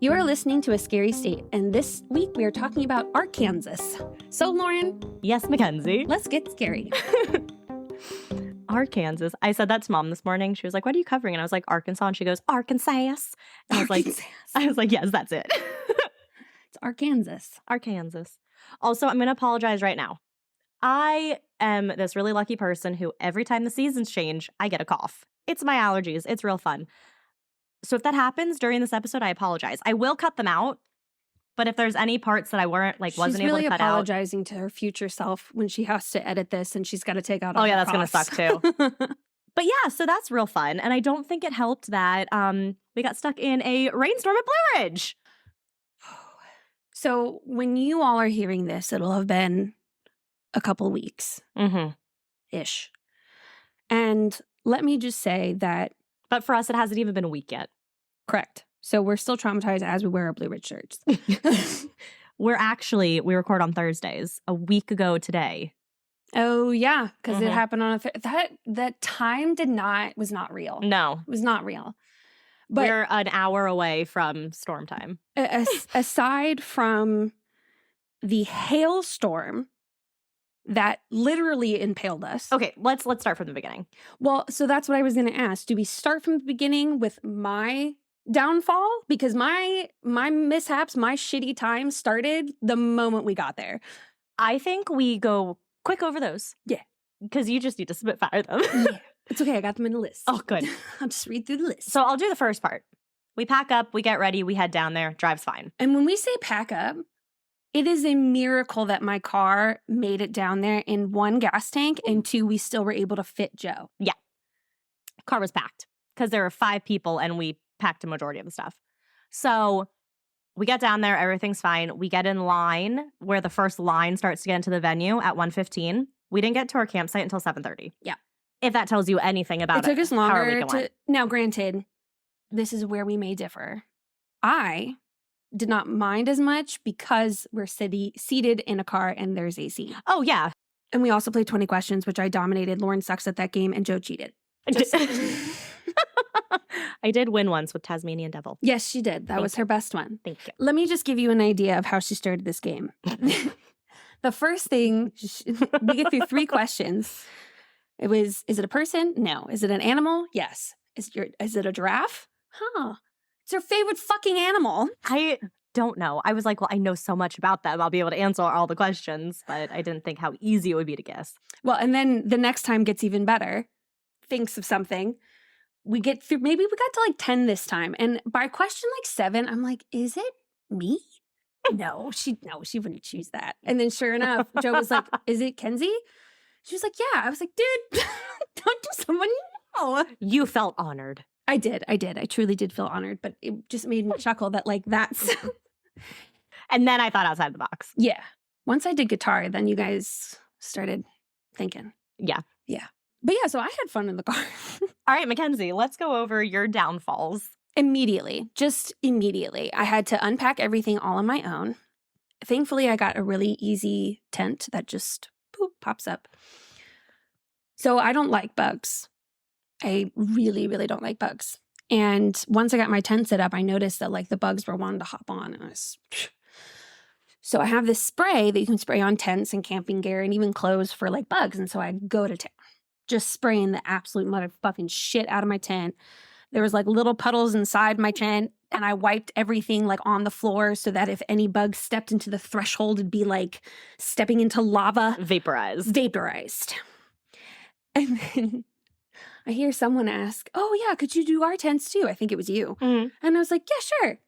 You are listening to A Scary State, and this week we are talking about Arkansas. So, Lauren. Yes, Mackenzie. Let's get scary. Arkansas. I said that to Mom this morning. She was like, "What are you covering?" And I was like, "Arkansas." And she goes, "Arkansas." And I was like, "Yes, that's it." It's Arkansas. Arkansas. Also, I'm going to apologize right now. I am this really lucky person who every time the seasons change, I get a cough. It's my allergies. It's real fun. So if that happens during this episode, I apologize. I will cut them out. But if there's any parts that I wasn't able to cut out. She's really apologizing to her future self when she has to edit this and she's got to take out all Oh, yeah, the that's going to suck too. But yeah, so that's real fun. And I don't think it helped that we got stuck in a rainstorm at Blue Ridge. So when you all are hearing this, it'll have been a couple weeks. Ish. And let me just say that. But for us, it hasn't even been a week yet. Correct. So we're still traumatized as we wear our Blue Ridge shirts. We record on Thursdays a week ago today. Oh, yeah. Because it happened on that time was not real. No. It was not real. But we're an hour away from storm time. Aside from the hailstorm that literally impaled us. Okay, let's start from the beginning. Well, so that's what I was going to ask. Do we start from the beginning with my downfall? Because my mishaps, my shitty time started the moment we got there. I think we go quick over those. Yeah. Because you just need to spitfire them. Yeah. It's okay. I got them in the list. Oh, good. I'll just read through the list. So I'll do the first part. We pack up, we get ready, we head down there, drive's fine. And when we say pack up, it is a miracle that my car made it down there in 1 gas tank and 2, we still were able to fit Joe. Yeah. Car was packed because there were 5 people and we packed a majority of the stuff. So we get down there, everything's fine. We get in line where the first line starts to get into the venue at 1:15. We didn't get to our campsite until 7:30. Yeah. If that tells you anything about it. It took us longer to. Now, granted, this is where we may differ. I did not mind as much because we're seated in a car and there's AC. Oh, yeah. And we also played 20 questions, which I dominated. Lauren sucks at that game and Joe cheated. I did win once with Tasmanian Devil. Yes, she did. That was her best one. Thank you. Let me just give you an idea of how she started this game. The first thing, we get through 3 questions. It was, is it a person? No. Is it an animal? Yes. Is it a giraffe? Huh. It's her favorite fucking animal. I don't know. I was like, well, I know so much about them. I'll be able to answer all the questions, but I didn't think how easy it would be to guess. Well, and then the next time gets even better. Thinks of something. We get through, maybe we got to like 10 this time. And by question like 7, I'm like, is it me? No, she wouldn't choose that. And then sure enough, Joe was like, is it Kenzie? She was like, yeah. I was like, dude, don't do someone you know. You felt honored. I did. I truly did feel honored, but it just made me chuckle that like that's. And then I thought outside the box. Yeah. Once I did guitar, then you guys started thinking. Yeah. Yeah. But yeah, so I had fun in the car. All right, Mackenzie, let's go over your downfalls. Just immediately. I had to unpack everything all on my own. Thankfully, I got a really easy tent that just pops up. So I don't like bugs. I really, really don't like bugs. And once I got my tent set up, I noticed that like the bugs were wanting to hop on. And so I have this spray that you can spray on tents and camping gear and even clothes for like bugs. And so I go to town, just spraying the absolute motherfucking shit out of my tent. There was like little puddles inside my tent, and I wiped everything like on the floor so that if any bugs stepped into the threshold, it'd be like stepping into lava. Vaporized. And then I hear someone ask, oh yeah, could you do our tents too? I think it was you. Mm-hmm. And I was like, yeah, sure.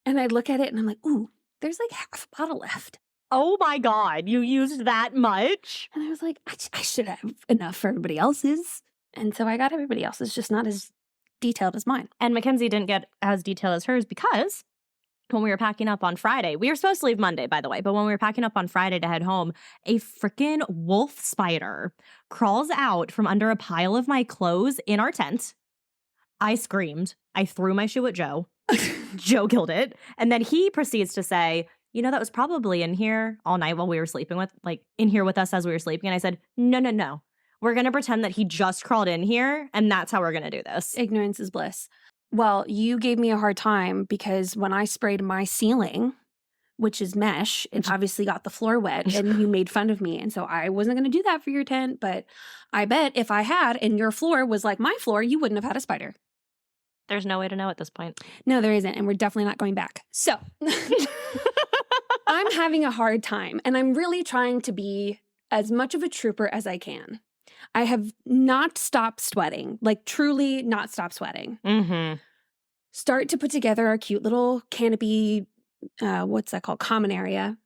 And I look at it and I'm like, ooh, there's like half a bottle left. Oh my God, you used that much? And I was like, I should have enough for everybody else's. And so I got everybody else's, just not as detailed as mine. And Mackenzie didn't get as detailed as hers because when we were packing up on Friday, we were supposed to leave Monday, by the way, but when we were packing up on Friday to head home, a freaking wolf spider crawls out from under a pile of my clothes in our tent. I screamed. I threw my shoe at Joe. Joe killed it. And then he proceeds to say, you know, that was probably in here all night while we were sleeping in here with us as we were sleeping. And I said, no. We're going to pretend that he just crawled in here, and that's how we're going to do this. Ignorance is bliss. Well, you gave me a hard time because when I sprayed my ceiling, which is mesh, it obviously got the floor wet and you made fun of me. And so I wasn't going to do that for your tent, but I bet if I had and your floor was like my floor, you wouldn't have had a spider. There's no way to know at this point. No, there isn't. And we're definitely not going back. So I'm having a hard time and I'm really trying to be as much of a trooper as I can. I have not stopped sweating, like truly not stopped sweating. Mm-hmm. Start to put together our cute little canopy, what's that called? Common area,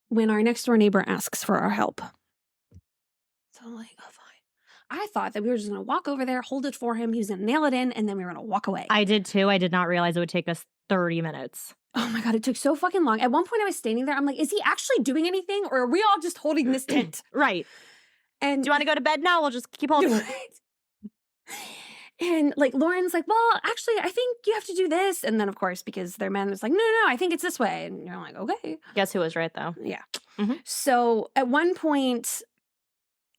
when our next door neighbor asks for our help. So I'm like, oh, fine. I thought that we were just going to walk over there, hold it for him. He was going to nail it in, and then we were going to walk away. I did too. I did not realize it would take us 30 minutes. Oh my God, it took so fucking long. At one point I was standing there. I'm like, is he actually doing anything or are we all just holding this tent? Right. And do you want to go to bed now? We'll just keep holding it. And like Lauren's like, well, actually, I think you have to do this. And then, of course, because they're men, it's like, no, I think it's this way. And you're like, okay. Guess who was right, though? Yeah. Mm-hmm. So at one point,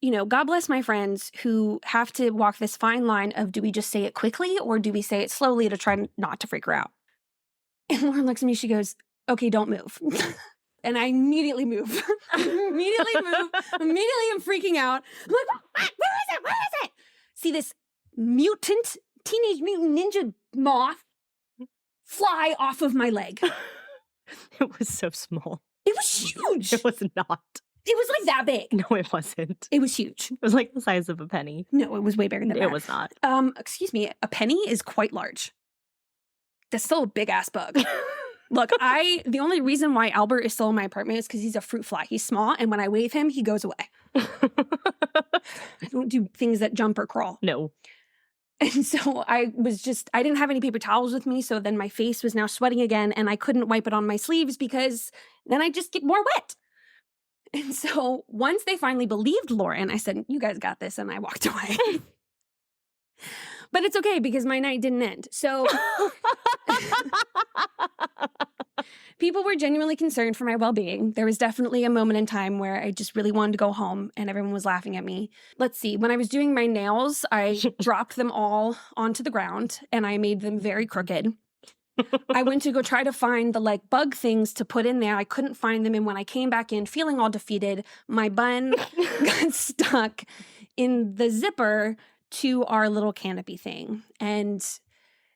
you know, God bless my friends who have to walk this fine line of do we just say it quickly or do we say it slowly to try not to freak her out? And Lauren looks at me, she goes, okay, don't move. And I immediately move. Immediately I'm freaking out. I'm like, where is it? Where is it? See this teenage mutant ninja moth fly off of my leg. It was so small. It was huge. It was not. It was like that big. No, it wasn't. It was huge. It was like the size of a penny. No, it was way bigger than that. It was not. Excuse me, a penny is quite large. That's still a big ass bug. Look, the only reason why Albert is still in my apartment is because he's a fruit fly. He's small, and when I wave him, he goes away. I don't do things that jump or crawl. No. And so I didn't have any paper towels with me, so then my face was now sweating again, and I couldn't wipe it on my sleeves because then I just get more wet. And so once they finally believed Lauren, I said, you guys got this, and I walked away. But it's okay because my night didn't end. So people were genuinely concerned for my well-being. There was definitely a moment in time where I just really wanted to go home and everyone was laughing at me. Let's see. When I was doing my nails, I dropped them all onto the ground and I made them very crooked. I went to go try to find the like bug things to put in there. I couldn't find them. And when I came back in feeling all defeated, my bun got stuck in the zipper to our little canopy thing. And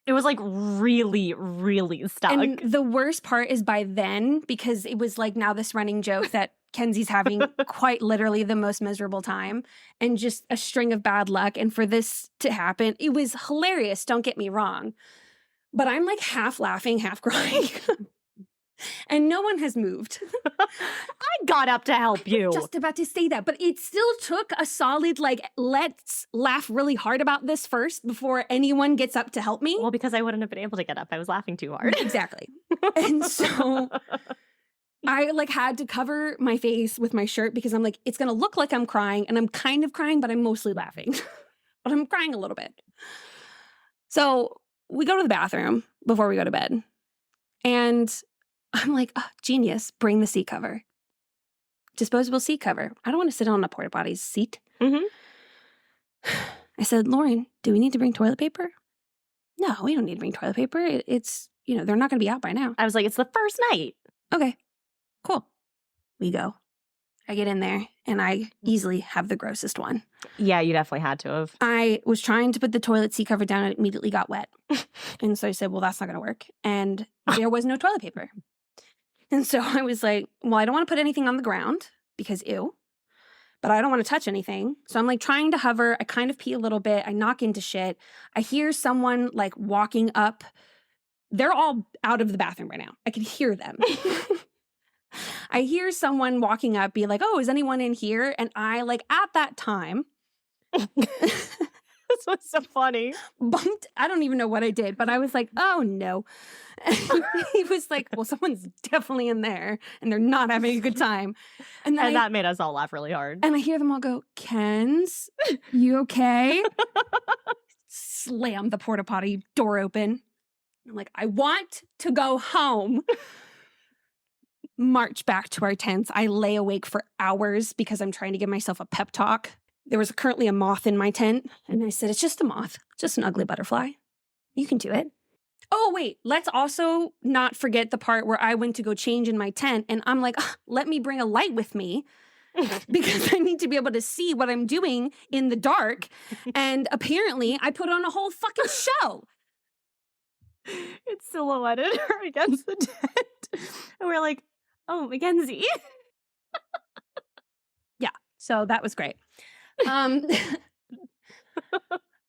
it was like really, really stuck. And the worst part is by then, because it was like now this running joke that Kenzie's having quite literally the most miserable time and just a string of bad luck. And for this to happen, it was hilarious. Don't get me wrong. But I'm like half laughing, half crying. And no one has moved. I got up to help you. Just about to say that. But it still took a solid, like, let's laugh really hard about this first before anyone gets up to help me. Well, because I wouldn't have been able to get up. I was laughing too hard. Exactly. And so I like had to cover my face with my shirt because I'm like, it's going to look like I'm crying. And I'm kind of crying, but I'm mostly laughing. But I'm crying a little bit. So we go to the bathroom before we go to bed. And I'm like, oh, genius, bring the seat cover. Disposable seat cover. I don't want to sit on a porta potty's seat. Mm-hmm. I said, Lauren, do we need to bring toilet paper? No, we don't need to bring toilet paper. It's, you know, they're not going to be out by now. I was like, it's the first night. Okay, cool. We go. I get in there and I easily have the grossest one. Yeah, you definitely had to have. I was trying to put the toilet seat cover down and it immediately got wet. And so I said, well, that's not going to work. And there was no toilet paper. And so I was like, well, I don't want to put anything on the ground because ew, but I don't want to touch anything. So I'm like trying to hover. I kind of pee a little bit. I knock into shit. I hear someone like walking up. They're all out of the bathroom right now. I can hear them. I hear someone walking up, be like, oh, is anyone in here? And I like at that time. This was so funny. Bumped. I don't even know what I did, but I was like, oh no. And he was like, well, someone's definitely in there and they're not having a good time. And that made us all laugh really hard. And I hear them all go, Kenz, you okay? Slam the porta potty door open. I'm like, I want to go home. March back to our tents. I lay awake for hours because I'm trying to give myself a pep talk. There was currently a moth in my tent. And I said, it's just a moth, just an ugly butterfly. You can do it. Oh, wait, let's also not forget the part where I went to go change in my tent and I'm like, let me bring a light with me because I need to be able to see what I'm doing in the dark. And apparently I put on a whole fucking show. It's silhouetted against the tent. And we're like, oh, Mackenzie. Yeah, so that was great.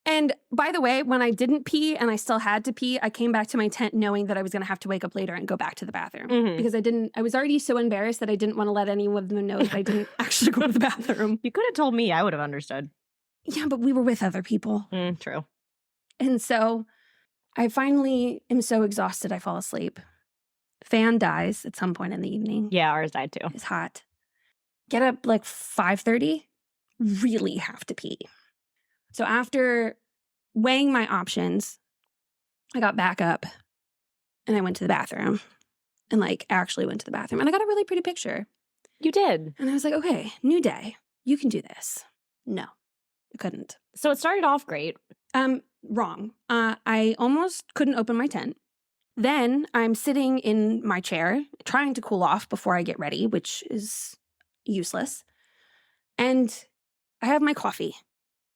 And by the way, when I didn't pee and I still had to pee, I came back to my tent knowing that I was going to have to wake up later and go back to the bathroom because I was already so embarrassed that I didn't want to let anyone of them know that I didn't actually go to the bathroom. You could have told me. I would have understood. Yeah, but we were with other people. True. And so I finally am so exhausted I fall asleep. Fan dies at some point in the evening. Yeah, ours died too. It's hot. Get up like 5:30. Really have to pee. So after weighing my options, I got back up and I went to the bathroom and like actually went to the bathroom and I got a really pretty picture. You did. And I was like, okay, new day. You can do this. No, I couldn't. So it started off great. Wrong. I almost couldn't open my tent. Then I'm sitting in my chair trying to cool off before I get ready, which is useless. And I have my coffee.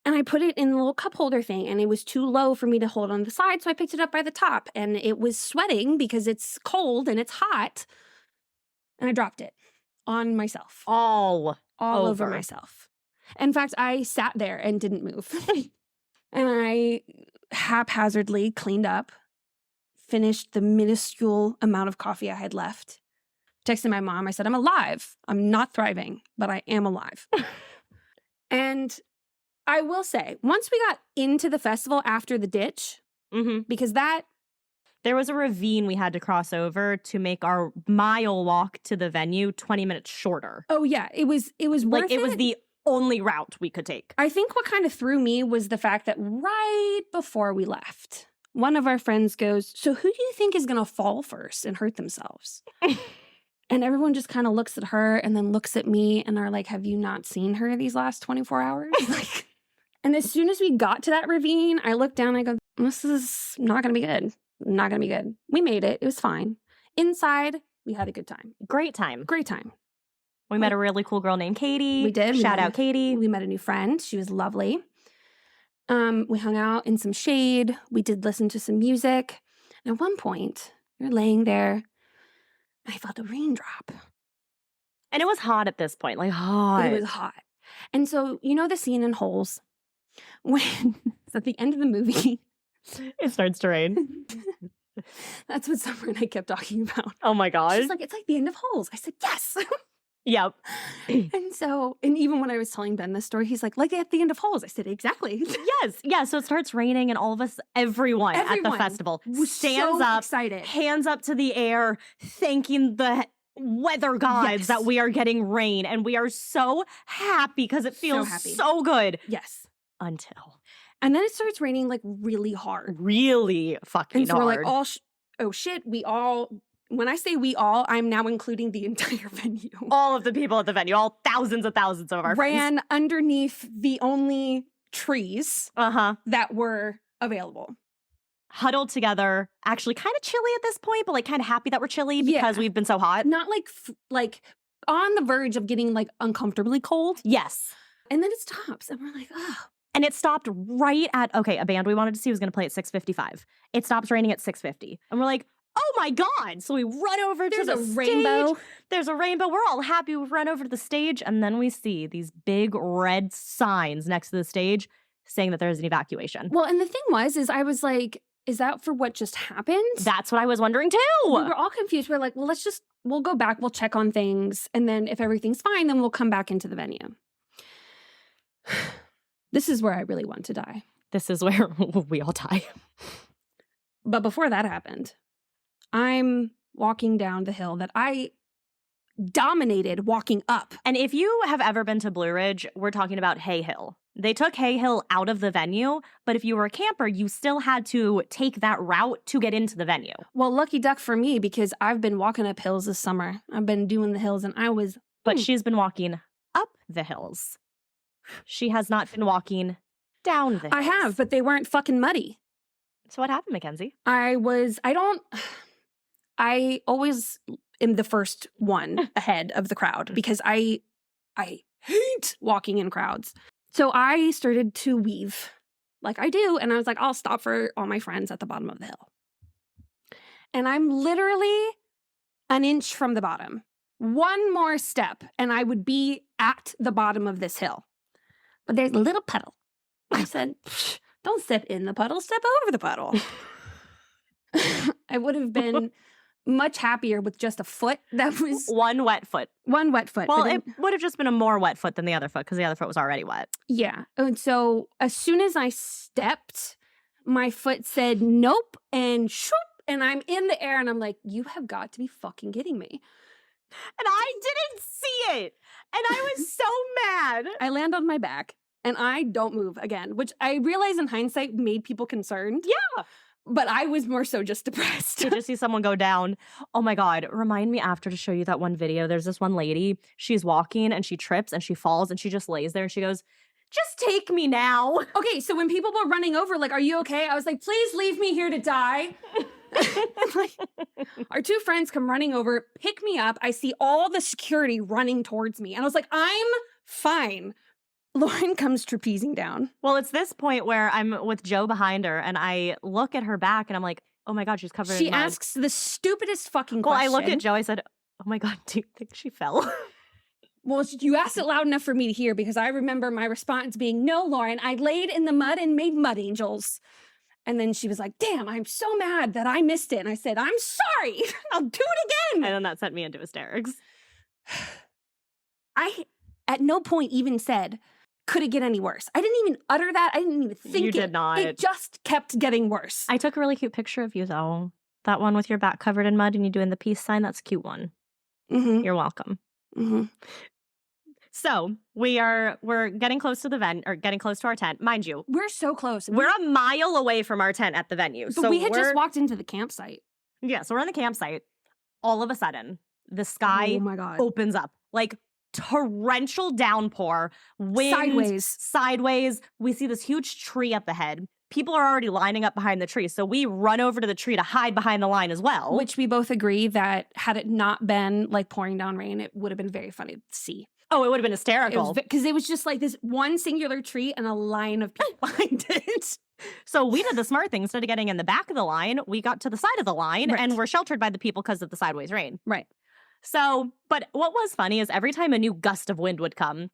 And I put it in the little cup holder thing, and it was too low for me to hold on the side, so I picked it up by the top. And it was sweating because it's cold and it's hot. And I dropped it on myself. All over myself. In fact, I sat there and didn't move. And I haphazardly cleaned up, finished the minuscule amount of coffee I had left. Texted my mom. I said, I'm alive. I'm not thriving, but I am alive. And I will say, once we got into the festival after the ditch, because there was a ravine we had to cross over to make our mile walk to the venue 20 minutes shorter. Oh yeah, it was worth it was the only route we could take. I think what kind of threw me was the fact that right before we left, one of our friends goes, so who do you think is going to fall first and hurt themselves? And everyone just kind of looks at her and then looks at me and are like, have you not seen her these last 24 hours? And as soon as we got to that ravine, I looked down and I go, this is not going to be good. Not going to be good. We made it. It was fine. Inside, we had a good time. Great time. Great time. We met a really cool girl named Katie. We did. Shout out Katie. We met a new friend. She was lovely. We hung out in some shade. We did listen to some music. And at one point, we were laying there, and I felt a raindrop. And it was hot at this point, like hot. It was hot. And so, you know the scene in Holes? When it's at the end of the movie. It starts to rain. That's what Summer and I kept talking about. Oh my gosh. She's like, it's like the end of Holes. I said, yes. Yep. And even when I was telling Ben this story, he's like at the end of Holes. I said, exactly. Yes. Yeah. So it starts raining and all of us, everyone at the festival stands up, excited, hands up to the air, thanking the weather gods that we are getting rain. And we are so happy because it feels so good. Yes. And then it starts raining like really hard. Really fucking and so hard. We're like, oh shit, when I say we all, I'm now including the entire venue. All of the people at the venue, all thousands of thousands of our ran friends. underneath the only trees that were available. Huddled together, actually kind of chilly at this point, but like kind of happy that we're chilly because we've been so hot. Not like on the verge of getting like uncomfortably cold. Yes. And then it stops and we're like, oh. And it stopped right at, a band we wanted to see was going to play at 6:55. It stops raining at 6:50. And we're like, oh my God. So we run over to the rainbow. There's a rainbow. We're all happy. We run over to the stage. And then we see these big red signs next to the stage saying that there's an evacuation. Well, and the thing is I was like, is that for what just happened? That's what I was wondering too. We were all confused. We're like, well, we'll go back. We'll check on things. And then if everything's fine, then we'll come back into the venue. This is where I really want to die. This is where we all die. But before that happened, I'm walking down the hill that I dominated walking up. And if you have ever been to Blue Ridge, we're talking about Hay Hill. They took Hay Hill out of the venue, but if you were a camper, you still had to take that route to get into the venue. Well, lucky duck for me, because I've been walking up hills this summer. I've been doing the hills and I was... But she's been walking up the hills. She has not been walking down the hills. I have, but they weren't fucking muddy. So what happened, Mackenzie? I always am the first one ahead of the crowd because I hate walking in crowds. So I started to weave like I do. And I was like, I'll stop for all my friends at the bottom of the hill. And I'm literally an inch from the bottom. One more step and I would be at the bottom of this hill. But there's a little puddle. I said, don't step in the puddle, step over the puddle. I would have been much happier with just a foot that was... One wet foot. One wet foot. Well, it would have just been a more wet foot than the other foot because the other foot was already wet. Yeah. And so as soon as I stepped, my foot said nope and shoop, and I'm in the air and I'm like, you have got to be fucking kidding me. And I didn't see it. And I was so mad. I land on my back and I don't move again, which I realize in hindsight made people concerned. Yeah. But I was more so just depressed. You just see someone go down. Oh my God. Remind me after to show you that one video. There's this one lady. She's walking and she trips and she falls and she just lays there and she goes, just take me now. Okay, so when people were running over, like, are you okay? I was like, please leave me here to die. Like, our two friends come running over, pick me up. I see all the security running towards me. And I was like, I'm fine. Lauren comes trapezing down. Well, it's this point where I'm with Joe behind her and I look at her back and I'm like, oh my God, she's covered in She mud. asks the stupidest fucking Well, question. I look at Joe, I said, oh my God, do you think she fell? Well, you asked it loud enough for me to hear because I remember my response being, no, Lauren, I laid in the mud and made mud angels. And then she was like, damn, I'm so mad that I missed it. And I said, I'm sorry. I'll do it again. And then that sent me into hysterics. I, at no point even said, could it get any worse? I didn't even utter that. I didn't even think it. You did not. It just kept getting worse. I took a really cute picture of you, though. That one with your back covered in mud and you doing the peace sign, that's a cute one. Mm-hmm. You're welcome. Mm-hmm. So we're getting close to the getting close to our tent. Mind you, We're so close. we're a mile away from our tent at the venue. But So we had just walked into the campsite. Yeah, so we're in the campsite. All of a sudden, the sky Oh my God. opens up. Like torrential downpour, wind sideways. We see this huge tree up ahead. People are already lining up behind the tree. So we run over to the tree to hide behind the line as well. Which we both agree that had it not been like pouring down rain, it would have been very funny to see. Oh, it would have been hysterical. Because it was just like this one singular tree and a line of people behind it. So we did the smart thing. Instead of getting in the back of the line, we got to the side of the line Right. and we're sheltered by the people because of the sideways rain. Right. So, but what was funny is every time a new gust of wind would come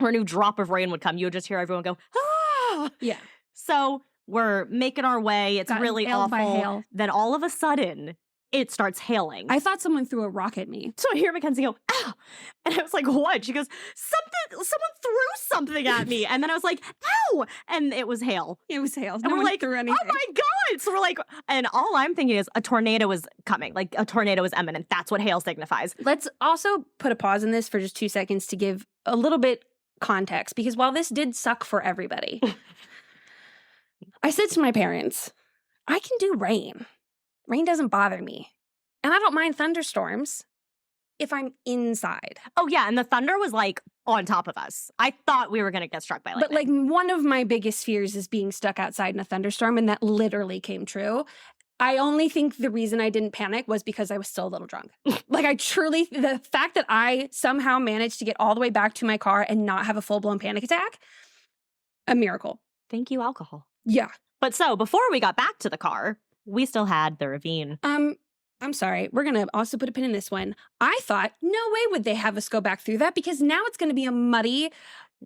or a new drop of rain would come, you would just hear everyone go, ah! Yeah. So we're making our way. It's Gotten really hailed by awful. hail. Then all of a sudden, it starts hailing. I thought someone threw a rock at me. So I hear Mackenzie go, ow! And I was like, what? She goes, someone threw something at me. And then I was like, ow! And it was hail. It was hail. And No we're one like, threw anything. oh my God. So we're like, and all I'm thinking is a tornado is coming. Like a tornado is imminent. That's what hail signifies. Let's also put a pause in this for just 2 seconds to give a little bit context. Because while this did suck for everybody, I said to my parents, I can do rain. Rain doesn't bother me. And I don't mind thunderstorms if I'm inside. Oh yeah, and the thunder was like on top of us. I thought we were going to get struck by lightning. But like one of my biggest fears is being stuck outside in a thunderstorm, and that literally came true. I only think the reason I didn't panic was because I was still a little drunk. Like the fact that I somehow managed to get all the way back to my car and not have a full-blown panic attack, a miracle. Thank you, alcohol. Yeah. But so before we got back to the car, we still had the ravine. I'm sorry. We're going to also put a pin in this one. I thought, no way would they have us go back through that because now it's going to be a muddy,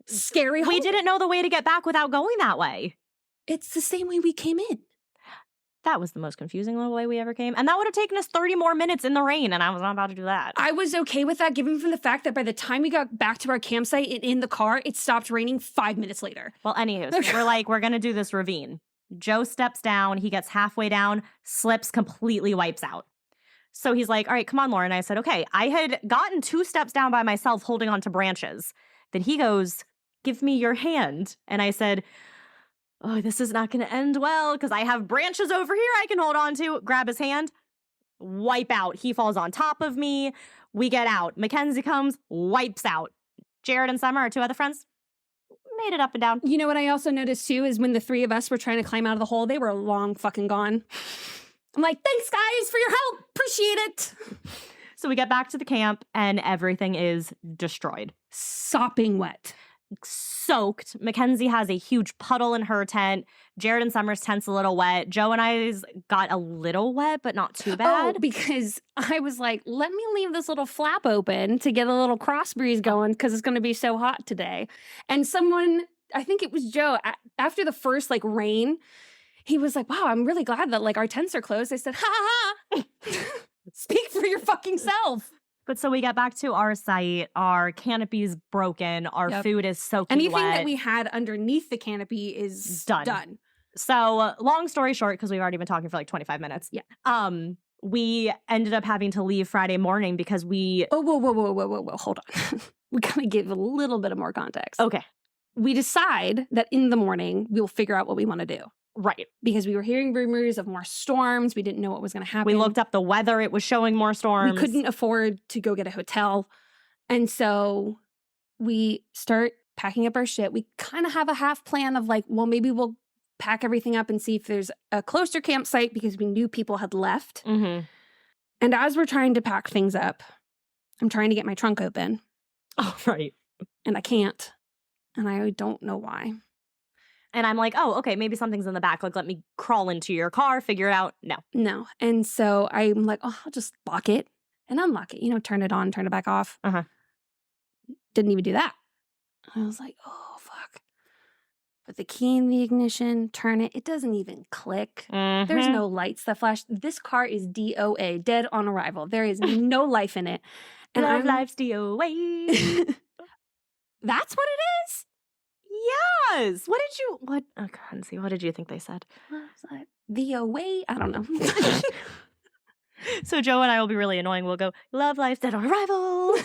scary hole. We didn't know the way to get back without going that way. It's the same way we came in. That was the most confusing way we ever came. And that would have taken us 30 more minutes in the rain, and I was not about to do that. I was okay with that, given from the fact that by the time we got back to our campsite and in the car, it stopped raining 5 minutes later. Well, anywho, so we're like, we're going to do this ravine. Joe steps down. He gets halfway down, slips, completely wipes out. So he's like, all right, come on, Lauren. I said, okay. I had gotten 2 steps down by myself holding onto branches. Then he goes, give me your hand. And I said, oh, this is not going to end well because I have branches over here I can hold on to. Grab his hand, wipe out. He falls on top of me. We get out. Mackenzie comes, wipes out. Jared and Summer, our 2 other friends, Made it up and down. You know what I also noticed too is when the three of us were trying to climb out of the hole, they were long fucking gone. I'm like, thanks guys for your help. Appreciate it. So we get back to the camp and everything is destroyed. Sopping wet. Soaked. Mackenzie has a huge puddle in her tent. Jared and Summer's tent's a little wet. Joe and I's got a little wet, but not too bad. Oh, because I was like, let me leave this little flap open to get a little cross breeze going because it's going to be so hot today. And someone, I think it was Joe, after the first like rain, he was like, wow, I'm really glad that like our tents are closed. I said, ha ha ha. Speak for your fucking self. But so we get back to our site. Our canopy's broken. Our food is soaking Anything wet. that we had underneath the canopy is done. So long story short, because we've already been talking for like 25 minutes. Yeah. We ended up having to leave Friday morning because we... Oh, whoa. Hold on. We gotta give a little bit of more context. Okay. We decide that in the morning, we'll figure out what we want to do. Right. Because we were hearing rumors of more storms. We didn't know what was going to happen. We looked up the weather. It was showing more storms. We couldn't afford to go get a hotel. And so we start packing up our shit. We kind of have a half plan of like, well, maybe we'll pack everything up and see if there's a closer campsite because we knew people had left. Mm-hmm. And as we're trying to pack things up, I'm trying to get my trunk open. Oh, right. And I can't. And I don't know why. And I'm like, oh, okay, maybe something's in the back. Like, let me crawl into your car, figure it out. No. And so I'm like, oh, I'll just lock it and unlock it. You know, turn it on, turn it back off. Uh-huh. Didn't even do that. I was like, oh, fuck. Put the key in the ignition, turn it. It doesn't even click. Mm-hmm. There's no lights that flash. This car is DOA, dead on arrival. There is no life in it. And life's DOA. That's what it is? Yes. What? Oh, Kenzie, what did you think they said? DOA? I don't know. So Joe and I will be really annoying. We'll go, love life's dead on arrival.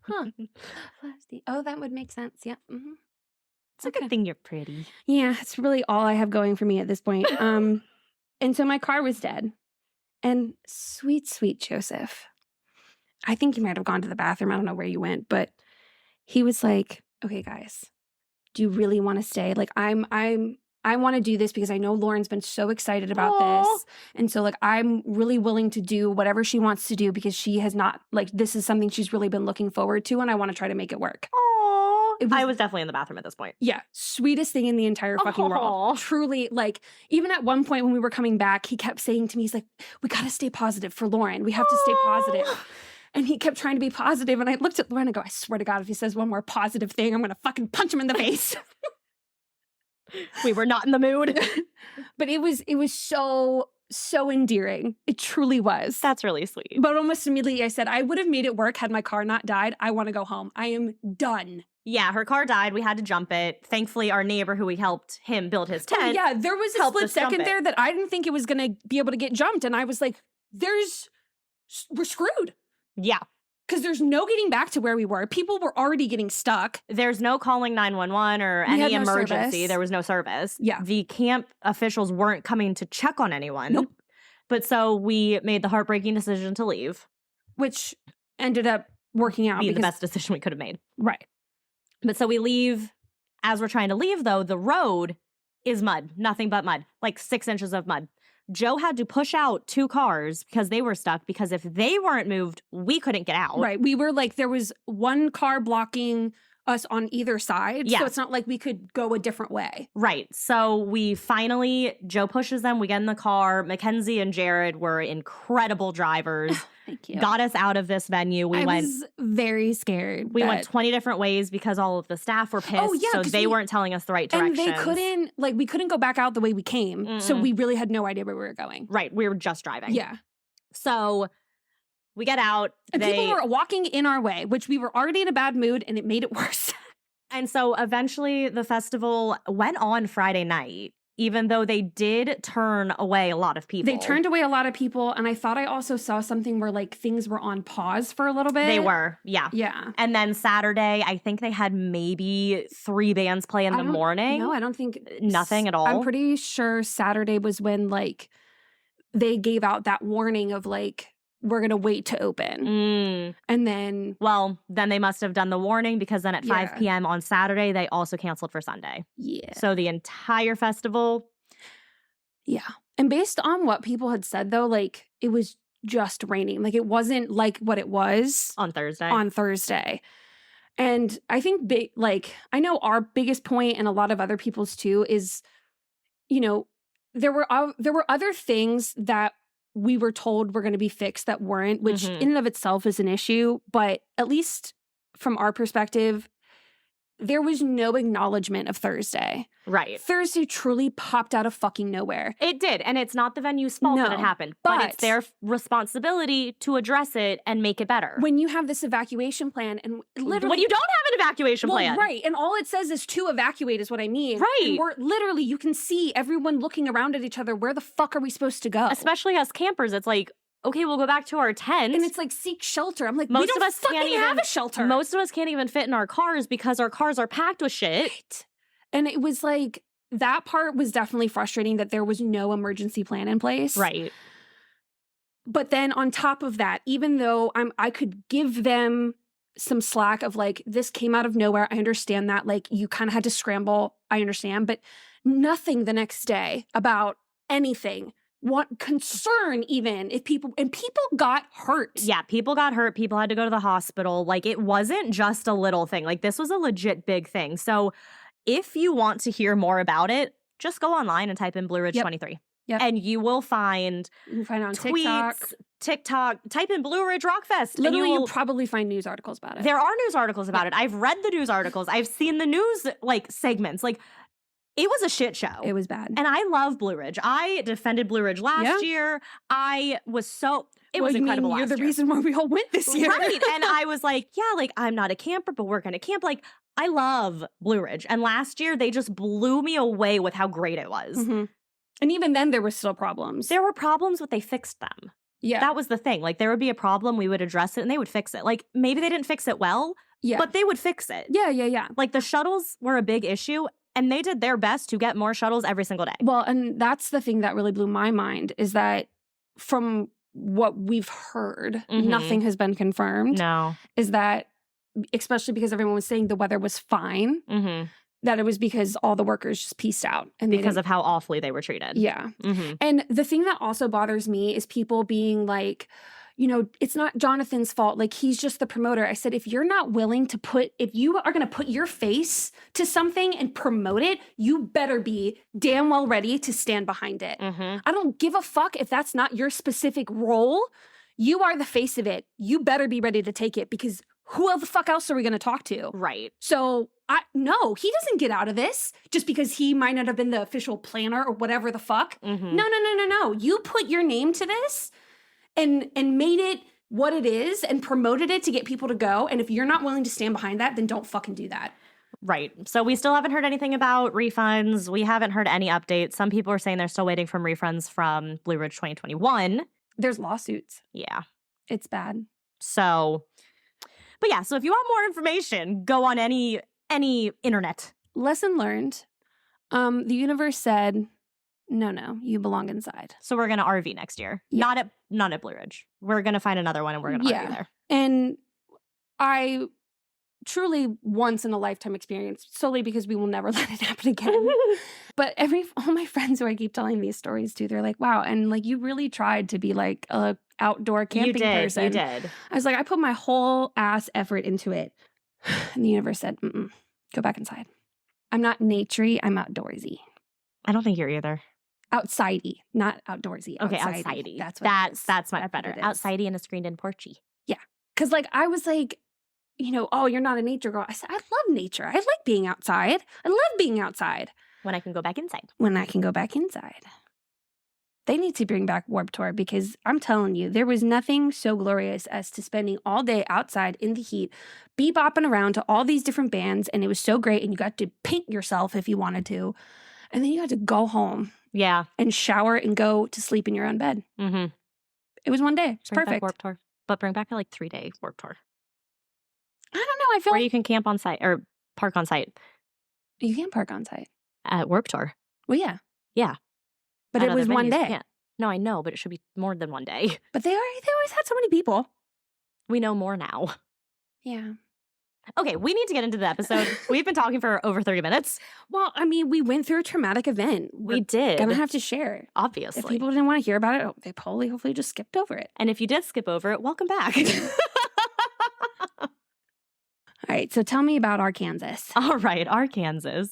Huh. Oh, that would make sense. Yeah. Mm-hmm. It's a good thing you're pretty. Yeah, it's really all I have going for me at this point. And so my car was dead. And sweet Joseph, I think you might have gone to the bathroom. I don't know where you went, but he was like, okay, guys, do you really want to stay? Like, I want to do this because I know Lauren's been so excited about this. And so, like, I'm really willing to do whatever she wants to do because she has not, like, this is something she's really been looking forward to, and I want to try to make it work. I was definitely in the bathroom at this point. Yeah. Sweetest thing in the entire fucking world. Truly, like, even at one point when we were coming back, he kept saying to me, he's like, we got to stay positive for Lauren. We have to stay positive. And he kept trying to be positive. And I looked at Lauren and go, I swear to God, if he says one more positive thing, I'm going to fucking punch him in the face. We were not in the mood. But it was so endearing. It truly was. That's really sweet. But almost immediately I said, I would have made it work had my car not died. I want to go home. I am done. Yeah, her car died. We had to jump it. Thankfully, our neighbor who we helped him build his tent. Oh, yeah, there was a split second there that I didn't think it was going to be able to get jumped. And I was like, we're screwed. Yeah. Because there's no getting back to where we were. People were already getting stuck. There's no calling 911 or any emergency. Service. There was no service. Yeah. The camp officials weren't coming to check on anyone. Nope. But so we made the heartbreaking decision to leave. Which ended up working out. Being the best decision we could have made. Right. But so we leave. As we're trying to leave, though, the road is mud. Nothing but mud. Like 6 inches of mud. Joe had to push out 2 cars because they were stuck, because if they weren't moved, we couldn't get out. Right. We were like, there was one car blocking us on either side. Yeah. So it's not like we could go a different way. Right. So we finally, Joe pushes them. We get in the car. Mackenzie and Jared were incredible drivers. Thank you. Got us out of this venue. I was very scared. We went 20 different ways because all of the staff were pissed. Oh, yeah, so they weren't telling us the right directions. And we couldn't go back out the way we came. Mm-mm. So we really had no idea where we were going. Right. We were just driving. Yeah. So we get out. And people were walking in our way, which we were already in a bad mood, and it made it worse. And so eventually the festival went on Friday night, even though they did turn away a lot of people. They turned away a lot of people, and I thought I also saw something where, like, things were on pause for a little bit. They were, yeah. Yeah. And then Saturday, I think they had maybe 3 bands play in the morning. No, I don't think. Nothing at all. I'm pretty sure Saturday was when, like, they gave out that warning of, like, we're going to wait to open. And then... Well, then they must have done the warning because then at 5 p.m. on Saturday, they also canceled for Sunday. Yeah. So the entire festival... Yeah. And based on what people had said, though, like, it was just raining. Like, it wasn't like what it was... On Thursday. And I think, I know our biggest point and a lot of other people's too is, you know, there were other things that we were told were going to be fixed that weren't, which in and of itself is an issue. But at least from our perspective, there was no acknowledgement of Thursday. Right. Thursday truly popped out of fucking nowhere. It did. And it's not the venue's fault that it happened. But it's their responsibility to address it and make it better. When you have this evacuation plan and literally... When you don't have an evacuation plan. Right. And all it says is to evacuate is what I mean. Right. And we're literally, you can see everyone looking around at each other. Where the fuck are we supposed to go? Especially as campers. It's like, okay, we'll go back to our tent. And it's like, seek shelter. I'm like, we don't fucking have a shelter. Most of us can't even fit in our cars because our cars are packed with shit. Right. And it was like, that part was definitely frustrating that there was no emergency plan in place. Right. But then on top of that, even though I could give them some slack of like, this came out of nowhere. I understand that. Like, you kind of had to scramble. I understand. But nothing the next day about anything. What concern even if people got hurt. Yeah, people got hurt. People had to go to the hospital. Like, it wasn't just a little thing. Like, this was a legit big thing. So if you want to hear more about it, just go online and type in Blue Ridge 23. Yep. And you will find on tweets, TikTok, type in Blue Ridge Rock Fest. Literally, you'll probably find news articles about it. There are news articles about it. I've read the news articles. I've seen the news, like, segments. Like, it was a shit show. It was bad. And I love Blue Ridge. I defended Blue Ridge last year. I was so... It was incredible last year. You're the reason why we all went this year. Right. And I was like, yeah, like, I'm not a camper, but we're going to camp. Like, I love Blue Ridge. And last year, they just blew me away with how great it was. Mm-hmm. And even then, there were still problems. There were problems, but they fixed them. Yeah. That was the thing. Like, there would be a problem, we would address it, and they would fix it. Like, maybe they didn't fix it well, but they would fix it. Yeah. Like, the shuttles were a big issue, and they did their best to get more shuttles every single day. Well, and that's the thing that really blew my mind is that from what we've heard, nothing has been confirmed. No. Is that, especially because everyone was saying the weather was fine, that it was because all the workers just pieced out. And because of how awfully they were treated. Yeah. And the thing that also bothers me is people being like, you know, it's not Jonathan's fault. Like, he's just the promoter. I said, if you're not willing to if you are going to put your face to something and promote it, you better be damn well ready to stand behind it. I don't give a fuck if that's not your specific role. You are the face of it. You better be ready to take it because who the fuck else are we going to talk to? Right. So, no, he doesn't get out of this just because he might not have been the official planner or whatever the fuck. No. You put your name to this and made it what it is and promoted it to get people to go. And if you're not willing to stand behind that, then don't fucking do that. Right. So we still haven't heard anything about refunds. We haven't heard any updates. Some people are saying they're still waiting for refunds from Blue Ridge 2021. There's lawsuits. Yeah. It's bad. So, but yeah, so if you want more information, go on any internet. Lesson learned. The universe said, no, you belong inside. So we're going to RV next year. Yeah. Not at Blue Ridge. We're going to find another one and we're going to RV there. And I truly once in a lifetime experience, solely because we will never let it happen again. But all my friends who I keep telling these stories to, they're like, wow. And like, you really tried to be like a outdoor camping person. You did. I was like, I put my whole ass effort into it. And the universe said, go back inside. I'm not naturey, I'm outdoorsy. I don't think you're either. Outsidey, not outdoorsy. Okay, outsidey. That's much better. Outsidey and a screened-in porchy. Yeah, because like I was like, you know, oh, you're not a nature girl. I said, I love nature. I like being outside. I love being outside. When I can go back inside. When I can go back inside. They need to bring back Warped Tour because I'm telling you, there was nothing so glorious as to spending all day outside in the heat, bebopping around to all these different bands, and it was so great, and you got to paint yourself if you wanted to, and then you got to go home. Yeah. And shower and go to sleep in your own bed. It was one day. It's perfect. Back Warped Tour. But bring back a 3-day Warped Tour. I don't know. I feel like you can camp on site or park on site. You can park on site. At Warped Tour. Well, yeah. Yeah. But it was one day. No, I know, but it should be more than one day. But they always had so many people. We know more now. Yeah. Okay, we need to get into the episode. We've been talking for over 30 minutes. Well, I mean, we went through a traumatic event. We did. Gonna have to share it. Obviously. If people didn't want to hear about it, they probably hopefully just skipped over it. And if you did skip over it, welcome back. All right, so tell me about Arkansas. All right, Arkansas.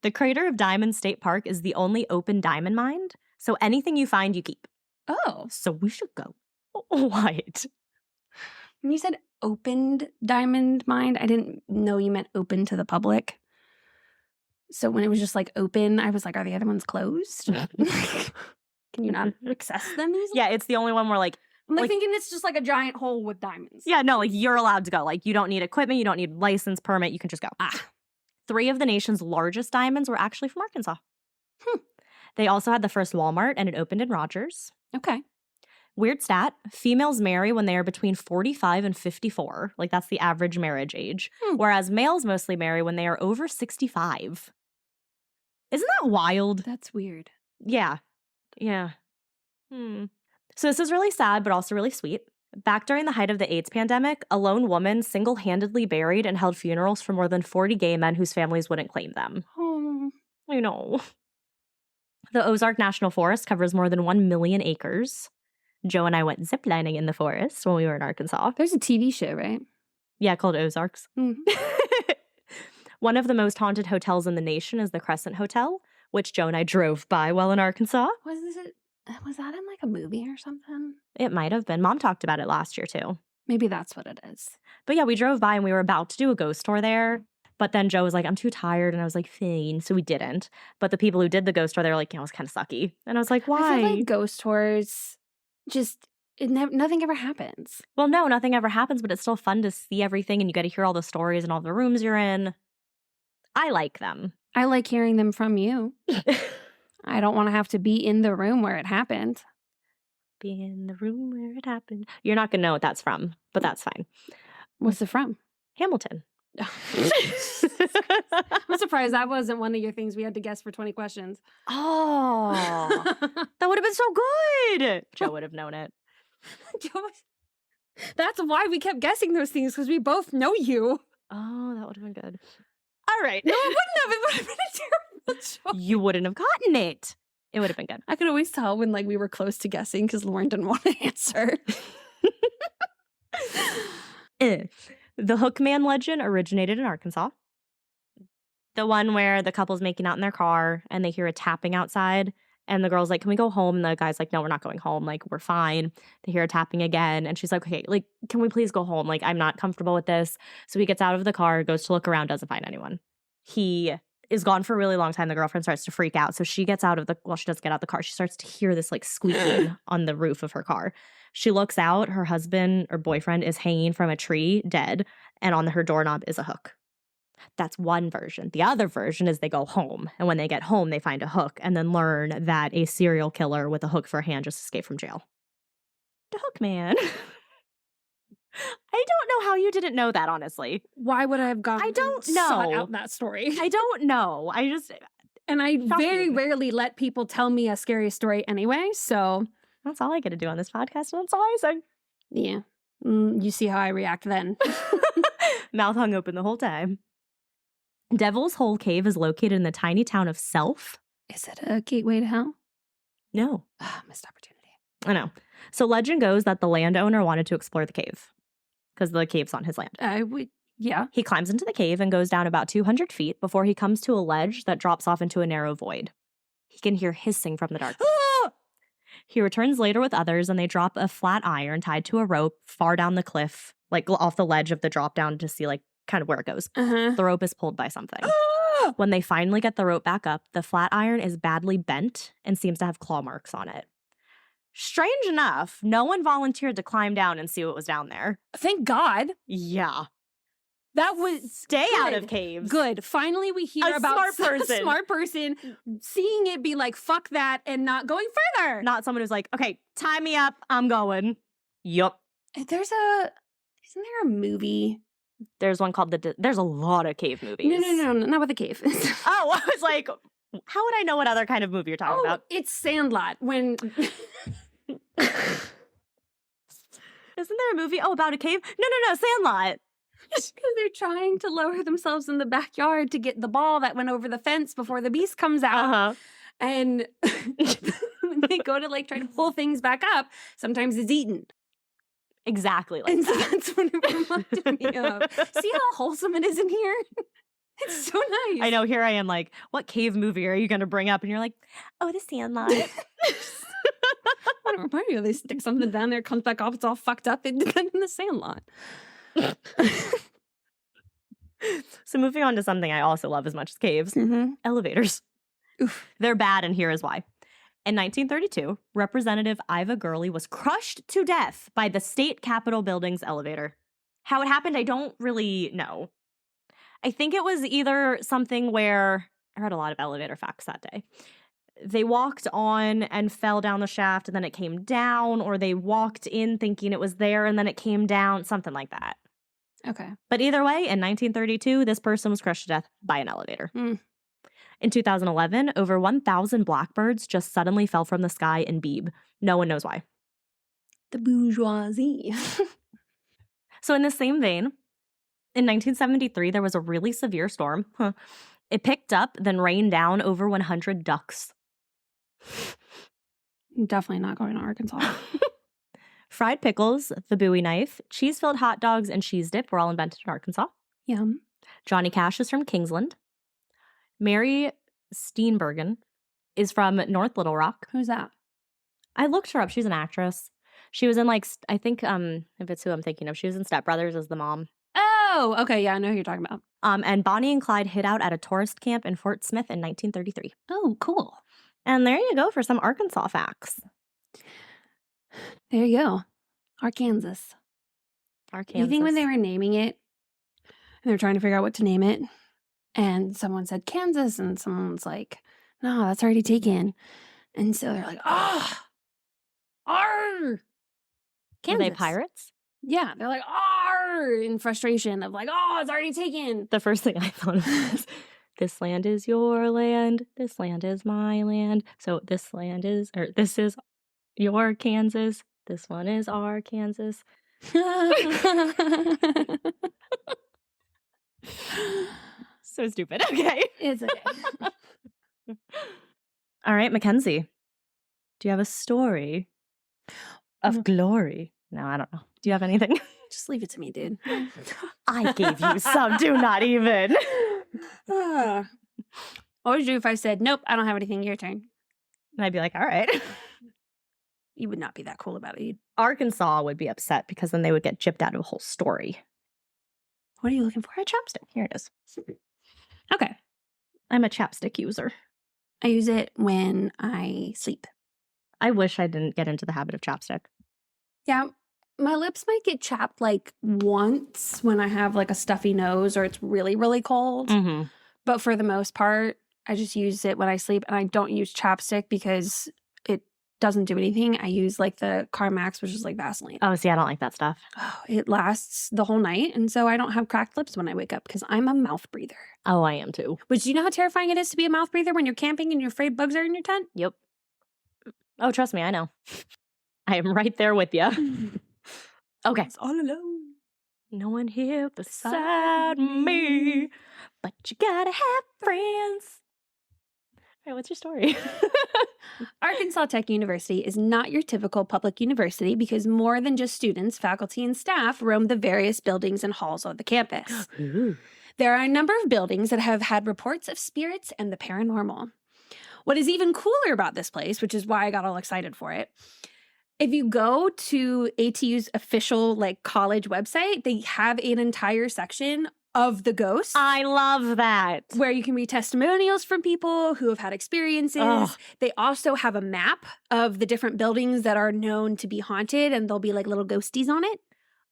The crater of Diamond State Park is the only open diamond mine, so anything you find, you keep. Oh. So we should go. What? When you said opened diamond mine, I didn't know you meant open to the public. So when it was just like open, I was like, are the other ones closed? Can you not access them easily? Yeah, it's the only one where like... I'm like thinking it's just like a giant hole with diamonds. Yeah, no, like you're allowed to go. Like you don't need equipment, you don't need license, permit, you can just go. 3 of the nation's largest diamonds were actually from Arkansas. They also had the first Walmart and it opened in Rogers. Okay. Weird stat, females marry when they are between 45 and 54. Like that's the average marriage age. Whereas males mostly marry when they are over 65. Isn't that wild? That's weird. Yeah. Yeah. So this is really sad, but also really sweet. Back during the height of the AIDS pandemic, a lone woman single-handedly buried and held funerals for more than 40 gay men whose families wouldn't claim them. Oh. I know. The Ozark National Forest covers more than 1 million acres. Joe and I went ziplining in the forest when we were in Arkansas. There's a TV show, right? Yeah, called Ozarks. Mm-hmm. One of the most haunted hotels in the nation is the Crescent Hotel, which Joe and I drove by while in Arkansas. Was that in like a movie or something? It might have been. Mom talked about it last year too. Maybe that's what it is. But yeah, we drove by and we were about to do a ghost tour there. But then Joe was like, I'm too tired. And I was like, fine. So we didn't. But the people who did the ghost tour, they were like, it was kind of sucky. And I was like, why? I feel like ghost tours, nothing ever happens. Well, no, nothing ever happens, but it's still fun to see everything and you get to hear all the stories and all the rooms you're in. I like them. I like hearing them from you. I don't want to have to be in the room where it happened. Be in the room where it happened. You're not going to know what that's from, but that's fine. What's it from? Hamilton. I'm surprised that wasn't one of your things we had to guess for 20 questions. Oh, that would have been so good. Joe would have known it. That's why we kept guessing those things, because we both know you. Oh, that would have been good. All right. No, it wouldn't have. It would have been a terrible choice. You wouldn't have gotten it. It would have been good. I could always tell when we were close to guessing because Lauren didn't want to answer. The Hookman legend originated in Arkansas. The one where the couple's making out in their car and they hear a tapping outside and the girl's like, can we go home? And the guy's like, no, we're not going home. Like, we're fine. They hear a tapping again. And she's like, okay, like, can we please go home? Like, I'm not comfortable with this. So he gets out of the car, goes to look around, doesn't find anyone. He is gone for a really long time. The girlfriend starts to freak out. So she gets out of the, well, she doesn't get out of the car. She starts to hear this like squeaking on the roof of her car. She looks out. Her husband or boyfriend is hanging from a tree, dead. And on her doorknob is a hook. That's one version. The other version is they go home. And when they get home, they find a hook and then learn that a serial killer with a hook for a hand just escaped from jail. The Hook Man. I don't know how you didn't know that, honestly. Why would I have gone? I don't know. Sought out that story. I don't know. And I very rarely let people tell me a scary story anyway. So that's all I get to do on this podcast. And that's all I say. Yeah. You see how I react then. Mouth hung open the whole time. Devil's Hole Cave is located in the tiny town of Self. Is it a gateway to hell? No. Missed opportunity. I know. So legend goes that the landowner wanted to explore the cave because the cave's on his land. Yeah. He climbs into the cave and goes down about 200 feet before he comes to a ledge that drops off into a narrow void. He can hear hissing from the darkness. He returns later with others and they drop a flat iron tied to a rope far down the cliff, like off the ledge of the drop down to see like kind of where it goes. The rope is pulled by something. When they finally get the rope back up, the flat iron is badly bent and seems to have claw marks on it. Strange enough, no one volunteered to climb down and see what was down there. Thank God. Yeah. That was Stay good. out of caves. Good. Finally, we hear about a smart person seeing it be like, fuck that, and not going further. Not someone who's like, okay, tie me up. I'm going. Yup. Isn't there a movie? There's one called there's a lot of cave movies. No, not with a cave. Oh, I was like, How would I know what other kind of movie you're talking about? It's Sandlot. When Isn't there a movie about a cave? No, Sandlot. because they're trying to lower themselves in the backyard to get the ball that went over the fence before the beast comes out. And when they go to like try to pull things back up, sometimes it's eaten. Exactly like And so that. that's what it reminded me of. See how wholesome it is in here? It's so nice. I know, here I am like, what cave movie are you going to bring up? And you're like, oh, The Sandlot. I don't remind you, they stick something down there, comes back off, it's all fucked up in the Sandlot. So moving on to something I also love as much as caves, elevators. Oof. They're bad, and here is why. In 1932, Representative Iva Gurley was crushed to death by the state capitol building's elevator. How it happened, I don't really know. I think it was either something where, I read a lot of elevator facts that day. They walked on and fell down the shaft and then it came down, or they walked in thinking it was there and then it came down, something like that. Okay. But either way, in 1932, this person was crushed to death by an elevator. In 2011, over 1,000 blackbirds just suddenly fell from the sky in Beebe. No one knows why. The bourgeoisie. So in the same vein, in 1973, there was a really severe storm. It picked up, then rained down over 100 ducks. I'm definitely not going to Arkansas. Fried pickles, the Bowie knife, cheese-filled hot dogs, and cheese dip were all invented in Arkansas. Yum. Johnny Cash is from Kingsland. Mary Steenburgen is from North Little Rock. Who's that? I looked her up. She's an actress. She was in like, I think, if it's who I'm thinking of, she was in Step Brothers as the mom. Oh, okay. Yeah, I know who you're talking about. And Bonnie and Clyde hid out at a tourist camp in Fort Smith in 1933. Oh, cool. And there you go for some Arkansas facts. There you go. Arkansas. Arkansas. You think when they were naming it, and they're trying to figure out what to name it, and someone said Kansas, and someone's like, no, that's already taken. And so they're like, arr! Were they pirates? Yeah, they're like, arr! In frustration of like, oh, it's already taken. The first thing I thought of was, this land is your land, this land is my land. So this is your Kansas, this one is our Kansas. So stupid. Okay. It's okay. All right, Mackenzie. Do you have a story of glory? No, I don't know. Do you have anything? Just leave it to me, dude. I gave you some. Do not even. What would you do if I said, nope, I don't have anything, your turn? And I'd be like, all right. You would not be that cool about it. Arkansas would be upset because then they would get gypped out of a whole story. What are you looking for? A chapstick. Here it is. Okay. I'm a chapstick user. I use it when I sleep. I wish I didn't get into the habit of chapstick. Yeah. My lips might get chapped like once when I have like a stuffy nose or it's really, really cold. Mm-hmm. But for the most part, I just use it when I sleep, and I don't use chapstick because it doesn't do anything. I use like the Carmax, which is like Vaseline. Oh, see, I don't like that stuff. Oh, it lasts the whole night. And so I don't have cracked lips when I wake up because I'm a mouth breather. Oh, I am too. Which, do you know how terrifying it is to be a mouth breather when you're camping and you're afraid bugs are in your tent? Yep. Oh, trust me, I know. I am right there with you. Okay. It's all alone. No one here beside me, but you gotta have friends. All right, what's your story? Arkansas Tech University is not your typical public university because more than just students, faculty, and staff roam the various buildings and halls of the campus. There are a number of buildings that have had reports of spirits and the paranormal. What is even cooler about this place, which is why I got all excited for it, if you go to ATU's official like college website, they have an entire section of the ghosts. I love that. Where you can read testimonials from people who have had experiences. Ugh. They also have a map of the different buildings that are known to be haunted, and there'll be like little ghosties on it.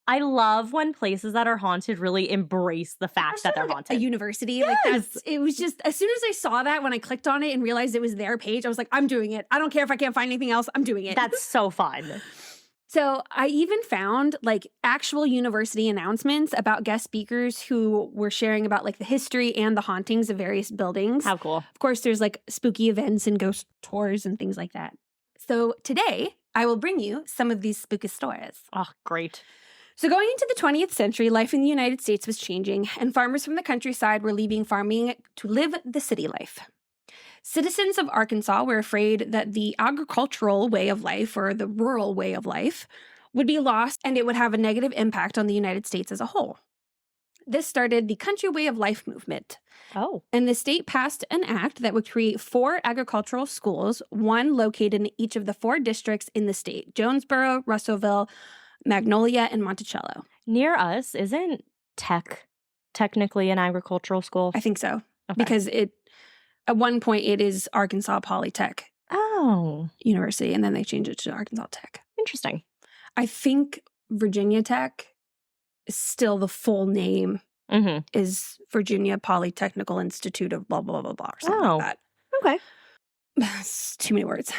I love when places that are haunted really embrace the fact that they're haunted. A university. Yes. Like it was just, as soon as I saw that, when I clicked on it and realized it was their page, I was like, I'm doing it. I don't care if I can't find anything else. I'm doing it. That's so fun. So I even found like actual university announcements about guest speakers who were sharing about like the history and the hauntings of various buildings. How cool. Of course, there's like spooky events and ghost tours and things like that. So today I will bring you some of these spooky stories. Oh, great. So going into the 20th century, life in the United States was changing, and farmers from the countryside were leaving farming to live the city life. Citizens of Arkansas were afraid that the agricultural way of life, or the rural way of life, would be lost and it would have a negative impact on the United States as a whole. This started the country way of life movement. Oh. And the state passed an act that would create 4 agricultural schools, one located in each of the 4 districts in the state: Jonesboro, Russellville, Magnolia, and Monticello. Near us, isn't Tech technically an agricultural school? I think so. Okay. Because at one point it is Arkansas Polytech Oh, University, and then they changed it to Arkansas Tech. interesting. I think Virginia Tech is still the full name Mm-hmm. is Virginia Polytechnical Institute of blah, blah, blah, blah, or something like that. Okay. It's too many words.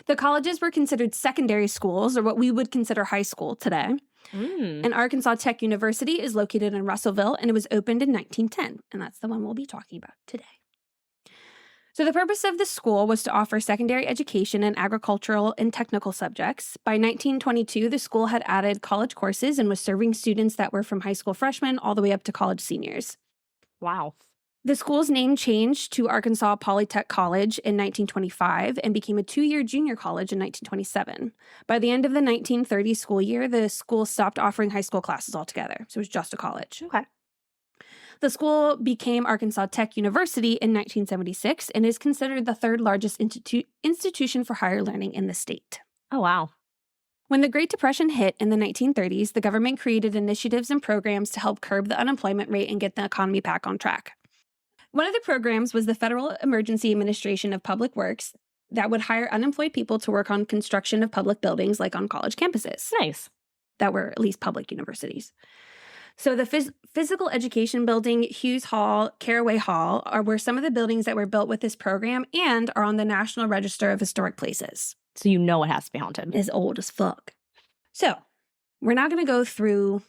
The colleges were considered secondary schools, or what we would consider high school today. And Arkansas Tech University is located in Russellville, and it was opened in 1910, and that's the one we'll be talking about today. So the purpose of the school was to offer secondary education in agricultural and technical subjects. By 1922, the school had added college courses and was serving students that were from high school freshmen all the way up to college seniors. Wow. The school's name changed to Arkansas Polytech College in 1925 and became a 2-year junior college in 1927. By the end of the 1930 school year, the school stopped offering high school classes altogether, so it was just a college. Okay. The school became Arkansas Tech University in 1976 and is considered the 3rd largest institution for higher learning in the state. Oh, wow. When the Great Depression hit in the 1930s, the government created initiatives and programs to help curb the unemployment rate and get the economy back on track. One of the programs was the Federal Emergency Administration of Public Works that would hire unemployed people to work on construction of public buildings, like on college campuses Nice. that were at least public universities. So the physical education building, Hughes Hall, Caraway Hall were some of the buildings that were built with this program and are on the National Register of Historic Places. So you know it has to be haunted. It's old as fuck. So we're now going to go through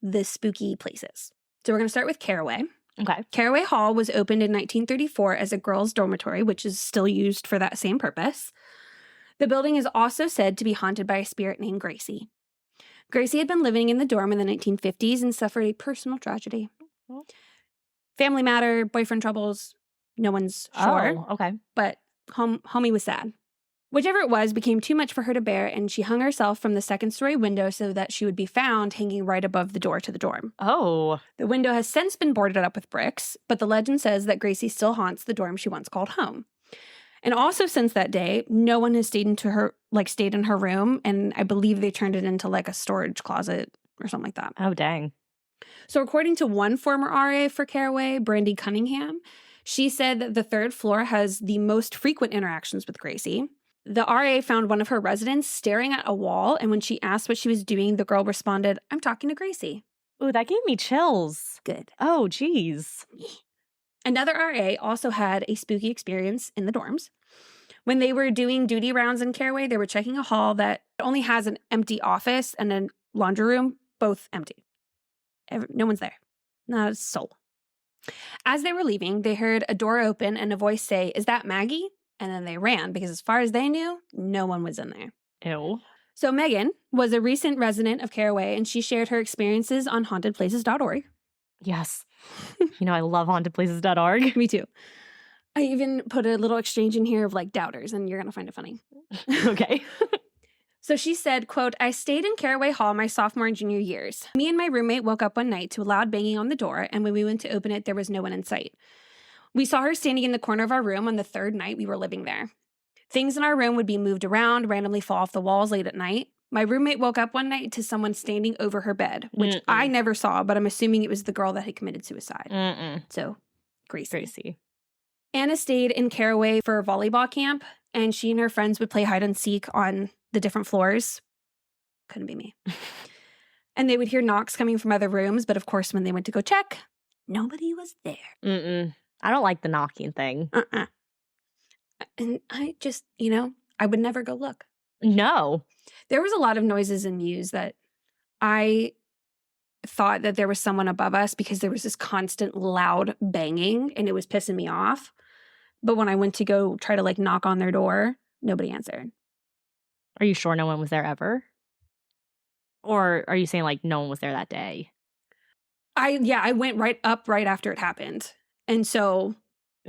the spooky places. So we're going to start with Caraway. Okay. Caraway Hall was opened in 1934 as a girls' dormitory, which is still used for that same purpose. The building is also said to be haunted by a spirit named Gracie. Gracie had been living in the dorm in the 1950s and suffered a personal tragedy. Family matter, boyfriend troubles, no one's sure. Oh, okay. But homie was sad. Whichever it was became too much for her to bear, and she hung herself from the 2nd-story window so that she would be found hanging right above the door to the dorm. Oh. The window has since been boarded up with bricks, but the legend says that Gracie still haunts the dorm she once called home. And also since that day, no one has stayed in her room, and I believe they turned it into like a storage closet or something like that. Oh, dang. So according to one former RA for Caraway, Brandy Cunningham, she said that the 3rd floor has the most frequent interactions with Gracie. The RA found one of her residents staring at a wall, and when she asked what she was doing, the girl responded, "I'm talking to Gracie." Ooh, that gave me chills. Good. Oh, geez. Another RA also had a spooky experience in the dorms. When they were doing duty rounds in Caraway, they were checking a hall that only has an empty office and a laundry room, both empty. No one's there. Not a soul. As they were leaving, they heard a door open and a voice say, "Is that Maggie?" And then they ran because as far as they knew, no one was in there. Ew. So Megan was a recent resident of Caraway, and she shared her experiences on hauntedplaces.org. Yes. I love hauntedplaces.org. Me too. I even put a little exchange in here of like doubters, and you're going to find it funny. Okay. So she said, quote, "I stayed in Caraway Hall my sophomore and junior years. Me and my roommate woke up one night to a loud banging on the door, and when we went to open it, there was no one in sight. We saw her standing in the corner of our room on the 3rd night we were living there. Things in our room would be moved around, randomly fall off the walls late at night. My roommate woke up one night to someone standing over her bed, which I never saw, but I'm assuming it was the girl that had committed suicide." So, Gracie. Anna stayed in Caraway for volleyball camp, and she and her friends would play hide and seek on the different floors. Couldn't be me. And they would hear knocks coming from other rooms, but of course, when they went to go check, nobody was there. I don't like the knocking thing. And I just, I would never go look. No. There was a lot of noises in Muse that I thought that there was someone above us because there was this constant loud banging and it was pissing me off. But when I went to go try to like knock on their door, nobody answered. Are you sure no one was there ever? Or are you saying like no one was there that day? I went right after it happened. And so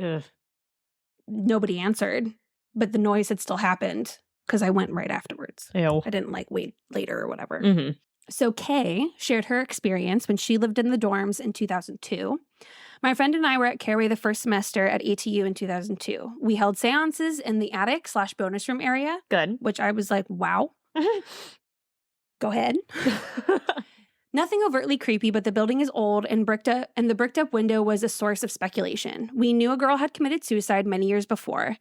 Ugh. nobody answered, but the noise had still happened because I went right afterwards. Ew. I didn't like wait later or whatever. Mm-hmm. So Kay shared her experience when she lived in the dorms in 2002. My friend and I were at Caraway the first semester at ATU in 2002. We held seances in the attic / bonus room area. Good. Which I was like, wow. Go ahead. Nothing overtly creepy, but the building is old and the bricked up window was a source of speculation. We knew a girl had committed suicide many years before.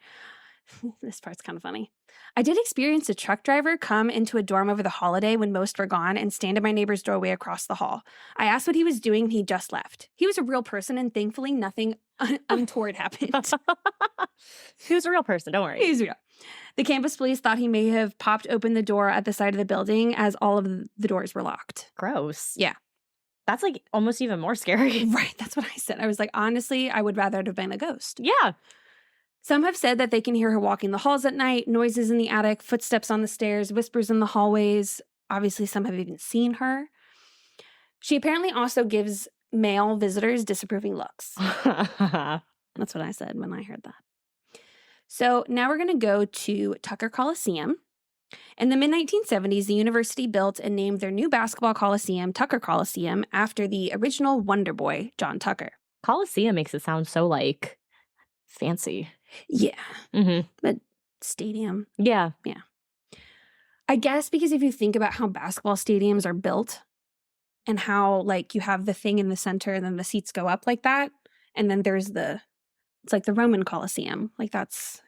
This part's kind of funny. I did experience a truck driver come into a dorm over the holiday when most were gone and stand in my neighbor's doorway across the hall. I asked what he was doing and he just left. He was a real person and thankfully nothing untoward happened. He was a real person, don't worry. He's real. The campus police thought he may have popped open the door at the side of the building as all of the doors were locked. Gross. Yeah. That's like almost even more scary. Right, that's what I said. I was like, honestly, I would rather it have been a ghost. Yeah. Some have said that they can hear her walking the halls at night, noises in the attic, footsteps on the stairs, whispers in the hallways. Obviously, some have even seen her. She apparently also gives male visitors disapproving looks. That's what I said when I heard that. So now we're going to go to Tucker Coliseum. In the mid-1970s, the university built and named their new basketball coliseum Tucker Coliseum after the original Wonder Boy, John Tucker. Coliseum makes it sound so like fancy. Yeah. Mm-hmm. But stadium. Yeah. Yeah. I guess because if you think about how basketball stadiums are built and how like you have the thing in the center and then the seats go up like that. And then there's it's like the Roman Colosseum. Like it's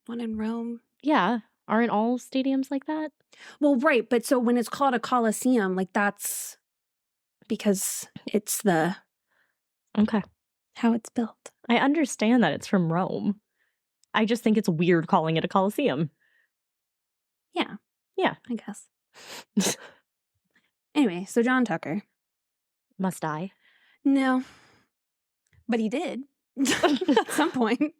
one in Rome. Yeah. Aren't all stadiums like that? Well, right. But so when it's called a Colosseum, like that's because it's Okay. how it's built. I understand that it's from Rome. I just think it's weird calling it a Colosseum. Yeah. Yeah. I guess. Anyway, so John Tucker. Must I? No. But he did at some point.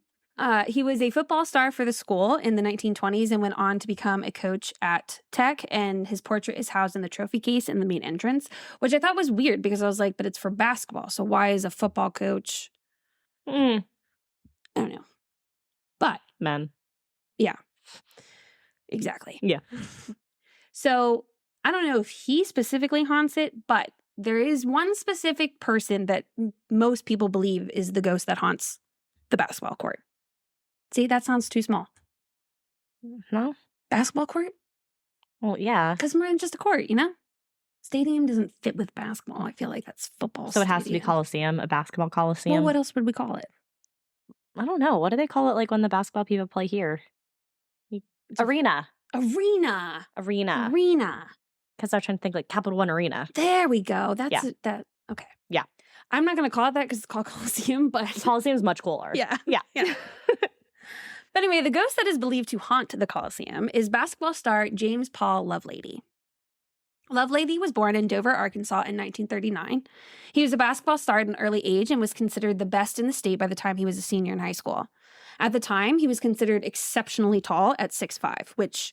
He was a football star for the school in the 1920s and went on to become a coach at Tech, and his portrait is housed in the trophy case in the main entrance, which I thought was weird because I was like, but it's for basketball, so why is a football coach? I don't know. But men. Yeah. Exactly. Yeah. So I don't know if he specifically haunts it, but there is one specific person that most people believe is the ghost that haunts the basketball court. See, that sounds too small. No? Basketball court? Well, yeah. Because we're in just a court, you know? Stadium doesn't fit with basketball. I feel like that's football. So it has to be Coliseum, a basketball Coliseum? Well, what else would we call it? I don't know. What do they call it like when the basketball people play here? Arena. Arena. Because I was trying to think like Capital One Arena. There we go. That's Yeah. that. Okay. Yeah. I'm not going to call it that because it's called Coliseum, but Coliseum's much cooler. Yeah. Yeah. But anyway, the ghost that is believed to haunt the Coliseum is basketball star James Paul Lovelady. Lovelady was born in Dover, Arkansas in 1939. He was a basketball star at an early age and was considered the best in the state by the time he was a senior in high school. At the time, he was considered exceptionally tall at 6'5", which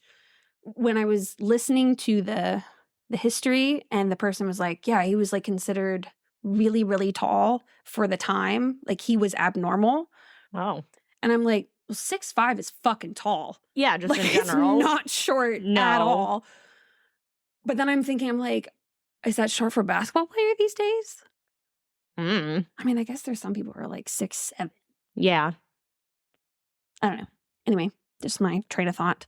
when I was listening to the history and the person was like, yeah, he was like considered really, really tall for the time. Like he was abnormal. Oh. And I'm like, well, 6'5" is fucking tall. Yeah, just Like, in general. it's not short at all. But then I'm thinking, I'm like, is that short for a basketball player these days? I mean, I guess there's some people who are like 6'7". Yeah. I don't know. Anyway, just my train of thought.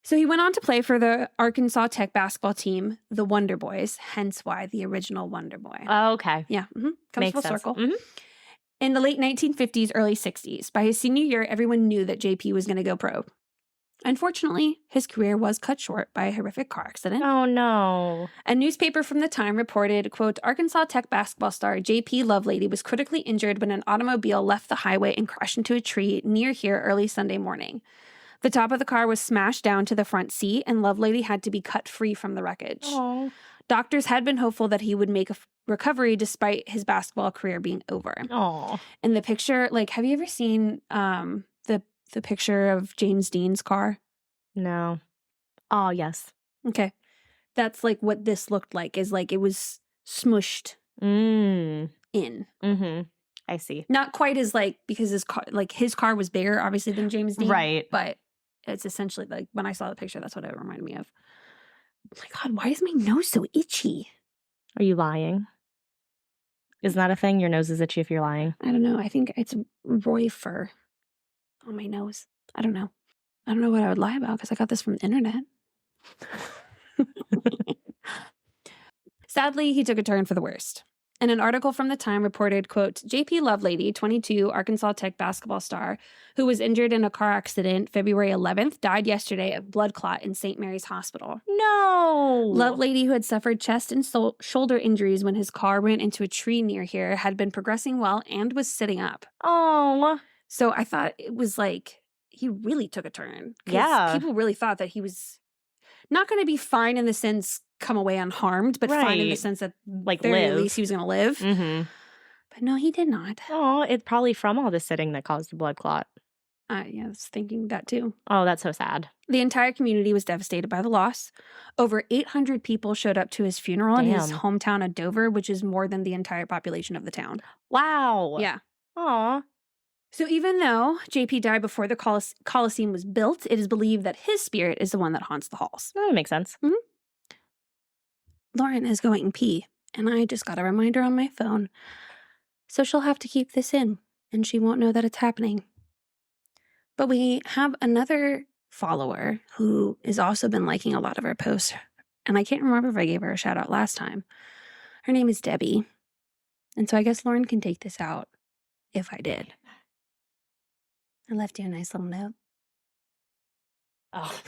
So he went on to play for the Arkansas Tech basketball team, the Wonder Boys, hence why the original Wonder Boy. Oh, okay. Yeah. Comes Makes full sense. circle. In the late 1950s, early 60s, by his senior year, everyone knew that JP was going to go pro. Unfortunately, his career was cut short by a horrific car accident. Oh, no. A newspaper from the time reported, quote, Arkansas Tech basketball star J.P. Lovelady was critically injured when an automobile left the highway and crashed into a tree near here early Sunday morning. The top of the car was smashed down to the front seat, and Lovelady had to be cut free from the wreckage. Oh. Doctors had been hopeful that he would make a recovery despite his basketball career being over. Oh. In the picture, like, have you ever seen the picture of James Dean's car? No. Oh, yes. Okay. That's like what this looked like, is like it was smushed Mm. in. Mm-hmm. I see. Not quite as like, because his car was bigger, obviously, than James Dean. Right. But it's essentially like, when I saw the picture, that's what it reminded me of. Oh my God, why is my nose so itchy? Are you lying? Isn't that a thing? Your nose is itchy if you're lying. I don't know. I think it's Roy fur on my nose. I don't know. I don't know what I would lie about because I got this from the internet. Sadly, he took a turn for the worst. And an article from the time reported, quote, J.P. Lovelady, 22, Arkansas Tech basketball star, who was injured in a car accident February 11th, died yesterday of blood clot in St. Mary's Hospital. No. Lovelady, who had suffered chest and shoulder injuries when his car ran into a tree near here, had been progressing well and was sitting up. Oh. So I thought it was like, he really took a turn. 'Cause Yeah. people really thought that he was not going to be fine in the sense come away unharmed, but fine in the Right. sense that Like very live. least he was going to live. Mm-hmm. But no, he did not. Oh, it's probably from all the sitting that caused the blood clot. Yeah, I was thinking that too. Oh, that's so sad. The entire community was devastated by the loss. Over 800 people showed up to his funeral in his Damn. hometown of Dover, which is more than the entire population of the town. Wow. Yeah. Aw. So even though JP died before the Coliseum was built, it is believed that his spirit is the one that haunts the halls. That makes sense. Lauren is going pee, and I just got a reminder on my phone. So she'll have to keep this in, and she won't know that it's happening. But we have another follower who has also been liking a lot of our posts, and I can't remember if I gave her a shout out last time. Her name is Debbie. And so I guess Lauren can take this out if I did. I left you a nice little note. Oh.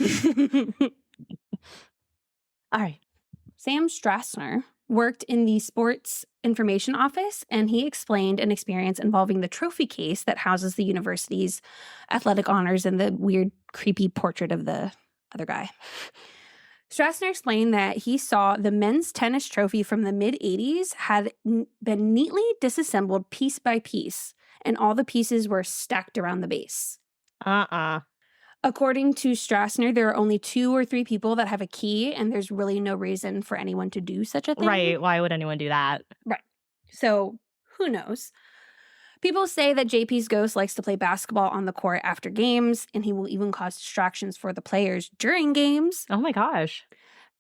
All right. Sam Strassner worked in the sports information office, and he explained an experience involving the trophy case that houses the university's athletic honors and the weird, creepy portrait of the other guy. Strassner explained that he saw the men's tennis trophy from the mid-'80s had been neatly disassembled piece by piece, and all the pieces were stacked around the base. According to Strassner, there are only 2 or 3 people that have a key, and there's really no reason for anyone to do such a thing. Right. Why would anyone do that? Right. So, who knows? People say that JP's ghost likes to play basketball on the court after games, and he will even cause distractions for the players during games. Oh my gosh.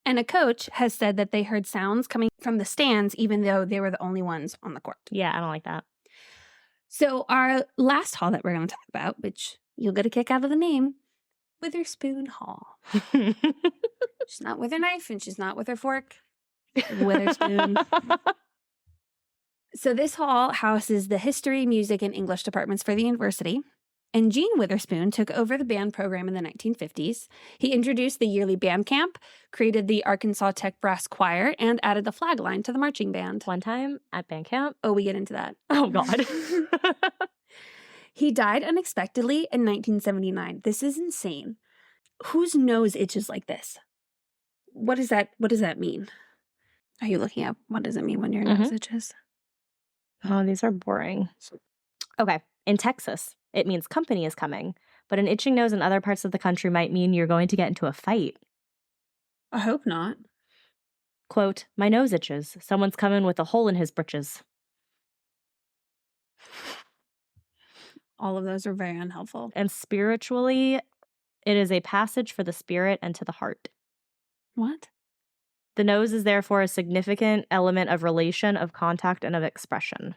And a coach has said that they heard sounds coming from the stands, even though they were the only ones on the court. Yeah, I don't like that. So, our last hall that we're going to talk about, which you'll get a kick out of the name, Witherspoon Hall. She's not with her knife and she's not with her fork. Witherspoon. So this hall houses the history, music, and English departments for the university. And Gene Witherspoon took over the band program in the 1950s. He introduced the yearly band camp, created the Arkansas Tech Brass Choir, and added the flag line to the marching band. One time at band camp. Oh, we get into that. Oh, God. He died unexpectedly in 1979. This is insane. Whose nose itches like this? What does that mean? Are you looking up what does it mean when your nose itches? Oh, these are boring. Okay. In Texas, it means company is coming, but an itching nose in other parts of the country might mean you're going to get into a fight. I hope not. Quote, my nose itches. Someone's coming with a hole in his britches. All of those are very unhelpful. And spiritually, it is a passage for the spirit and to the heart. What? The nose is therefore a significant element of relation, of contact, and of expression.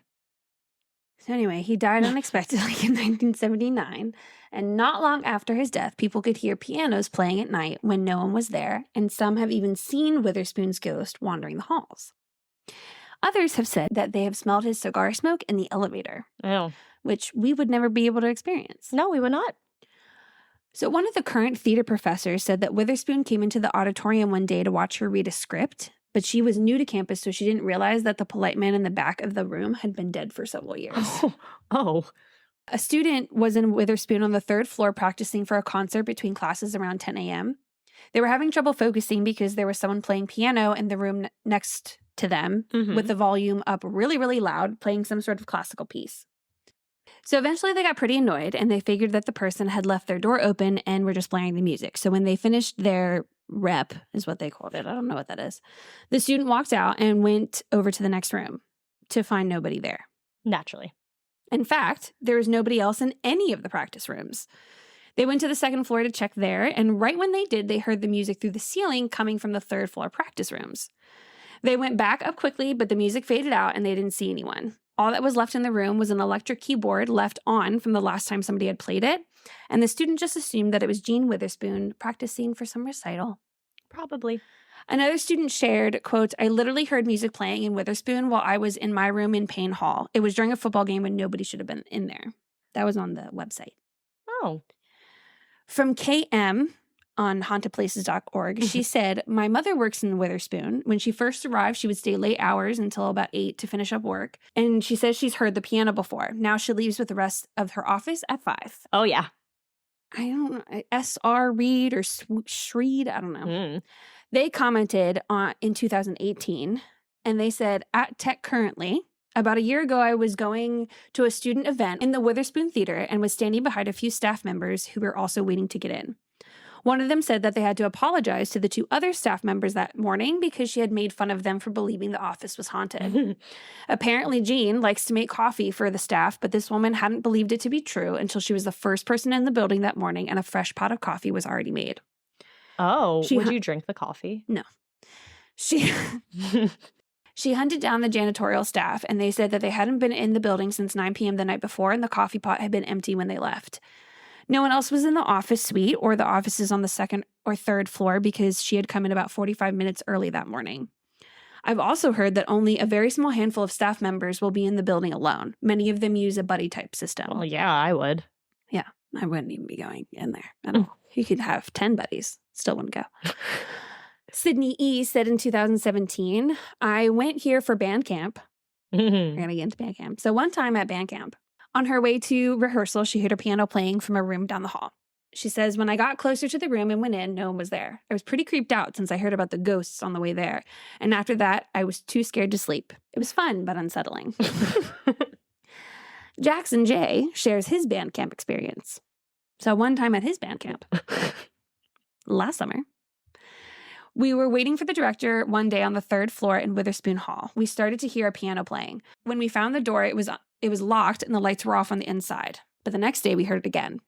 So anyway, he died unexpectedly in 1979, and not long after his death, people could hear pianos playing at night when no one was there, and some have even seen Witherspoon's ghost wandering the halls. Others have said that they have smelled his cigar smoke in the elevator, Oh. which we would never be able to experience. No, we would not. So one of the current theater professors said that Witherspoon came into the auditorium one day to watch her read a script, but she was new to campus, so she didn't realize that the polite man in the back of the room had been dead for several years. Oh. A student was in Witherspoon on the 3rd floor practicing for a concert between classes around 10 a.m. They were having trouble focusing because there was someone playing piano in the room next to them with the volume up really, really loud, playing some sort of classical piece. So eventually they got pretty annoyed and they figured that the person had left their door open and were just blaring the music. So when they finished their rep, is what they called it. I don't know what that is. The student walked out and went over to the next room to find nobody there. Naturally. In fact, there was nobody else in any of the practice rooms. They went to the 2nd floor to check there, and right when they did, they heard the music through the ceiling coming from the 3rd floor practice rooms. They went back up quickly, but the music faded out and they didn't see anyone. All that was left in the room was an electric keyboard left on from the last time somebody had played it, and the student just assumed that it was Jean Witherspoon practicing for some recital. Probably. Another student shared, quote, "I literally heard music playing in Witherspoon while I was in my room in Payne Hall. It was during a football game when nobody should have been in there." That was on the website. Oh. From KM on hauntedplaces.org, she said, "My mother works in Witherspoon. When she first arrived, she would stay late hours until about 8 to finish up work. And she says she's heard the piano before. Now she leaves with the rest of her office at 5. Oh, yeah. I don't know, S.R. Reed or Shreed, I don't know. Mm. They commented in 2018, and they said, "At Tech currently, about a year ago, I was going to a student event in the Witherspoon Theater and was standing behind a few staff members who were also waiting to get in. One of them said that they had to apologize to the 2 other staff members that morning because she had made fun of them for believing the office was haunted. Apparently, Jean likes to make coffee for the staff, but this woman hadn't believed it to be true until she was the first person in the building that morning and a fresh pot of coffee was already made." Oh, would you drink the coffee? No. She hunted down the janitorial staff, and they said that they hadn't been in the building since 9 p.m. the night before, and the coffee pot had been empty when they left. No one else was in the office suite or the offices on the 2nd or 3rd floor because she had come in about 45 minutes early that morning. I've also heard that only a very small handful of staff members will be in the building alone. Many of them use a buddy type system. Well, yeah, I would. Yeah, I wouldn't even be going in there at all. You could have 10 buddies. Still wouldn't go. Sydney E. said in 2017, "I went here for band camp." We're going to get into band camp. So one time at band camp, on her way to rehearsal, she heard her piano playing from a room down the hall. She says, "When I got closer to the room and went in, no one was there. I was pretty creeped out since I heard about the ghosts on the way there. And after that, I was too scared to sleep. It was fun, but unsettling." Jackson J. shares his band camp experience. So one time at his band camp, last summer, we were waiting for the director one day on the 3rd floor in Witherspoon Hall. We started to hear a piano playing. When we found the door, it was locked and the lights were off on the inside. But the next day we heard it again.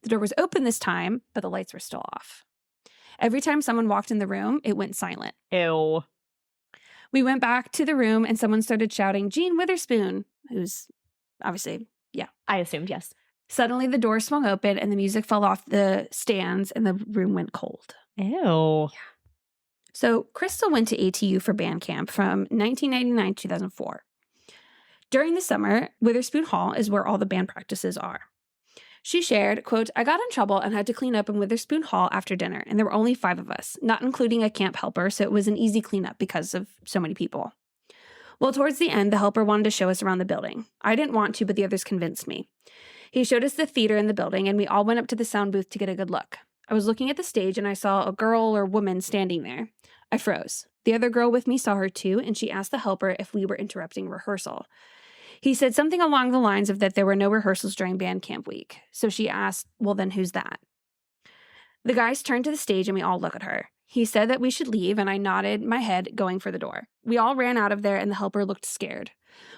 The door was open this time, but the lights were still off. Every time someone walked in the room, it went silent. Ew. We went back to the room and someone started shouting, "Jean Witherspoon," who's obviously, yeah. I assumed, yes. Suddenly the door swung open and the music fell off the stands and the room went cold. Ew. Yeah. So Crystal went to ATU for band camp from 1999 to 2004. During the summer, Witherspoon Hall is where all the band practices are. She shared, quote, "I got in trouble and had to clean up in Witherspoon Hall after dinner, and there were only 5 of us, not including a camp helper, so it was an easy cleanup because of so many people. Well, towards the end, the helper wanted to show us around the building. I didn't want to, but the others convinced me. He showed us the theater in the building, and we all went up to the sound booth to get a good look. I was looking at the stage, and I saw a girl or woman standing there. I froze. The other girl with me saw her too, and she asked the helper if we were interrupting rehearsal. He said something along the lines of that there were no rehearsals during band camp week. So she asked, well, then who's that? The guys turned to the stage and we all looked at her. He said that we should leave and I nodded my head going for the door. We all ran out of there and the helper looked scared.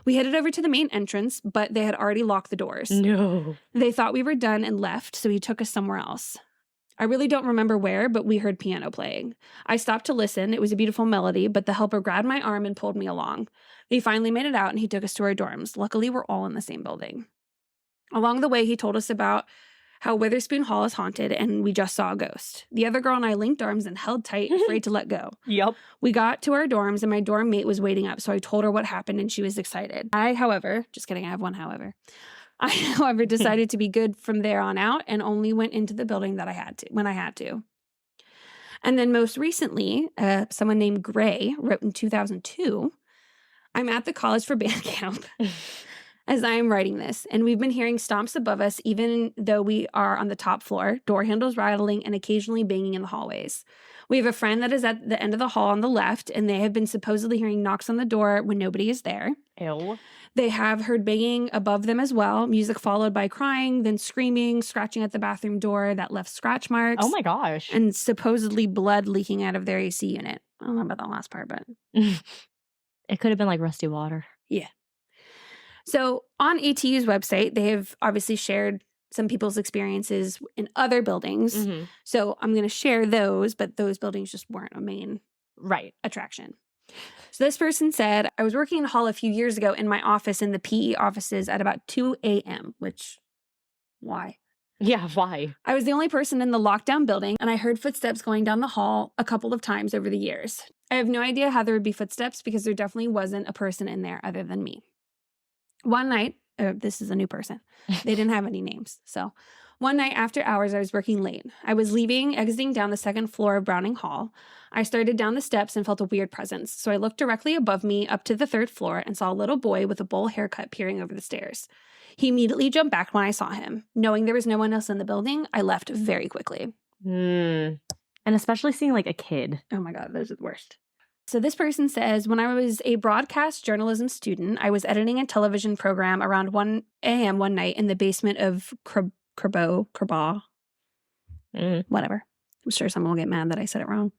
We headed over to the main entrance, but they had already locked the doors. No. They thought we were done and left, so he took us somewhere else. I really don't remember where, but we heard piano playing. I stopped to listen. It was a beautiful melody, but the helper grabbed my arm and pulled me along. We finally made it out and he took us to our dorms. Luckily, we're all in the same building. Along the way, he told us about how Witherspoon Hall is haunted and we just saw a ghost. The other girl and I linked arms and held tight, afraid to let go. Yep. We got to our dorms and my dorm mate was waiting up, so I told her what happened and she was excited. I, however, just kidding, I have one however, I, however, decided to be good from there on out and only went into the building that I had to when I had to. And then most recently, someone named Gray wrote in 2002, I'm at the college for band camp as I am writing this, and we've been hearing stomps above us even though we are on the top floor, door handles rattling and occasionally banging in the hallways. We have a friend that is at the end of the hall on the left, and they have been supposedly hearing knocks on the door when nobody is there. Ew. They have heard banging above them as well, music followed by crying, then screaming, scratching at the bathroom door that left scratch marks. Oh my gosh. And supposedly blood leaking out of their AC unit. I don't know about that last part, but it could have been like rusty water. Yeah. So on ATU's website, they have obviously shared some people's experiences in other buildings. Mm-hmm. So I'm going to share those, but those buildings just weren't a main attraction. So this person said, I was working in a hall a few years ago in my office in the PE offices at about 2 a.m., which, why? Yeah, why? I was the only person in the lockdown building, and I heard footsteps going down the hall a couple of times over the years. I have no idea how there would be footsteps because there definitely wasn't a person in there other than me. One night, this is a new person. They didn't have any names. So one night after hours, I was working late. I was exiting down the second floor of Browning Hall. I started down the steps and felt a weird presence. So I looked directly above me up to the third floor and saw a little boy with a bowl haircut peering over the stairs. He immediately jumped back when I saw him. Knowing there was no one else in the building, I left very quickly. And especially seeing like a kid. Oh my God, those are the worst. So this person says, when I was a broadcast journalism student, I was editing a television program around 1 a.m. one night in the basement of Crabaw, whatever. I'm sure someone will get mad that I said it wrong.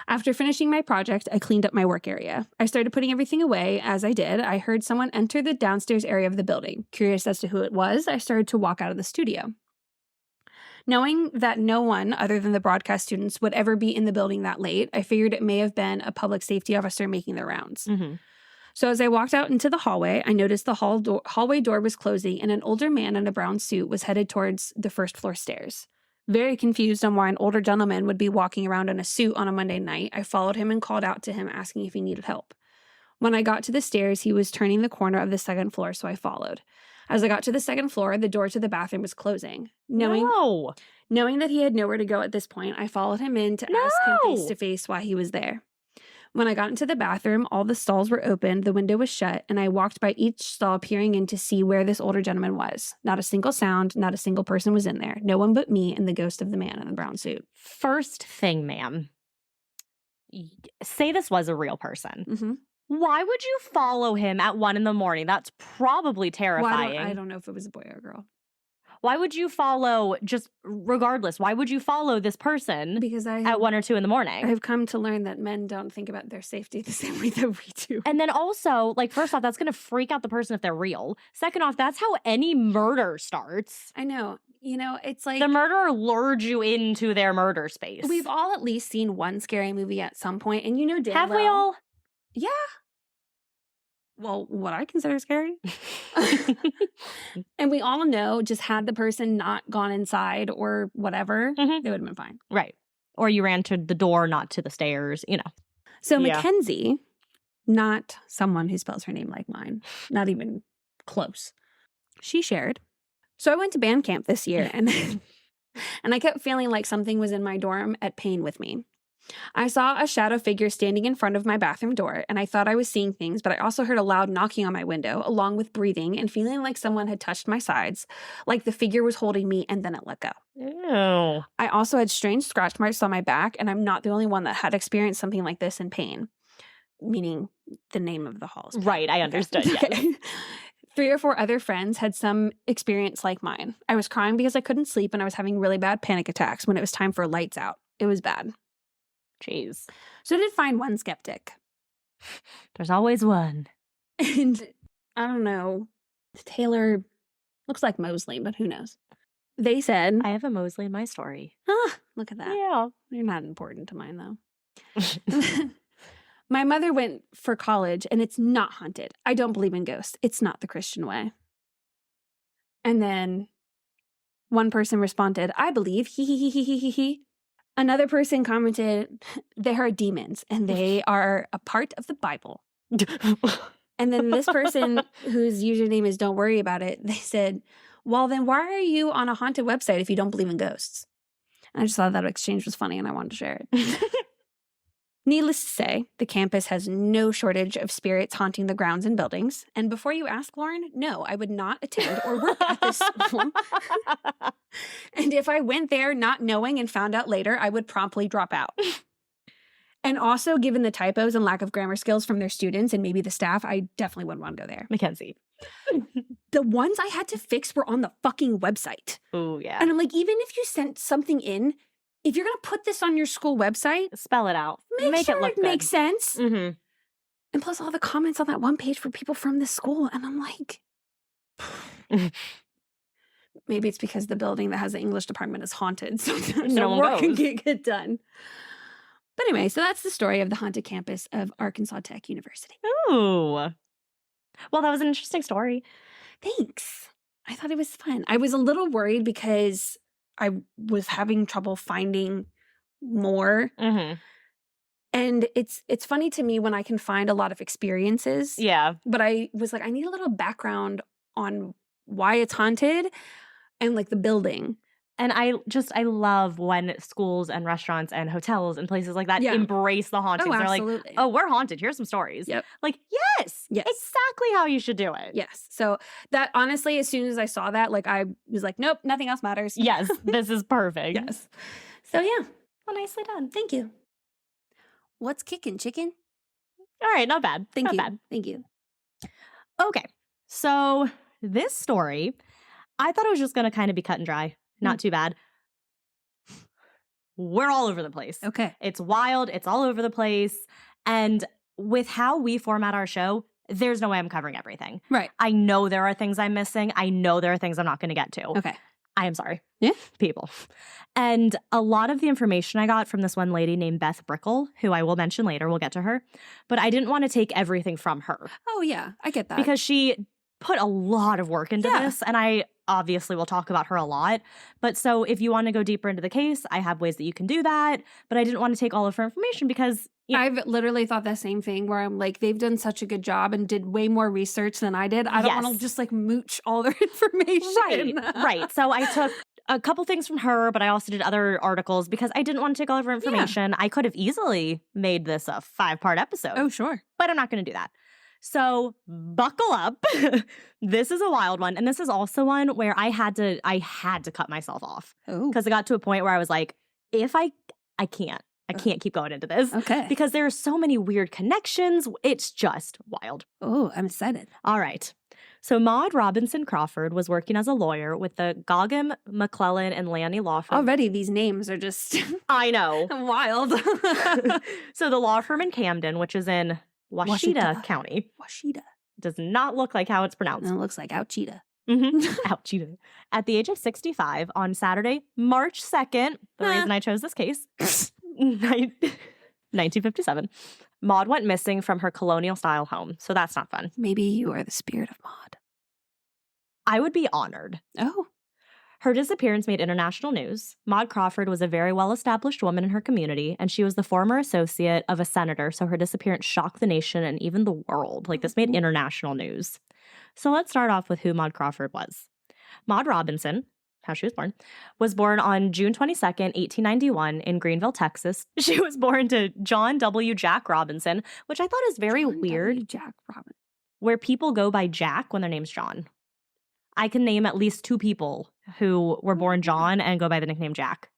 After finishing my project, I cleaned up my work area. I started putting everything away. As I did, I heard someone enter the downstairs area of the building. Curious as to who it was, I started to walk out of the studio. Knowing that no one other than the broadcast students would ever be in the building that late, I figured it may have been a public safety officer making their rounds. Mm-hmm. So as I walked out into the hallway, I noticed the hallway door was closing and an older man in a brown suit was headed towards the first floor stairs. Very confused on why an older gentleman would be walking around in a suit on a Monday night, I followed him and called out to him asking if he needed help. When I got to the stairs, he was turning the corner of the second floor, so I followed. As I got to the second floor, the door to the bathroom was closing. Knowing that he had nowhere to go at this point, I followed him in to ask him face to face why he was there. When I got into the bathroom, all the stalls were open, the window was shut, and I walked by each stall peering in to see where this older gentleman was. Not a single sound, not a single person was in there. No one but me and the ghost of the man in the brown suit. First thing, ma'am. Say this was a real person. Mm-hmm. Why would you follow him at 1 a.m? That's probably terrifying. I don't know if it was a boy or a girl. Why would you follow, just regardless, why would you follow this person because at 1 or 2 a.m? I've come to learn that men don't think about their safety the same way that we do. And then also, like, first off, that's going to freak out the person if they're real. Second off, that's how any murder starts. I know. You know, it's like the murderer lured you into their murder space. We've all at least seen one scary movie at some point, and you know damn Have well. we all? Yeah. Well, what I consider scary. And we all know, just had the person not gone inside or whatever, they would have been fine. Right. Or you ran to the door, not to the stairs, you know. So Mackenzie, not someone who spells her name like mine, not even close, she shared. So I went to band camp this year, and I kept feeling like something was in my dorm at pain with me. I saw a shadow figure standing in front of my bathroom door, and I thought I was seeing things, but I also heard a loud knocking on my window, along with breathing and feeling like someone had touched my sides, like the figure was holding me, and then it let go. Ew. I also had strange scratch marks on my back, and I'm not the only one that had experienced something like this in pain, meaning the name of the hall. Right, I understood, okay. yes. 3 or 4 other friends had some experience like mine. I was crying because I couldn't sleep, and I was having really bad panic attacks when it was time for lights out. It was bad. Jeez. So I did find one skeptic. There's always one. And I don't know. Taylor looks like Mosley, but who knows? They said, I have a Mosley in my story. Look at that. Yeah. You're not important to mine, though. My mother went for college, and it's not haunted. I don't believe in ghosts. It's not the Christian way. And then one person responded, I believe, he. Another person commented, they are demons, and they are a part of the Bible. And then this person whose username is Don't Worry About It, they said, well, then why are you on a haunted website if you don't believe in ghosts? And I just thought that exchange was funny and I wanted to share it. Needless to say, the campus has no shortage of spirits haunting the grounds and buildings. And before you ask, Lauren, no, I would not attend or work at this school. And if I went there not knowing and found out later, I would promptly drop out. And also, given the typos and lack of grammar skills from their students and maybe the staff, I definitely wouldn't want to go there. Mackenzie. The ones I had to fix were on the fucking website. Oh, yeah. And I'm like, even if you sent something in, if you're going to put this on your school website, spell it out. Make sure it look it good. Makes sense. Mm-hmm. And plus all the comments on that one page for people from this school. And I'm like, maybe it's because the building that has the English department is haunted. So no work can get done. But anyway, so that's the story of the haunted campus of Arkansas Tech University. Ooh. Well, that was an interesting story. Thanks. I thought it was fun. I was a little worried because I was having trouble finding more. Mm-hmm. And it's funny to me when I can find a lot of experiences. Yeah. But I was like, I need a little background on why it's haunted and like the building. And I love when schools and restaurants and hotels and places like that embrace the hauntings. Oh, They're absolutely. like, oh, we're haunted. Here's some stories. Yep. Like, yes. Yes. Exactly how you should do it. Yes. So that honestly, as soon as I saw that, like I was like, nope, nothing else matters. Yes. This is perfect. Yes. So yeah. Well, nicely done. Thank you. What's kicking, chicken? All right. Not bad. Thank not you. Bad. Thank you. Okay. So this story, I thought it was just going to kind of be cut and dry. Not too bad. We're all over the place. Okay. It's wild. It's all over the place. And with how we format our show, there's no way I'm covering everything. Right. I know there are things I'm missing. I know there are things I'm not going to get to. Okay. I am sorry. Yeah. People. And a lot of the information I got from this one lady named Beth Brickle, who I will mention later, we'll get to her. But I didn't want to take everything from her. Oh, yeah. I get that. Because she put a lot of work into this. And I obviously will talk about her a lot. But so if you want to go deeper into the case, I have ways that you can do that. But I didn't want to take all of her information because I've literally thought the same thing where I'm like, they've done such a good job and did way more research than I did. I don't want to just like mooch all their information. Right. So I took a couple things from her, but I also did other articles because I didn't want to take all of her information. I could have easily made this a 5-part episode. Oh, sure. But I'm not going to do that. So buckle up. This is a wild one. And this is also one where I had to cut myself off. Oh. Because it got to a point where I was like, if I can't keep going into this. Okay. Because there are so many weird connections. It's just wild. Oh, I'm excited. All right. So Maud Robinson Crawford was working as a lawyer with the Gogham, McClellan, and Lanny law firm. Already these names are just I know. wild. So the law firm in Camden, which is in Washita County. Washita. Does not look like how it's pronounced. And it looks like Ouchita. Ouchita. At the age of 65, on Saturday, March 2nd, the reason I chose this case, 1957, Maud went missing from her colonial-style home. So that's not fun. Maybe you are the spirit of Maud. I would be honored. Oh. Her disappearance made international news. Maud Crawford was a very well-established woman in her community, and she was the former associate of a senator, so her disappearance shocked the nation and even the world. Like, this made international news. So let's start off with who Maud Crawford was. Maud Robinson, how she was born on June 22nd, 1891 in Greenville, Texas. She was born to John W. Jack Robinson, which I thought is very weird. W. Jack Robinson. Where people go by Jack when their name's John. I can name at least 2 people who were born John and go by the nickname Jack.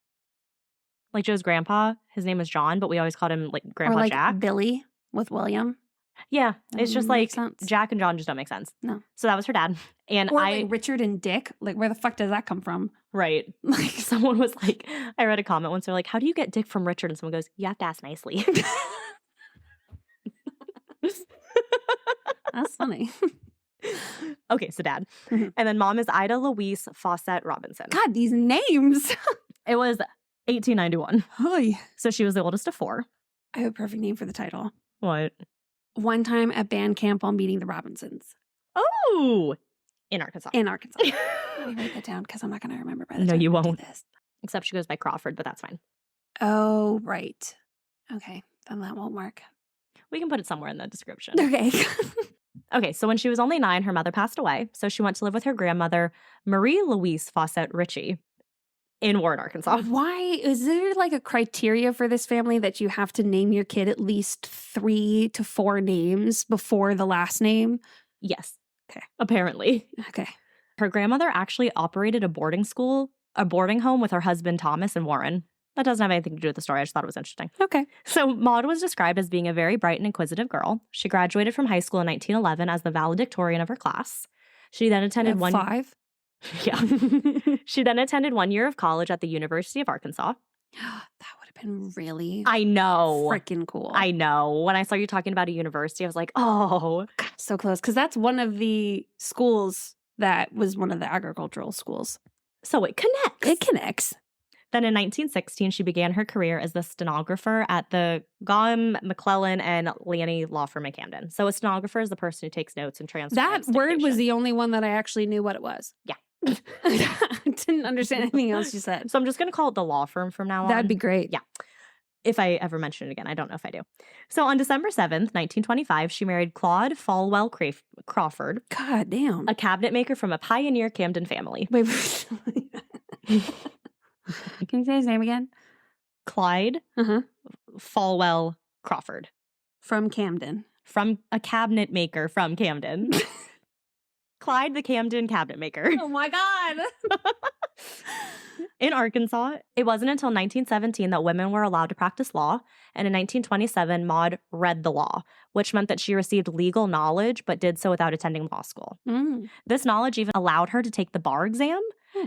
Like Joe's grandpa, his name was John, but we always called him like Grandpa or like Jack. Billy with William. Yeah, it's just like sense. Jack and John just don't make sense. No. So that was her dad. And or like Richard and Dick. Like, where the fuck does that come from? Right. Like, someone was like, I read a comment once, they're like, how do you get Dick from Richard? And someone goes, you have to ask nicely. That's funny. Okay, so dad. Mm-hmm. And then mom is Ida Louise Fawcett Robinson. God, these names. It was 1891. Hi. So she was the oldest of 4. I have a perfect name for the title. What? One time at band camp while meeting the Robinsons. Oh! In Arkansas. In Arkansas. Let me write that down because I'm not going to remember by the No, time you we do won't. this. Except she goes by Crawford, but that's fine. Oh, right. Okay. Then that won't work. We can put it somewhere in the description. Okay. Okay, so when she was only 9, her mother passed away. So she went to live with her grandmother, Marie Louise Fawcett Ritchie, in Warren, Arkansas. Why? Is there like a criteria for this family that you have to name your kid at least 3 to 4 names before the last name? Yes. Okay. Apparently. Okay. Her grandmother actually operated a boarding home with her husband, Thomas, and Warren. That doesn't have anything to do with the story. I just thought it was interesting. Okay. So Maud was described as being a very bright and inquisitive girl. She graduated from high school in 1911 as the valedictorian of her class. She then attended 5? Yeah. She then attended 1 year of college at the University of Arkansas. That would have been really I know. freaking cool. I know. When I saw you talking about a university, I was like, oh. God, so close. Because that's one of the schools that was one of the agricultural schools. So it connects. It connects. Then in 1916, she began her career as the stenographer at the Gaume, McClellan, and Lanny law firm in Camden. So a stenographer is the person who takes notes and transcribes. That word was the only one that I actually knew what it was. Yeah. I didn't understand anything else you said. So I'm just going to call it the law firm from now on. That'd be great. Yeah. If I ever mention it again. I don't know if I do. So on December 7th, 1925, she married Claude Falwell Crawford. God damn. A cabinet maker from a pioneer Camden family. Wait. Can you say his name again? Clyde Falwell Crawford. From Camden. From a cabinet maker from Camden. Clyde the Camden cabinet maker. Oh my God. In Arkansas, it wasn't until 1917 that women were allowed to practice law. And in 1927, Maud read the law, which meant that she received legal knowledge, but did so without attending law school. This knowledge even allowed her to take the bar exam,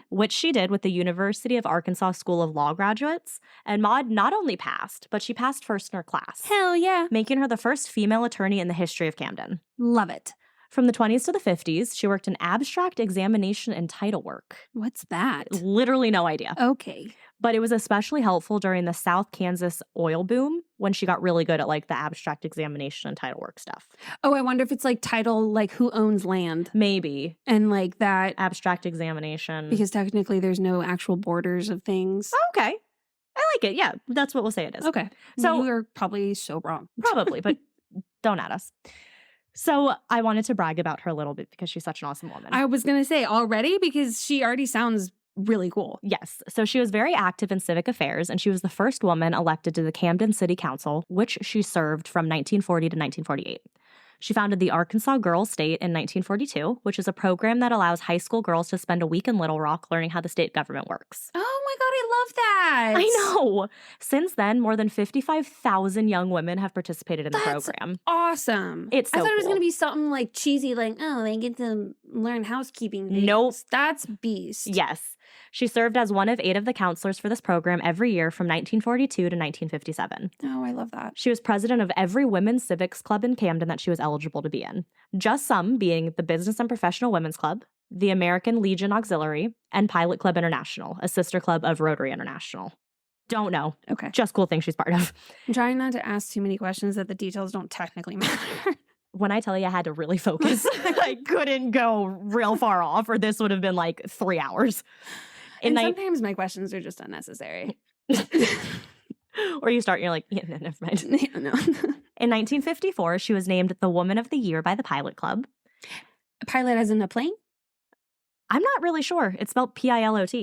which she did with the University of Arkansas School of Law graduates. And Maud not only passed, but she passed first in her class. Hell yeah. Making her the first female attorney in the history of Camden. Love it. From the 20s to the 50s, she worked in abstract examination and title work. What's that? Literally no idea. Okay. But it was especially helpful during the South Kansas oil boom when she got really good at like the abstract examination and title work stuff. Oh, I wonder if it's like title, like who owns land. Maybe. And like that. Abstract examination. Because technically there's no actual borders of things. Okay. I like it. Yeah, that's what we'll say it is. Okay. So we're probably so wrong. Probably, but don't at us. So I wanted to brag about her a little bit because she's such an awesome woman. I was going to say already because she already sounds really cool. Yes. So she was very active in civic affairs, and she was the first woman elected to the Camden City Council, which she served from 1940 to 1948. She founded the Arkansas Girls State in 1942, which is a program that allows high school girls to spend a week in Little Rock learning how the state government works. Oh my God, I love that. I know. Since then, more than 55,000 young women have participated in the program. Awesome. It's so I thought it was cool. going to be something like cheesy, like, oh, they get to learn housekeeping things. Nope. That's beast. Yes. She served as one of 8 of the counselors for this program every year from 1942 to 1957. Oh, I love that. She was president of every women's civics club in Camden that she was eligible to be in. Just some being the Business and Professional Women's Club, the American Legion Auxiliary, and Pilot Club International, a sister club of Rotary International. Don't know. Okay. Just cool thing she's part of. I'm trying not to ask too many questions that the details don't technically matter. When I tell you I had to really focus, I couldn't go real far off, or this would have been like 3 hours. And sometimes my questions are just unnecessary. Or you start, you're like, yeah, no, never mind. Yeah, no. In 1954, she was named the Woman of the Year by the Pilot Club. A pilot as in a plane? I'm not really sure. It's spelled Pilot.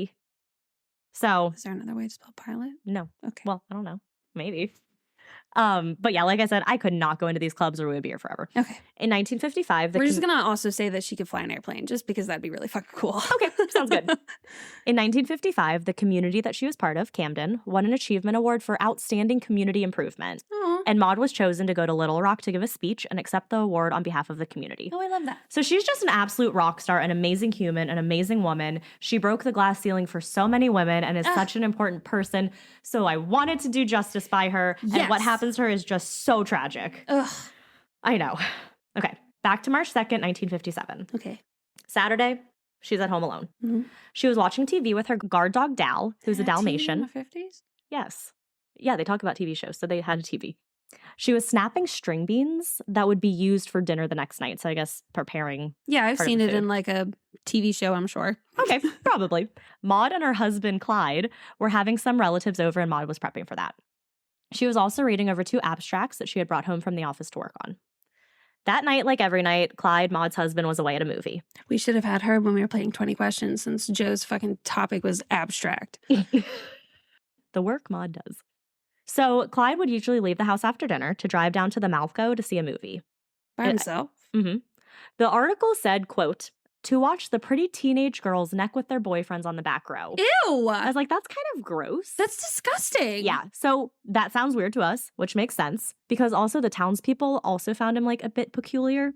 So. Is there another way to spell pilot? No. Okay. Well, I don't know. Maybe. But yeah, like I said, I could not go into these clubs or we would be here forever. Okay. In 1955, we're just going to also say that she could fly an airplane just because that'd be really fucking cool. Okay, sounds good. In 1955, the community that she was part of, Camden, won an achievement award for outstanding community improvement. Aww. And Maud was chosen to go to Little Rock to give a speech and accept the award on behalf of the community. Oh, I love that. So she's just an absolute rock star, an amazing human, an amazing woman. She broke the glass ceiling for so many women and is such an important person. So I wanted to do justice by her. Yes. And what happens to her is just so tragic. Ugh. I know. Okay, back to March 2nd, 1957. Okay. Saturday, she's at home alone. Mm-hmm. She was watching TV with her guard dog, Dal, who's a Dalmatian. In the 50s? Yes. Yeah, they talk about TV shows, so they had a TV. She was snapping string beans that would be used for dinner the next night. So I guess preparing. Yeah, I've part of seen the it food. in like a TV show, I'm sure. Okay, probably. Maud and her husband, Clyde, were having some relatives over and Maud was prepping for that. She was also reading over 2 abstracts that she had brought home from the office to work on. That night, like every night, Clyde, Maud's husband, was away at a movie. We should have had her when we were playing 20 questions since Joe's fucking topic was abstract. The work Maud does. So Clyde would usually leave the house after dinner to drive down to the Malco to see a movie. By himself? Mm-hmm. The article said, quote, to watch the pretty teenage girls neck with their boyfriends on the back row. Ew! I was like, that's kind of gross. That's disgusting. Yeah. So that sounds weird to us, which makes sense because also the townspeople also found him like a bit peculiar.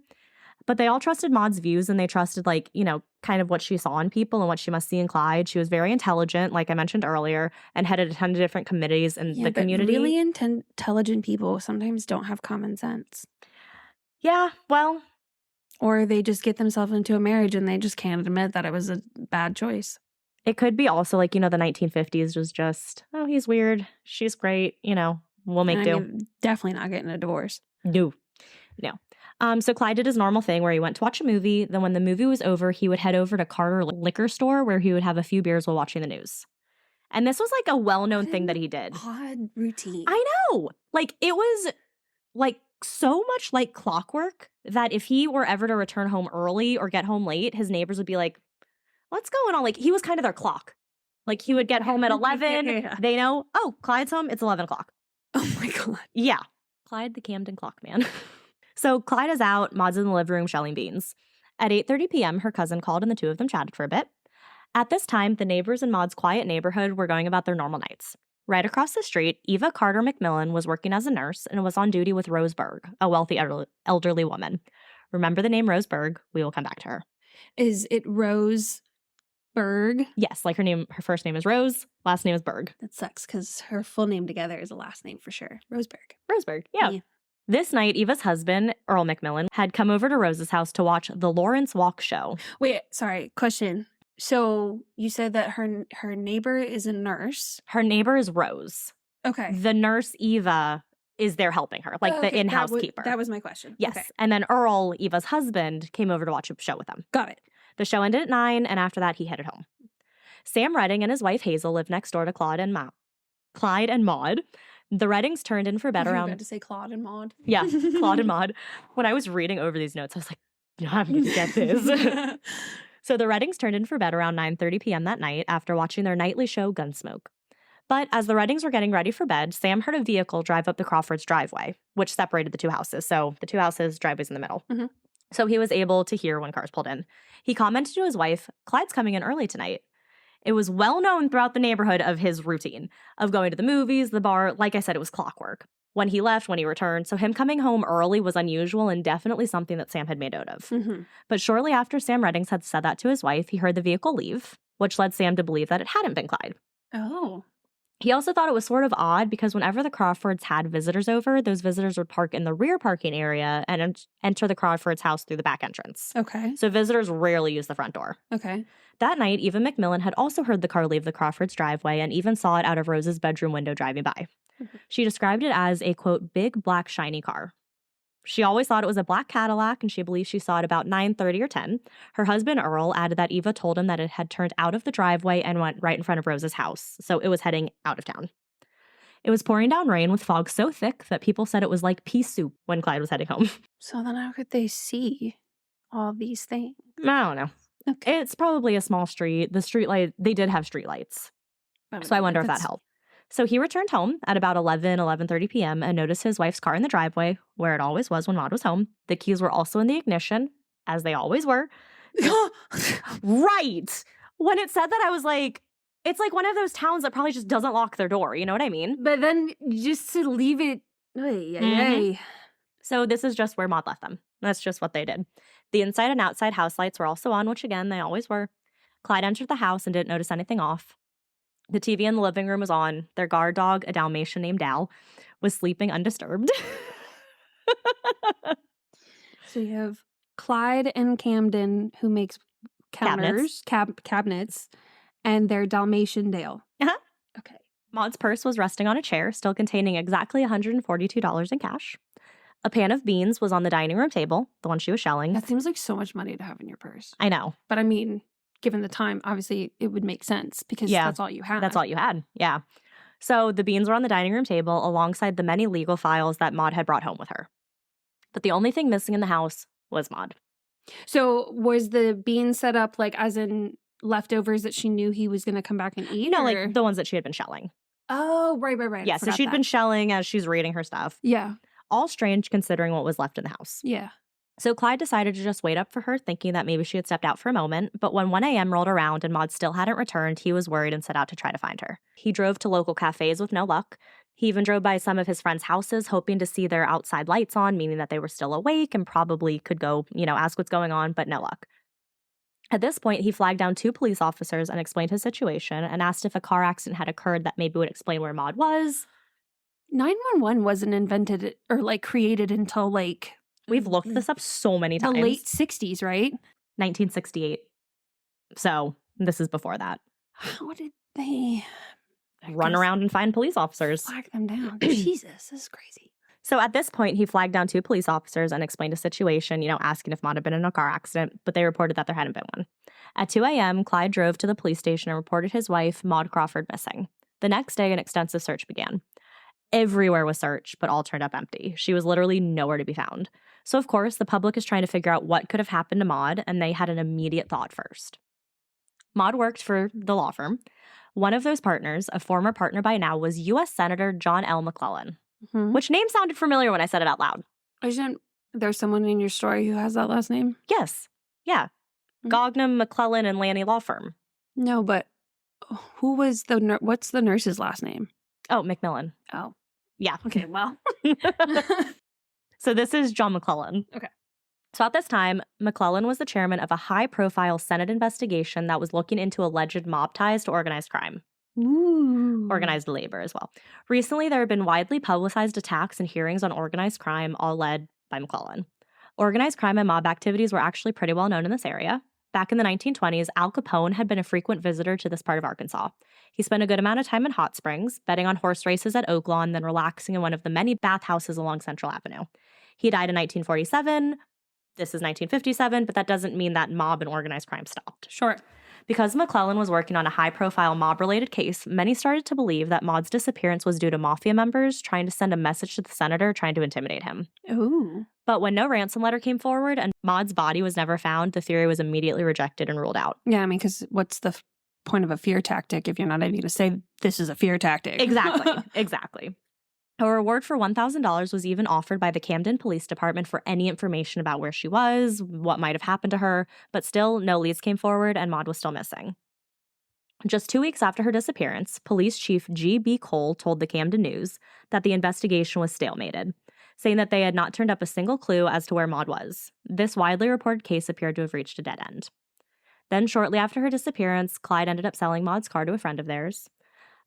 But they all trusted Maud's views and they trusted like, you know, kind of what she saw in people and what she must see in Clyde. She was very intelligent, like I mentioned earlier, and headed a ton of different committees in the community. But really intelligent people sometimes don't have common sense. Yeah, well. Or they just get themselves into a marriage and they just can't admit that it was a bad choice. It could be also like, you know, the 1950s was just, oh, he's weird. She's great. You know, we'll make do. mean, definitely not getting a divorce. No. So Clyde did his normal thing where he went to watch a movie. Then when the movie was over, he would head over to Carter Liquor Store where he would have a few beers while watching the news. And this was like a well-known thing that he did. Odd routine. I know. Like it was like so much like clockwork that if he were ever to return home early or get home late, his neighbors would be like, what's going on? Like he was kind of their clock. Like he would get home at 11. Yeah. They know, oh, Clyde's home. It's 11 o'clock. Oh my God. Yeah. Clyde the Camden clock man. So Clyde is out. Maud's in the living room shelling beans. At 8:30 p.m., her cousin called and the two of them chatted for a bit. At this time, the neighbors in Maud's quiet neighborhood were going about their normal nights. Right across the street, Eva Carter McMillan was working as a nurse and was on duty with Rose Berg, a wealthy elderly woman. Remember the name Rose Berg? We will come back to her. Is it Rose Berg? Yes, like her first name is Rose, last name is Berg. That sucks because her full name together is a last name for sure. Roseberg. Roseberg, yeah. This night, Eva's husband, Earl McMillan, had come over to Rose's house to watch the Lawrence Walk show. Wait, sorry, question. So you said that her neighbor is a nurse. Her neighbor is Rose. Okay. The nurse, Eva, is there helping her, like the in-house keeper. That was my question. Yes. Okay. And then Earl, Eva's husband, came over to watch a show with them. Got it. The show ended at 9, and after that, he headed home. Sam Redding and his wife Hazel lived next door to Clyde and Maud. The Reddings turned in for bed around. You were about to say Claude and Maud. Yeah, Claude and Maud. When I was reading over these notes, I was like, "No, I'm going to get this." So the Reddings turned in for bed around 9:30 p.m. that night after watching their nightly show Gunsmoke. But as the Reddings were getting ready for bed, Sam heard a vehicle drive up the Crawfords' driveway, which separated the two houses. So the two houses, driveways in the middle. Mm-hmm. So he was able to hear when cars pulled in. He commented to his wife, "Clyde's coming in early tonight." It was well known throughout the neighborhood of his routine of going to the movies, the bar. Like I said, it was clockwork. When he left, when he returned. So him coming home early was unusual and definitely something that Sam had made note of. Mm-hmm. But shortly after Sam Reddings had said that to his wife, he heard the vehicle leave, which led Sam to believe that it hadn't been Clyde. Oh. He also thought it was sort of odd because whenever the Crawfords had visitors over, those visitors would park in the rear parking area and enter the Crawfords' house through the back entrance. Okay. So visitors rarely use the front door. Okay. That night, Eva McMillan had also heard the car leave the Crawfords' driveway and even saw it out of Rose's bedroom window driving by. Mm-hmm. She described it as a, quote, big, black, shiny car. She always thought it was a black Cadillac, and she believed she saw it about 9:30 or 10. Her husband, Earl, added that Eva told him that it had turned out of the driveway and went right in front of Rose's house, so it was heading out of town. It was pouring down rain with fog so thick that people said it was like pea soup when Clyde was heading home. So then how could they see all these things? I don't know. Okay. It's probably a small street. The street light, they did have street lights. So I wonder if that helped. So he returned home at about 11:30 p.m. and noticed his wife's car in the driveway, where it always was when Maud was home. The keys were also in the ignition, as they always were. Right. When it said that, I was like, it's like one of those towns that probably just doesn't lock their door. You know what I mean? But then just to leave it. So this is just where Maud left them. That's just what they did. The inside and outside house lights were also on, which again, they always were. Clyde entered the house and didn't notice anything off. The TV in the living room was on. Their guard dog, a Dalmatian named Dal, was sleeping undisturbed. So you have Clyde and Camden, who makes counters, cabinets, and their Dalmatian Dale. Uh-huh. Okay. Maud's purse was resting on a chair, still containing exactly $142 in cash. A pan of beans was on the dining room table, the one she was shelling. That seems like so much money to have in your purse. I know. But I mean, given the time, obviously it would make sense because that's all you had. That's all you had, yeah. So the beans were on the dining room table alongside the many legal files that Maud had brought home with her. But the only thing missing in the house was Maud. So was the bean set up like as in leftovers that she knew he was going to come back and eat? No, or? like the ones that she had been shelling. Oh, right. Yeah, so she'd been shelling as she's reading her stuff. Yeah. All strange considering what was left in the house. Yeah. So Clyde decided to just wait up for her, thinking that maybe she had stepped out for a moment. But when 1 a.m. rolled around and Maud still hadn't returned, he was worried and set out to try to find her. He drove to local cafes with no luck. He even drove by some of his friends' houses, hoping to see their outside lights on, meaning that they were still awake and probably could go, ask what's going on, but no luck. At this point, he flagged down 2 police officers and explained his situation and asked if a car accident had occurred that maybe would explain where Maud was. 911 wasn't invented or like created until like We've looked this up so many times. the late 60s, right? 1968. So this is before that. How did they Run around and find police officers? flag them down? Jesus, this is crazy. So at this point, he flagged down 2 police officers and explained the situation, asking if Maud had been in a car accident, but they reported that there hadn't been one. At 2 a.m., Clyde drove to the police station and reported his wife, Maud Crawford, missing. The next day, an extensive search began. Everywhere was searched, but all turned up empty. She was literally nowhere to be found. So, of course, the public is trying to figure out what could have happened to Maud, and they had an immediate thought first. Maud worked for the law firm. One of those partners, a former partner by now, was U.S. Senator John L. McClellan, which name sounded familiar when I said it out loud. Isn't there someone in your story who has that last name? Yes. Yeah. Gognam, McClellan, and Lanny Law Firm. No, but who was what's the nurse's last name? Oh, McMillan. Oh. Yeah. Okay, well. So this is John McClellan. Okay. So at this time, McClellan was the chairman of a high-profile Senate investigation that was looking into alleged mob ties to organized crime. Ooh. Organized labor as well. Recently, there have been widely publicized attacks and hearings on organized crime, all led by McClellan. Organized crime and mob activities were actually pretty well known in this area. Back in the 1920s, Al Capone had been a frequent visitor to this part of Arkansas. He spent a good amount of time in hot springs, betting on horse races at Oaklawn, then relaxing in one of the many bathhouses along Central Avenue. He died in 1947. This is 1957, but that doesn't mean that mob and organized crime stopped. Sure. Because McClellan was working on a high-profile mob-related case, many started to believe that Maud's disappearance was due to mafia members trying to send a message to the senator trying to intimidate him. Ooh. But when no ransom letter came forward and Maud's body was never found, the theory was immediately rejected and ruled out. Yeah, I mean, because what's the point of a fear tactic if you're not even going to say this is a fear tactic? Exactly. A reward for $1,000 was even offered by the Camden Police Department for any information about where she was, what might have happened to her, but still no leads came forward and Maud was still missing. Just 2 weeks after her disappearance, Police Chief G.B. Cole told the Camden News that the investigation was stalemated, saying that they had not turned up a single clue as to where Maud was. This widely reported case appeared to have reached a dead end. Then, shortly after her disappearance, Clyde ended up selling Maud's car to a friend of theirs.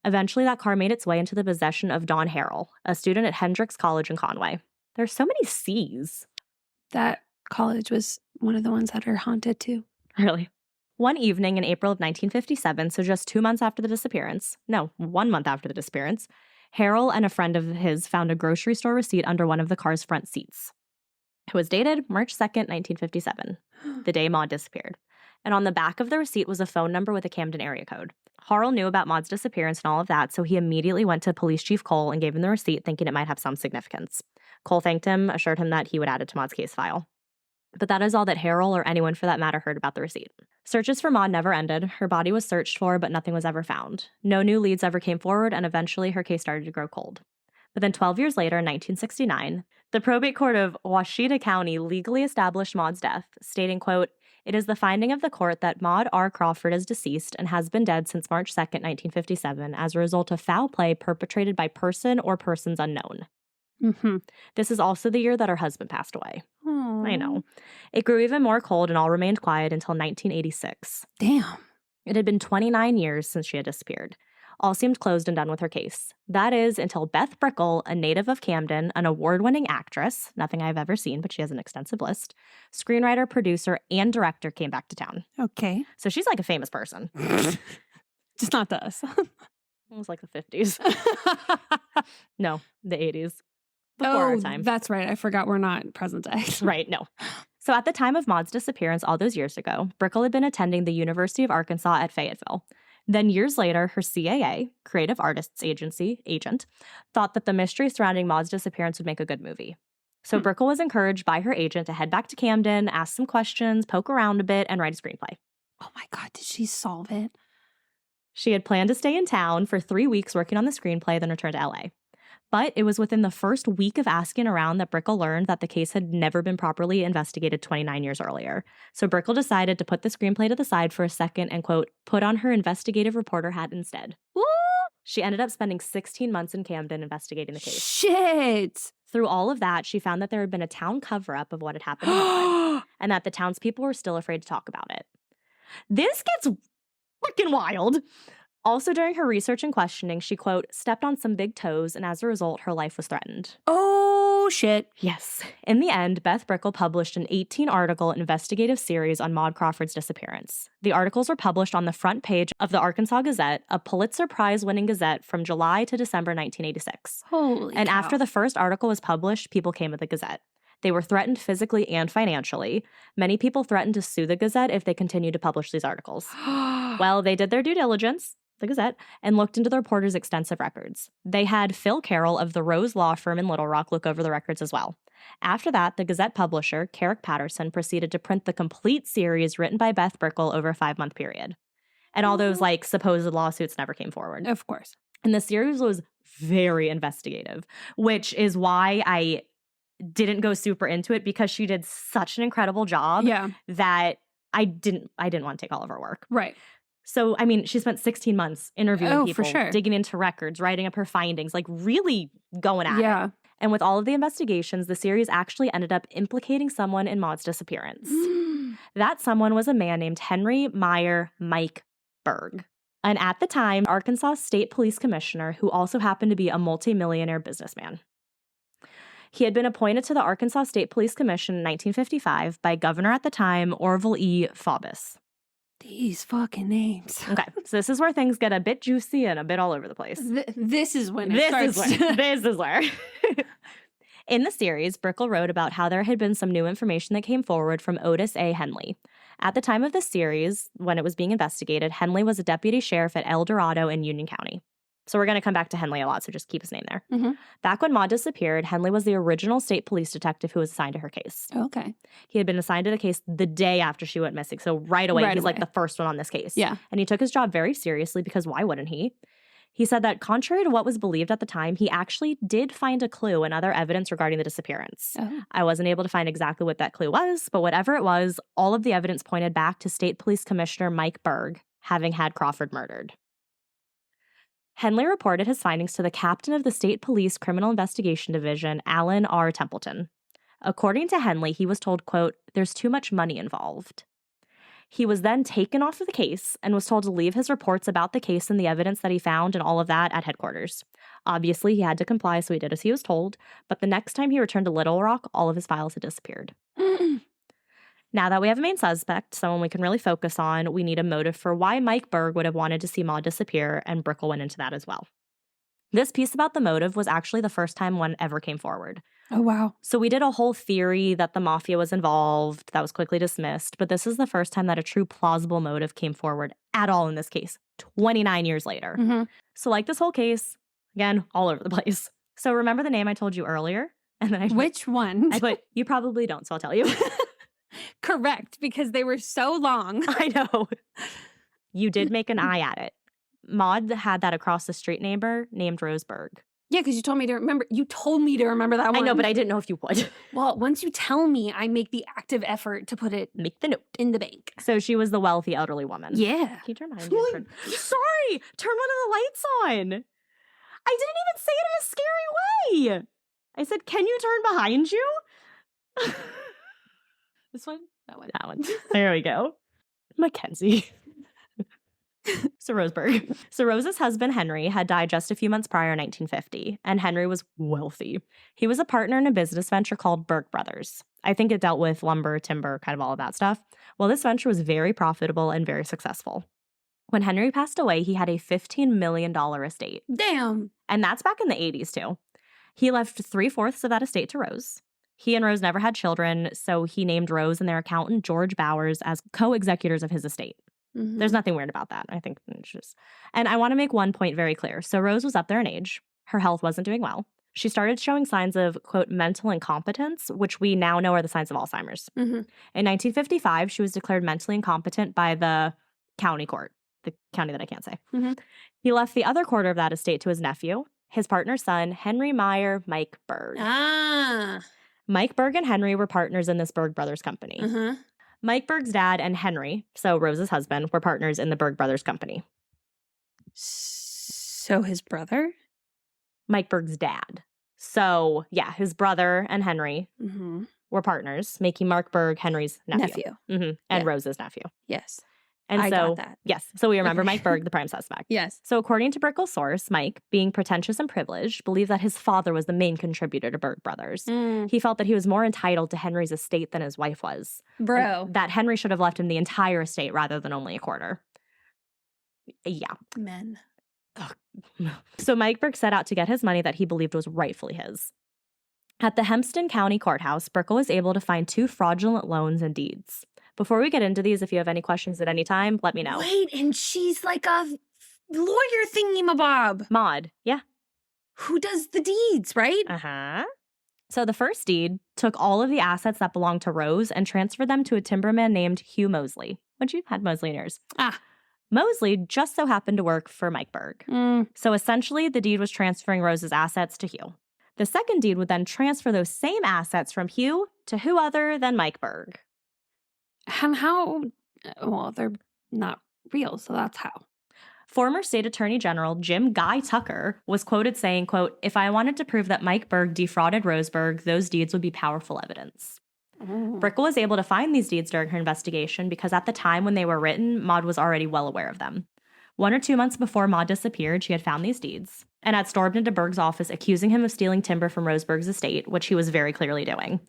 Eventually, that car made its way into the possession of Don Harrell, a student at Hendrix College in Conway. There's so many C's. That college was one of the ones that are haunted too. Really? One evening in April of 1957, so just 1 month after the disappearance, Harrell and a friend of his found a grocery store receipt under one of the car's front seats. It was dated March 2nd, 1957, the day Maud disappeared. And on the back of the receipt was a phone number with a Camden area code. Harrell knew about Maud's disappearance and all of that, so he immediately went to Police Chief Cole and gave him the receipt, thinking it might have some significance. Cole thanked him, assured him that he would add it to Maud's case file. But that is all that Harrell, or anyone for that matter, heard about the receipt. Searches for Maud never ended. Her body was searched for, but nothing was ever found. No new leads ever came forward, and eventually her case started to grow cold. But then 12 years later, in 1969, the probate court of Washita County legally established Maud's death, stating, quote, "It is the finding of the court that Maud R. Crawford is deceased and has been dead since March 2nd, 1957, as a result of foul play perpetrated by person or persons unknown." Mm-hmm. This is also the year that her husband passed away. Aww. I know. It grew even more cold and all remained quiet until 1986. Damn. It had been 29 years since she had disappeared. All seemed closed and done with her case. That is, until Beth Brickell, a native of Camden, an award-winning actress, nothing I've ever seen, but she has an extensive list, screenwriter, producer, and director came back to town. Okay. So she's like a famous person. Just not to us. It was like the 50s. No, the 80s. Before our time. That's right. I forgot we're not present day. Right, no. So at the time of Maud's disappearance all those years ago, Brickell had been attending the University of Arkansas at Fayetteville. Then years later, her CAA, Creative Artists Agency, agent, thought that the mystery surrounding Maud's disappearance would make a good movie. So Brickell was encouraged by her agent to head back to Camden, ask some questions, poke around a bit, and write a screenplay. Oh my God, did she solve it? She had planned to stay in town for 3 weeks working on the screenplay, then return to LA. But it was within the first week of asking around that Brickell learned that the case had never been properly investigated 29 years earlier. So Brickell decided to put the screenplay to the side for a second and, quote, put on her investigative reporter hat instead. Woo! She ended up spending 16 months in Camden investigating the case. Shit! Through all of that, she found that there had been a town cover-up of what had happened in England, and that the townspeople were still afraid to talk about it. This gets freaking wild. Also, during her research and questioning, she, quote, stepped on some big toes, and as a result, her life was threatened. Oh, shit. Yes. In the end, Beth Brickell published an 18-article investigative series on Maud Crawford's disappearance. The articles were published on the front page of the Arkansas Gazette, a Pulitzer Prize-winning gazette from July to December 1986. Holy And cow. after the first article was published, people came to the Gazette. They were threatened physically and financially. Many people threatened to sue the Gazette if they continued to publish these articles. Well, they did their due diligence, the Gazette, and looked into the reporter's extensive records. They had Phil Carroll of the Rose Law Firm in Little Rock look over the records as well. After that, the Gazette publisher, Carrick Patterson, proceeded to print the complete series written by Beth Brickell over a 5-month period. And all those, supposed lawsuits never came forward. Of course. And the series was very investigative, which is why I didn't go super into it, because she did such an incredible job that I didn't want to take all of her work. Right. So, I mean, she spent 16 months interviewing people, for sure. digging into records, writing up her findings, really going at it. And with all of the investigations, the series actually ended up implicating someone in Maud's disappearance. That someone was a man named Henry Meyer Mike Berg. And at the time, Arkansas State Police Commissioner, who also happened to be a multimillionaire businessman. He had been appointed to the Arkansas State Police Commission in 1955 by Governor at the time, Orville E. Faubus. These fucking names. Okay, so this is where things get a bit juicy and a bit all over the place. This is when it starts. This is where. In the series, Brickell wrote about how there had been some new information that came forward from Otis A. Henley. At the time of the series, when it was being investigated, Henley was a deputy sheriff at El Dorado in Union County. So we're going to come back to Henley a lot, so just keep his name there. Mm-hmm. Back when Maud disappeared, Henley was the original state police detective who was assigned to her case. Okay. He had been assigned to the case the day after she went missing. So right away, he's the first one on this case. Yeah. And he took his job very seriously, because why wouldn't he? He said that contrary to what was believed at the time, he actually did find a clue and other evidence regarding the disappearance. Oh. I wasn't able to find exactly what that clue was, but whatever it was, all of the evidence pointed back to State Police Commissioner Mike Berg having had Crawford murdered. Henley reported his findings to the captain of the State Police Criminal Investigation Division, Alan R. Templeton. According to Henley, he was told, quote, there's too much money involved. He was then taken off of the case and was told to leave his reports about the case and the evidence that he found and all of that at headquarters. Obviously, he had to comply, so he did as he was told, but the next time he returned to Little Rock, all of his files had disappeared. Now that we have a main suspect, someone we can really focus on, we need a motive for why Mike Berg would have wanted to see Maud disappear, and Brickell went into that as well. This piece about the motive was actually the first time one ever came forward. Oh, wow. So we did a whole theory that the mafia was involved that was quickly dismissed, but this is the first time that a true plausible motive came forward at all in this case, 29 years later. Mm-hmm. So like this whole case, again, all over the place. So remember the name I told you earlier? And then Which one? I put, you probably don't, so I'll tell you. Correct, because they were so long. I know. You did make an eye at it. Maud had that across the street neighbor named Roseburg. Yeah, because you told me to remember. You told me to remember that one. I know, but I didn't know if you would. Well, once you tell me, I make the active effort to put it Make the note. in the bank. So she was the wealthy elderly woman. Yeah. Can you turn behind you? Sorry! Turn one of the lights on! I didn't even say it in a scary way! I said, can you turn behind you? This one? That one. That one. There we go. Mackenzie. So Roseburg. So Rose's husband, Henry, had died just a few months prior in 1950, and Henry was wealthy. He was a partner in a business venture called Berg Brothers. I think it dealt with lumber, timber, kind of all of that stuff. Well, this venture was very profitable and very successful. When Henry passed away, he had a $15 million estate. Damn. And that's back in the 80s, too. He left 3/4 of that estate to Rose. He and Rose never had children, so he named Rose and their accountant, George Bowers, as co-executors of his estate. Mm-hmm. There's nothing weird about that. I think it's just... And I want to make one point very clear. So Rose was up there in age. Her health wasn't doing well. She started showing signs of, quote, mental incompetence, which we now know are the signs of Alzheimer's. Mhm. In 1955, she was declared mentally incompetent by the county court, the county that I can't say. Mhm. He left the other quarter of that estate to his nephew, his partner's son, Henry Meyer Mike Berg. Ah. Mike Berg and Henry were partners in this Berg Brothers company. Uh-huh. Mike Berg's dad and Henry, so Rose's husband, were partners in the Berg Brothers company. So his brother? Mike Berg's dad. So, yeah, his brother and Henry Mhm. were partners, making Mark Berg Henry's nephew. And Yeah. Rose's nephew. Yes. And I so, got that. yes, so we remember Okay. Mike Berg, the prime suspect. Yes. So according to Brickell's source, Mike, being pretentious and privileged, believed that his father was the main contributor to Berg Brothers. Mm. He felt that he was more entitled to Henry's estate than his wife was. Bro. And that Henry should have left him the entire estate rather than only a quarter. Yeah. Men. So Mike Berg set out to get his money that he believed was rightfully his. At the Hempstead County Courthouse, Brickell was able to find 2 fraudulent loans and deeds. Before we get into these, if you have any questions at any time, let me know. Wait, and she's like a lawyer thingy-mabob. Maud, yeah. Who does the deeds, right? Uh-huh. So the first deed took all of the assets that belonged to Rose and transferred them to a timberman named Hugh Mosley. Which you had Mosley in yours. Ah. Mosley just so happened to work for Mike Berg. So essentially, the deed was transferring Rose's assets to Hugh. The second deed would then transfer those same assets from Hugh to who other than Mike Berg. How? Well, they're not real, so that's how. Former State Attorney General Jim Guy Tucker was quoted saying, quote, "If I wanted to prove that Mike Berg defrauded Roseberg, those deeds would be powerful evidence." Brickell was able to find these deeds during her investigation because at the time when they were written, Maud was already well aware of them. 1 or 2 months before Maud disappeared, she had found these deeds and had stormed into Berg's office accusing him of stealing timber from Roseberg's estate, which he was very clearly doing.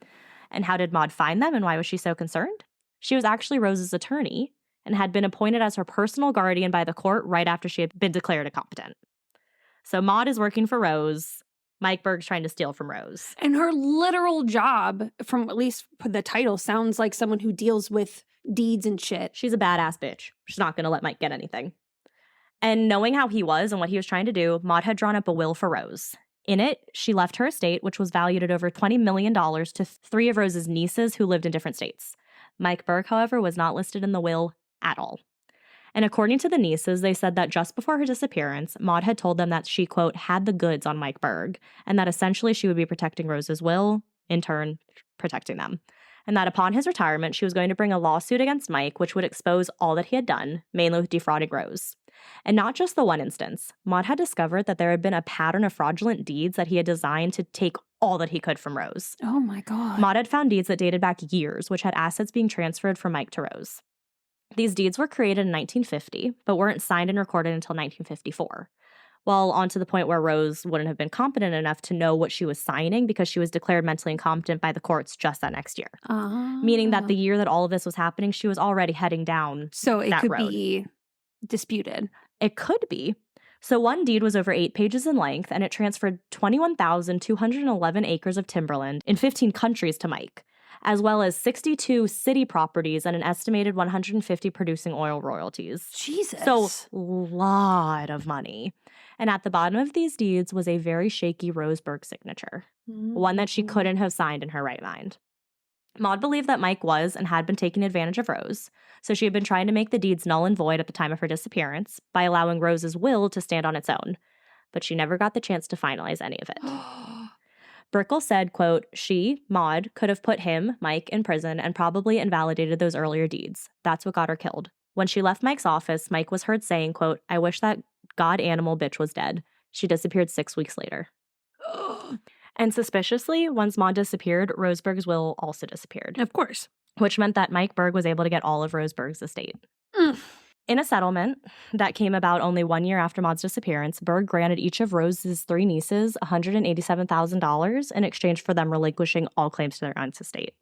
And how did Maud find them and why was she so concerned? She was actually Rose's attorney and had been appointed as her personal guardian by the court right after she had been declared incompetent. So Maud is working for Rose. Mike Berg's trying to steal from Rose. And her literal job, from at least the title, sounds like someone who deals with deeds and shit. She's a badass bitch. She's not going to let Mike get anything. And knowing how he was and what he was trying to do, Maud had drawn up a will for Rose. In it, she left her estate, which was valued at over $20 million, to 3 of Rose's nieces who lived in different states. Mike Berg, however, was not listed in the will at all. And according to the nieces, they said that just before her disappearance, Maud had told them that she, quote, had the goods on Mike Berg, and that essentially she would be protecting Rose's will, in turn, protecting them. And that upon his retirement, she was going to bring a lawsuit against Mike, which would expose all that he had done, mainly with defrauding Rose. And not just the one instance. Maud had discovered that there had been a pattern of fraudulent deeds that he had designed to take all that he could from Rose. Oh my God. Maud had found deeds that dated back years, which had assets being transferred from Mike to Rose. These deeds were created in 1950, but weren't signed and recorded until 1954. Well, on to the point where Rose wouldn't have been competent enough to know what she was signing because she was declared mentally incompetent by the courts just that next year. Meaning that the year that all of this was happening, she was already heading down So it that could road. be disputed. It could be. So one deed was over 8 pages in length, and it transferred 21,211 acres of timberland in 15 countries to Mike, as well as 62 city properties and an estimated 150 producing oil royalties. Jesus. So, lot of money. And at the bottom of these deeds was a very shaky Roseberg signature, one that she couldn't have signed in her right mind. Maud believed that Mike was and had been taking advantage of Rose, so she had been trying to make the deeds null and void at the time of her disappearance by allowing Rose's will to stand on its own. But she never got the chance to finalize any of it. Brickell said, quote, she, Maud, could have put him, Mike, in prison and probably invalidated those earlier deeds. That's what got her killed. When she left Mike's office, Mike was heard saying, quote, I wish that god animal bitch was dead. She disappeared 6 weeks later. And suspiciously, once Maud disappeared, Roseberg's will also disappeared. Of course. Which meant that Mike Berg was able to get all of Roseberg's estate. In a settlement that came about only 1 year after Maud's disappearance, Berg granted each of Rose's 3 nieces $187,000 in exchange for them relinquishing all claims to their aunt's estate.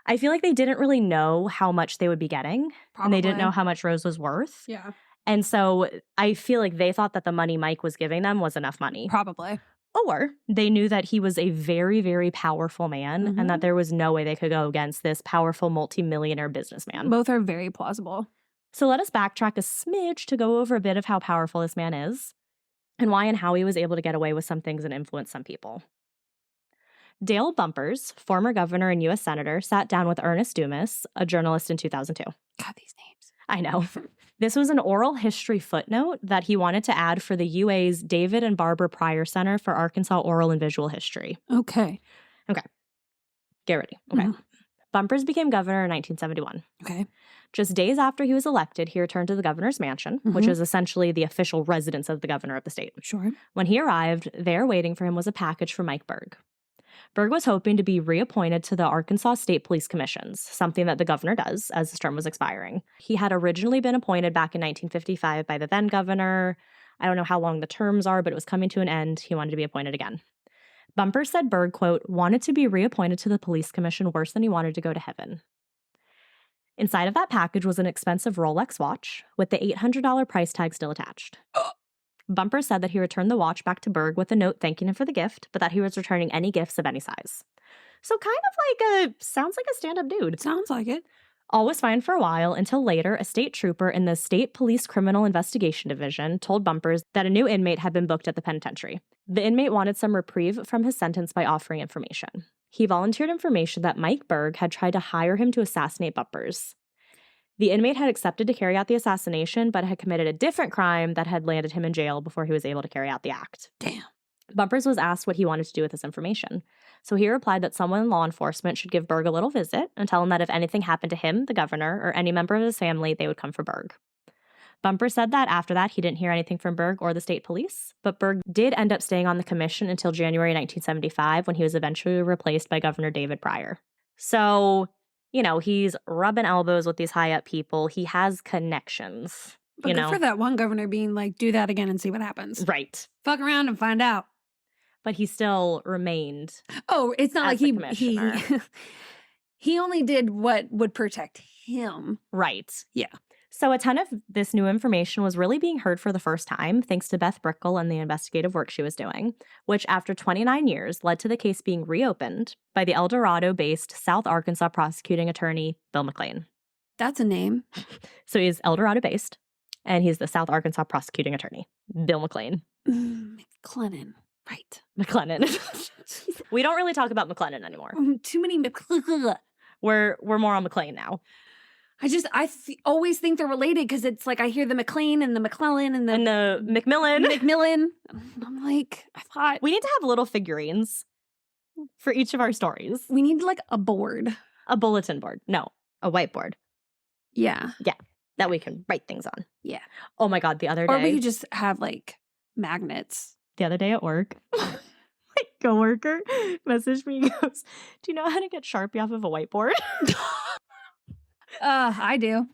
I feel like they didn't really know how much they would be getting, and they didn't know how much Rose was worth. Yeah. And so I feel like they thought that the money Mike was giving them was enough money. Probably. Or they knew that he was a very, very powerful man and that there was no way they could go against this powerful multimillionaire businessman. Both are very plausible. So let us backtrack a smidge to go over a bit of how powerful this man is and why and how he was able to get away with some things and influence some people. Dale Bumpers, former governor and U.S. senator, sat down with Ernest Dumas, a journalist, in 2002. God, these names. I know. This was an oral history footnote that he wanted to add for the UA's David and Barbara Pryor Center for Arkansas Oral and Visual History. Okay. Get ready. Okay. Mhm. Bumpers became governor in 1971. Okay. Just days after he was elected, he returned to the governor's mansion, which Mhm. is essentially the official residence of the governor of the state. Sure. When he arrived, there waiting for him was a package from Mike Berg. Berg was hoping to be reappointed to the Arkansas State Police Commissions, something that the governor does as his term was expiring. He had originally been appointed back in 1955 by the then governor. I don't know how long the terms are, but it was coming to an end. He wanted to be appointed again. Bumper said Berg, quote, wanted to be reappointed to the police commission worse than he wanted to go to heaven. Inside of that package was an expensive Rolex watch with the $800 price tag still attached. Bumper said that he returned the watch back to Berg with a note thanking him for the gift, but that he was returning any gifts of any size. So kind of sounds like a stand-up dude. Sounds like it. All was fine for a while until later a state trooper in the State Police Criminal Investigation Division told Bumpers that a new inmate had been booked at the penitentiary. The inmate wanted some reprieve from his sentence by offering information. He volunteered information that Mike Berg had tried to hire him to assassinate Bumpers. The inmate had accepted to carry out the assassination, but had committed a different crime that had landed him in jail before he was able to carry out the act. Damn. Bumpers was asked what he wanted to do with this information. So he replied that someone in law enforcement should give Berg a little visit and tell him that if anything happened to him, the governor, or any member of his family, they would come for Berg. Bumper said that after that, he didn't hear anything from Berg or the state police, but Berg did end up staying on the commission until January 1975 when he was eventually replaced by Governor David Pryor. So, you know, he's rubbing elbows with these high-up people. He has connections, But good for that one governor being like, do that again and see what happens. Right. Fuck around and find out. But he still remained. Oh, it's not like the he commissioner. he only did what would protect him. Right. Yeah. So a ton of this new information was really being heard for the first time thanks to Beth Brickell and the investigative work she was doing, which after 29 years led to the case being reopened by the El Dorado-based South Arkansas prosecuting attorney Bill McLean. That's a name. So he's El Dorado-based, and he's the South Arkansas prosecuting attorney, Bill McLean. McLennan. Right. McLennan. We don't really talk about McLennan anymore. Too many We're more on McLean now. always think they're related because it's like I hear the McLean and the McClellan and the McMillan. Macmillan. I'm like, I thought We need to have little figurines for each of our stories. we need like a board. A bulletin board. No, a whiteboard Yeah. that we can write things on. Yeah. Oh my God, the other Or we day. could just have like magnets. The other day at work, my coworker messaged me and goes, do you know how to get Sharpie off of a whiteboard? I do.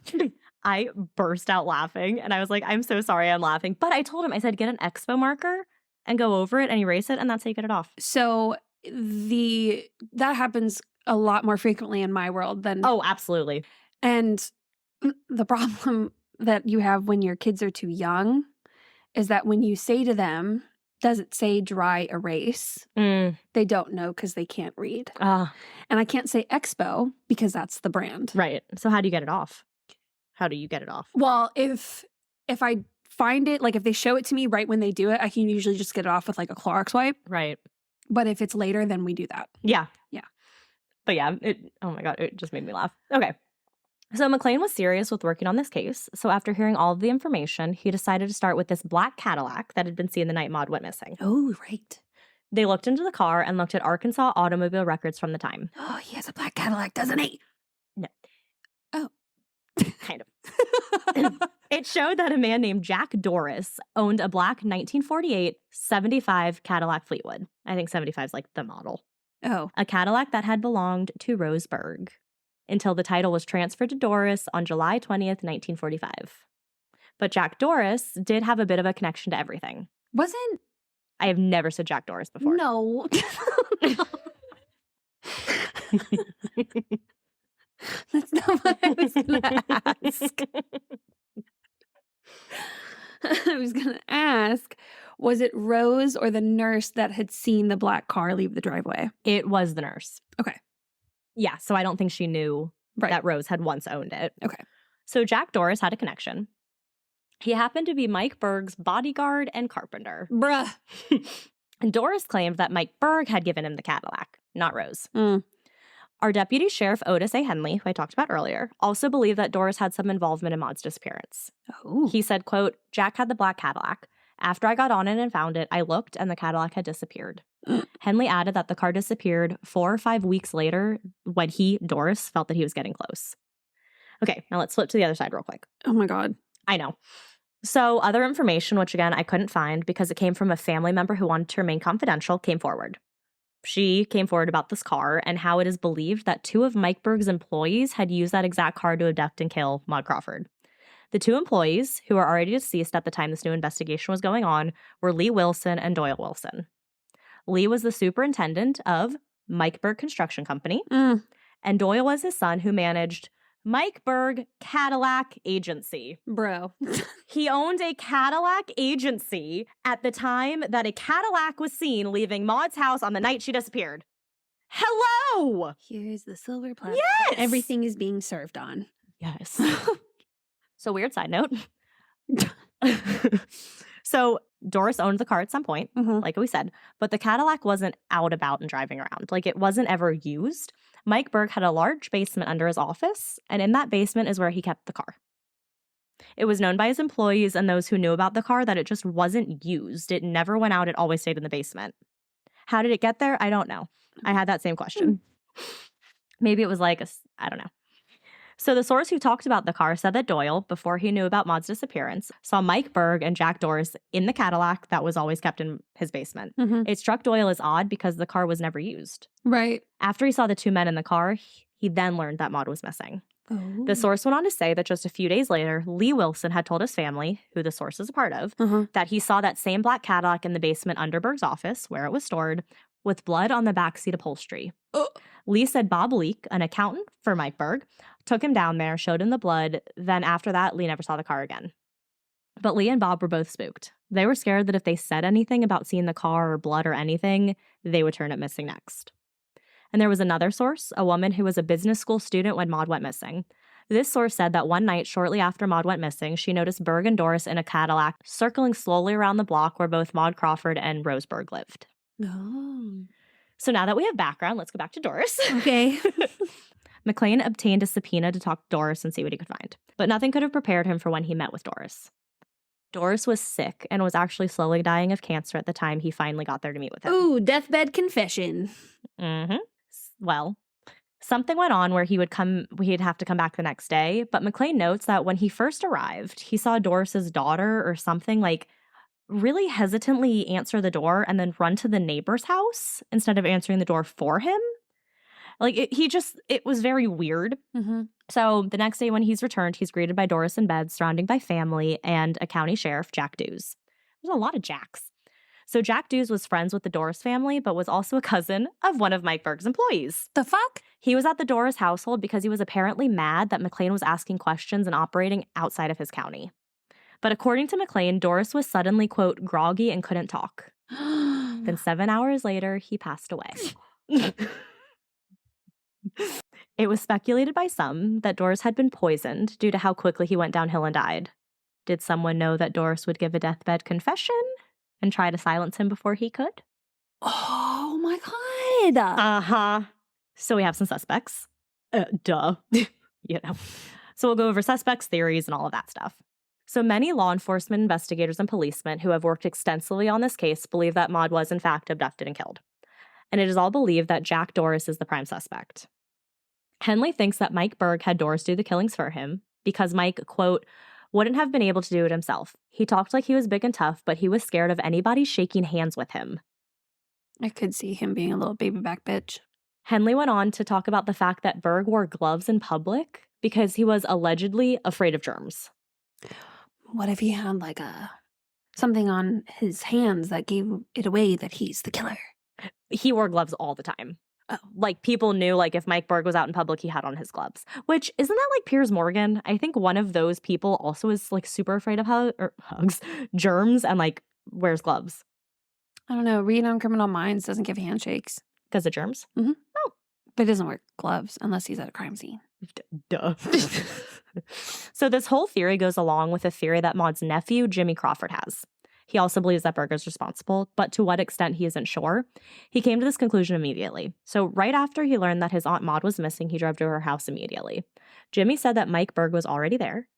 I burst out laughing and I was like, I'm so sorry I'm laughing. But I told him, I said, get an expo marker and go over it and erase it, and that's how you get it off. So that happens a lot more frequently in my world than Oh, absolutely. And the problem that you have when your kids are too young is that when you say to them, does it say dry erase? They don't know because they can't read. And I can't say Expo because that's the brand. Right. So how do you get it off? How do you get it off? Well, if I find it, like if they show it to me right when they do it, I can usually just get it off with like a Clorox wipe. Right. But if it's later, then we do that. Yeah. Yeah. But yeah, oh my God, it just made me laugh. Okay. So McLean was serious with working on this case. So after hearing all of the information, he decided to start with this black Cadillac that had been seen the night Maud went missing. Oh, right. They looked into the car and looked at Arkansas automobile records from the time. Oh, he has a black Cadillac, doesn't he? No. Oh. Kind of. It showed that a man named Jack Doris owned a black 1948 75 Cadillac Fleetwood. I think 75 is like the model. Oh. A Cadillac that had belonged to Rose Berg until the title was transferred to Doris on July 20th, 1945. But Jack Doris did have a bit of a connection to everything. Wasn't... I have never said Jack Doris before. No. That's not what I was going to ask. I was going to ask, was it Rose or the nurse that had seen the black car leave the driveway? It was the nurse. Okay. Yeah, so I don't think she knew that Rose had once owned it. Okay. So Jack Doris had a connection. He happened to be Mike Berg's bodyguard and carpenter. Bruh. And Doris claimed that Mike Berg had given him the Cadillac. not Rose. Mm. Our deputy sheriff, Otis A. Henley, who I talked about earlier, also believed that Doris had some involvement in Maud's disappearance. Oh. He said, quote, Jack had the black Cadillac. After I got on it and found it, I looked and the Cadillac had disappeared. Henley added that the car disappeared 4 or 5 weeks later when Doris, felt that he was getting close. Okay, now let's flip to the other side real quick. Oh my God. I know. So other information, which again, I couldn't find because it came from a family member who wanted to remain confidential, came forward. She came forward about this car and how it is believed that 2 of Mike Berg's employees had used that exact car to abduct and kill Maud Crawford. The 2 employees, who were already deceased at the time this new investigation was going on, were Lee Wilson and Doyle Wilson. Lee was the superintendent of Mike Berg Construction Company, and Doyle was his son who managed Mike Berg Cadillac Agency. Bro. He owned a Cadillac agency at the time that a Cadillac was seen leaving Maud's house on the night she disappeared. Hello! Here's the silver platter. Yes! Everything is being served on. Yes. So weird side note. So Doris owned the car at some point, like we said, but the Cadillac wasn't out about and driving around. Like, it wasn't ever used. Mike Berg had a large basement under his office, and in that basement is where he kept the car. It was known by his employees and those who knew about the car that it just wasn't used. It never went out. It always stayed in the basement. How did it get there? I don't know. I had that same question. Maybe it was like, I don't know. So the source who talked about the car said that Doyle, before he knew about Maud's disappearance, saw Mike Berg and Jack Doris in the Cadillac that was always kept in his basement. It struck Doyle as odd because the car was never used. Right. After he saw the 2 men in the car, he then learned that Maud was missing. Oh. The source went on to say that just a few days later, Lee Wilson had told his family, who the source is a part of, that he saw that same black Cadillac in the basement under Berg's office, where it was stored, with blood on the backseat upholstery. Lee said Bob Leake, an accountant for Mike Berg, took him down there, showed him the blood. Then after that, Lee never saw the car again. But Lee and Bob were both spooked. They were scared that if they said anything about seeing the car or blood or anything, they would turn it missing next. And there was another source, a woman who was a business school student when Maud went missing. This source said that one night shortly after Maud went missing, she noticed Berg and Doris in a Cadillac circling slowly around the block where both Maud Crawford and Rose Berg lived. Oh. So now that we have background, let's go back to Doris. Okay. McLean obtained a subpoena to talk to Doris and see what he could find. But nothing could have prepared him for when he met with Doris. Doris was sick and was actually slowly dying of cancer at the time he finally got there to meet with him. Ooh, deathbed confession. Well, something went on where he'd have to come back the next day, but McLean notes that when he first arrived, he saw Doris's daughter or something like really hesitantly answer the door and then run to the neighbor's house instead of answering the door for him. Like, it was very weird. So the next day when he's returned, he's greeted by Doris in bed, surrounded by family and a county sheriff, Jack Dews. There's a lot of Jacks. So Jack Dews was friends with the Doris family, but was also a cousin of one of Mike Berg's employees. The fuck? He was at the Doris household because he was apparently mad that McLean was asking questions and operating outside of his county. But according to McLean, Doris was suddenly, quote, groggy and couldn't talk. Then 7 hours later, he passed away. It was speculated by some that Doris had been poisoned due to how quickly he went downhill and died. Did someone know that Doris would give a deathbed confession and try to silence him before he could? Oh my God. So we have some suspects. Duh. You know. So we'll go over suspects, theories, and all of that stuff. So many law enforcement investigators and policemen who have worked extensively on this case believe that Maud was in fact abducted and killed. And it is all believed that Jack Doris is the prime suspect. Henley thinks that Mike Berg had Doris do the killings for him because Mike, quote, wouldn't have been able to do it himself. He talked like he was big and tough, but he was scared of anybody shaking hands with him. I could see him being a little baby back bitch. Henley went on to talk about the fact that Berg wore gloves in public because he was allegedly afraid of germs. What if he had like something on his hands that gave it away that he's the killer? He wore gloves all the time. Like, people knew, like, if Mike Berg was out in public, he had on his gloves. Which, isn't that like Piers Morgan? I think one of those people also is, like, super afraid of hugs, germs, and, like, wears gloves. I don't know. Reading on Criminal Minds doesn't give handshakes. Because of germs? Oh. But he doesn't wear gloves unless he's at a crime scene. Duh. So this whole theory goes along with a theory that Maud's nephew, Jimmy Crawford, has. He also believes that Berg is responsible, but to what extent he isn't sure. He came to this conclusion immediately. So right after he learned that his Aunt Maud was missing, he drove to her house immediately. Jimmy said that Mike Berg was already there.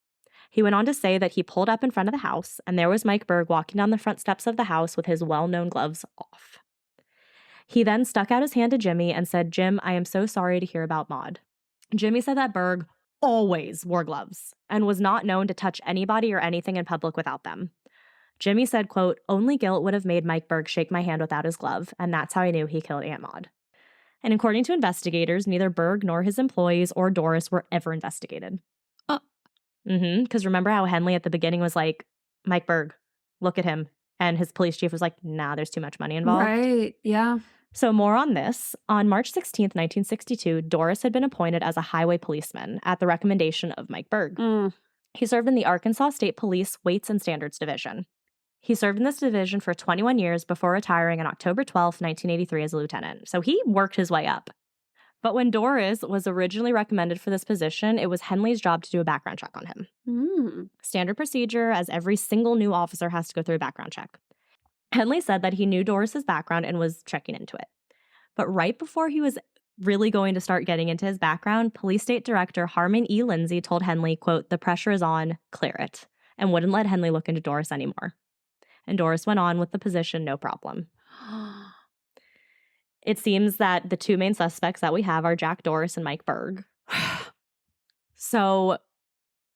He went on to say that he pulled up in front of the house, and there was Mike Berg walking down the front steps of the house with his well-known gloves off. He then stuck out his hand to Jimmy and said, "Jim, I am so sorry to hear about Maud." Jimmy said that Berg always wore gloves and was not known to touch anybody or anything in public without them. Jimmy said, quote, "Only guilt would have made Mike Berg shake my hand without his glove, and that's how I knew he killed Aunt Maud." And according to investigators, neither Berg nor his employees or Doris were ever investigated. Because remember how Henley at the beginning was like, "Mike Berg, look at him." And his police chief was like, "Nah, there's too much money involved." Right, yeah. So more on this. On March 16th, 1962, Doris had been appointed as a highway policeman at the recommendation of Mike Berg. He served in the Arkansas State Police Weights and Standards Division. He served in this division for 21 years before retiring on October 12th, 1983 as a lieutenant. So he worked his way up. But when Doris was originally recommended for this position, it was Henley's job to do a background check on him. Standard procedure, as every single new officer has to go through a background check. Henley said that he knew Doris's background and was checking into it. But right before he was really going to start getting into his background, Police State Director Harmon E. Lindsay told Henley, quote, "The pressure is on, clear it," and wouldn't let Henley look into Doris anymore. And Doris went on with the position, no problem. It seems that the two main suspects that we have are Jack Doris and Mike Berg. So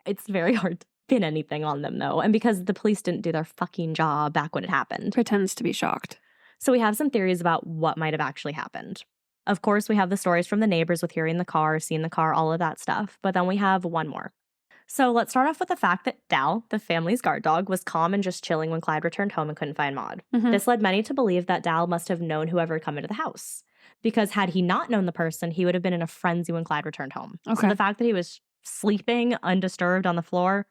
it's very hard to pin anything on them, though. And because the police didn't do their fucking job back when it happened. Pretends to be shocked. So we have some theories about what might have actually happened. Of course, we have the stories from the neighbors with hearing the car, seeing the car, all of that stuff. But then we have one more. So let's start off with the fact that Dal, the family's guard dog, was calm and just chilling when Clyde returned home and couldn't find Maud. This led many to believe that Dal must have known whoever had come into the house. Because had he not known the person, he would have been in a frenzy when Clyde returned home. Okay. So the fact that he was sleeping undisturbed on the floor,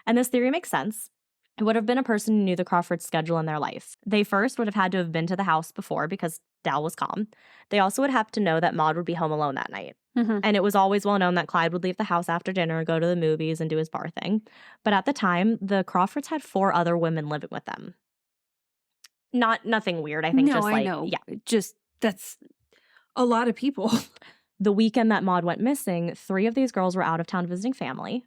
and this theory makes sense. It would have been a person who knew the Crawfords' schedule in their life. They first would have had to have been to the house before because Dal was calm. They also would have to know that Maud would be home alone that night. And it was always well known that Clyde would leave the house after dinner, go to the movies, and do his bar thing. But at the time, the Crawfords had 4 other women living with them. Nothing weird. I think just like, I know. Yeah. Just, that's a lot of people. The weekend that Maud went missing, 3 of these girls were out of town visiting family.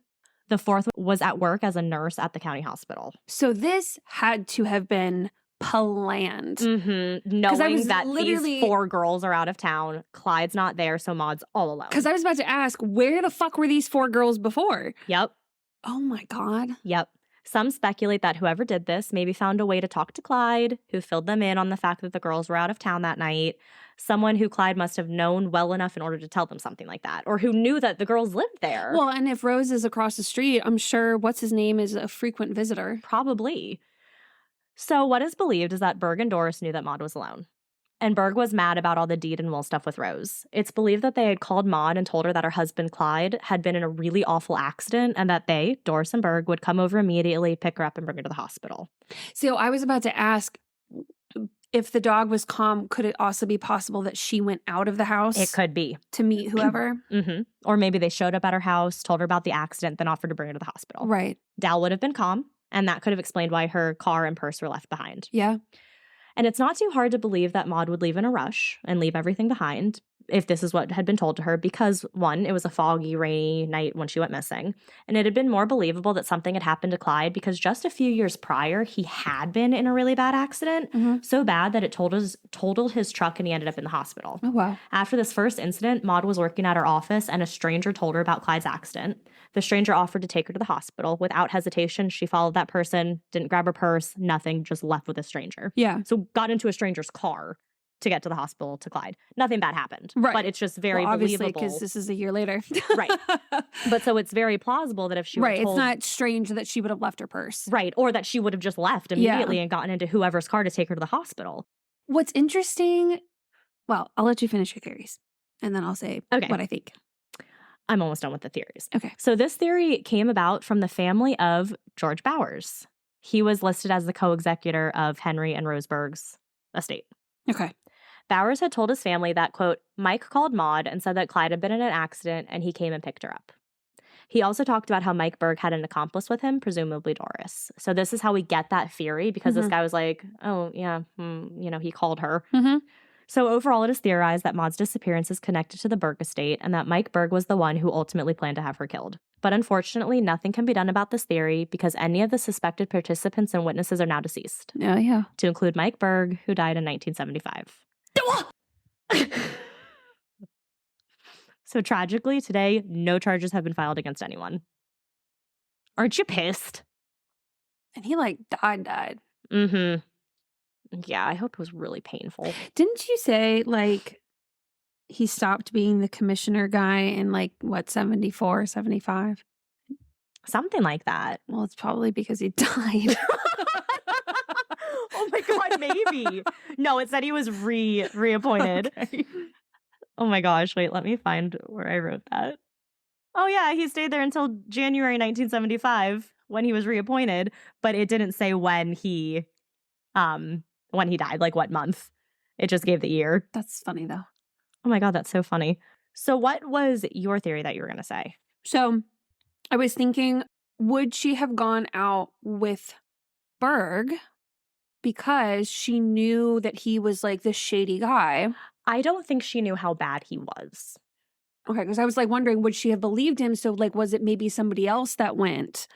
The 4th was at work as a nurse at the county hospital. So this had to have been planned. Knowing that these 4 girls are out of town, Clyde's not there, so Maud's all alone. Because I was about to ask, where the fuck were these 4 girls before? Yep. Oh my God. Yep. Some speculate that whoever did this maybe found a way to talk to Clyde, who filled them in on the fact that the girls were out of town that night. Someone who Clyde must have known well enough in order to tell them something like that, or who knew that the girls lived there. Well, and if Rose is across the street, I'm sure what's his name is a frequent visitor. Probably. So what is believed is that Berg and Doris knew that Maud was alone. And Berg was mad about all the deed and will stuff with Rose. It's believed that they had called Maud and told her that her husband Clyde had been in a really awful accident and that they, Doris and Berg, would come over immediately, pick her up, and bring her to the hospital. So I was about to ask, if the dog was calm, could it also be possible that she went out of the house? It could be. To meet whoever? Or maybe they showed up at her house, told her about the accident, then offered to bring her to the hospital. Right. Dal would have been calm, and that could have explained why her car and purse were left behind. Yeah. And it's not too hard to believe that Maud would leave in a rush and leave everything behind if this is what had been told to her because, 1, it was a foggy, rainy night when she went missing, and it had been more believable that something had happened to Clyde because just a few years prior, he had been in a really bad accident, so bad that it totaled his truck and he ended up in the hospital. Oh, wow. After this first incident, Maud was working at her office and a stranger told her about Clyde's accident. The stranger offered to take her to the hospital. Without hesitation, she followed that person, didn't grab her purse, nothing, just left with a stranger. Yeah. So got into a stranger's car to get to the hospital to Clyde. Nothing bad happened. Right. But it's just very obviously, believable. because this is a year later. Right. But so it's very plausible that if she right, were told, it's not strange that she would have left her purse. right, or that she would have just left immediately and gotten into whoever's car to take her to the hospital. What's interesting, well, I'll let you finish your theories, and then I'll say what I think. I'm almost done with the theories. Okay. So this theory came about from the family of George Bowers. He was listed as the co-executor of Henry and Rose Berg's estate. Okay. Bowers had told his family that, quote, Mike called Maud and said that Clyde had been in an accident and he came and picked her up. He also talked about how Mike Berg had an accomplice with him, presumably Doris. So this is how we get that theory, because this guy was like, oh, yeah, he called her. So overall, it is theorized that Maud's disappearance is connected to the Berg estate and that Mike Berg was the one who ultimately planned to have her killed. But unfortunately, nothing can be done about this theory because any of the suspected participants and witnesses are now deceased. Yeah. To include Mike Berg, who died in 1975. So tragically, today, no charges have been filed against anyone. Aren't you pissed? And he died. Yeah, I hope it was really painful. Didn't you say he stopped being the commissioner guy in 74, 75? Something like that. Well, it's probably because he died. Oh my God, maybe. No, it said he was reappointed. Okay. Oh my gosh, wait, let me find where I wrote that. Oh yeah, he stayed there until January 1975 when he was reappointed, but it didn't say when he died, what month. It just gave the year. That's funny though. Oh my God, that's so funny. So what was your theory that you were going to say? So I was thinking, would she have gone out with Berg because she knew that he was this shady guy? I don't think she knew how bad he was. Okay, because I was wondering, would she have believed him? So was it maybe somebody else that went?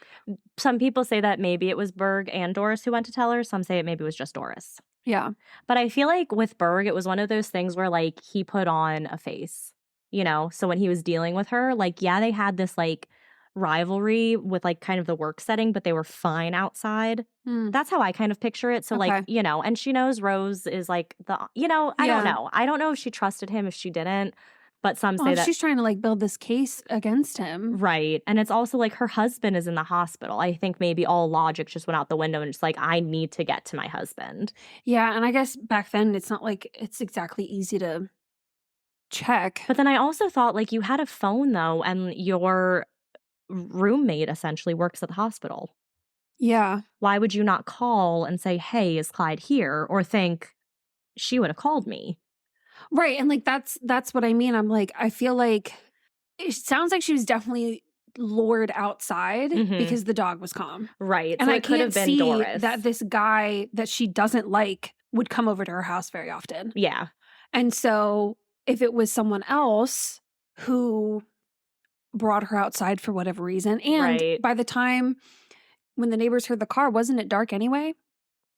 Some people say that maybe it was Berg and Doris who went to tell her. Some say it maybe was just Doris. Yeah. But I feel like with Berg, it was one of those things where he put on a face, So when he was dealing with her, yeah, they had this rivalry with kind of the work setting, but they were fine outside. That's how I kind of picture it. So okay. And she knows Rose is I don't know. I don't know if she trusted him, if she didn't. But some say that she's trying to build this case against him. Right. And it's also her husband is in the hospital. I think maybe all logic just went out the window and just I need to get to my husband. Yeah. And I guess back then it's not it's exactly easy to check. But then I also thought you had a phone though, and your roommate essentially works at the hospital. Yeah. Why would you not call and say, hey, is Clyde here? Or think she would have called me? Right. And that's what I mean. I'm I feel it sounds like she was definitely lured outside because the dog was calm. Right. And so I could have been see Doris. that this guy that she doesn't would come over to her house very often. Yeah. And so if it was someone else who brought her outside for whatever reason, and by the time when the neighbors heard the car, wasn't it dark anyway?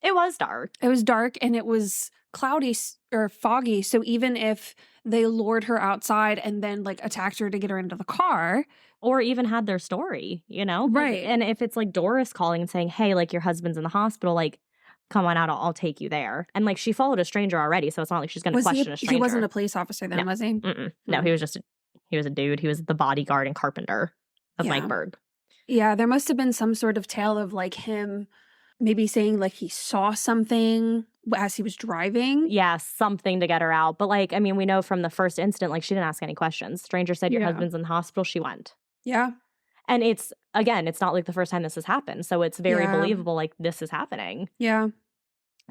It was dark. It was dark and it was cloudy or foggy. So even if they lured her outside and then attacked her to get her into the car, or even had their story, Right. And if it's Doris calling and saying, hey, your husband's in the hospital, come on out, I'll take you there. And she followed a stranger already, so it's not she's going to question a stranger. He wasn't a police officer then, was he? No, he was he was a dude. He was the bodyguard and carpenter of Mike Berg. Yeah, there must have been some sort of tale of him maybe saying he saw something as he was driving. Yeah, something to get her out. But we know from the first incident, she didn't ask any questions. Stranger said your husband's in the hospital. She went. Yeah. And it's not the first time this has happened. So it's very believable this is happening. Yeah.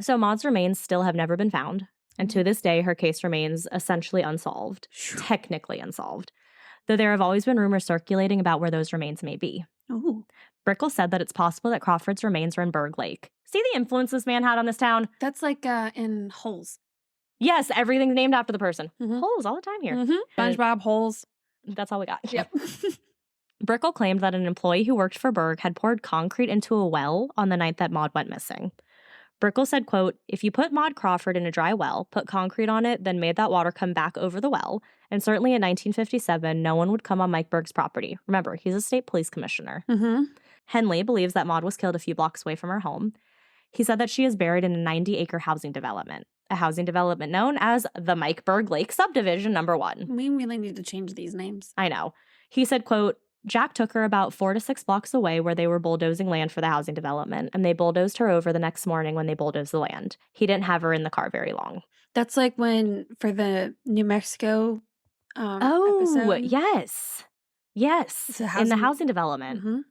So Maud's remains still have never been found. And to this day, her case remains essentially unsolved, technically unsolved. Though there have always been rumors circulating about where those remains may be. Oh. Brickell said that it's possible that Crawford's remains are in Berg Lake. See the influence this man had on this town? That's in Holes. Yes, everything's named after the person. Holes all the time here. SpongeBob, Holes. That's all we got. Yep. Brickell claimed that an employee who worked for Berg had poured concrete into a well on the night that Maud went missing. Brickell said, quote, if you put Maud Crawford in a dry well, put concrete on it, then made that water come back over the well, and certainly in 1957, no one would come on Mike Berg's property. Remember, he's a state police commissioner. Henley believes that Maud was killed a few blocks away from her home. He said that she is buried in a 90-acre housing development, a housing development known as the Mike Berg Lake Subdivision No. 1. We really need to change these names. I know. He said, quote, Jack took her about 4 to 6 blocks away where they were bulldozing land for the housing development, and they bulldozed her over the next morning when they bulldozed the land. He didn't have her in the car very long. That's when, for the New Mexico episode. Yes. Yes, in the housing development.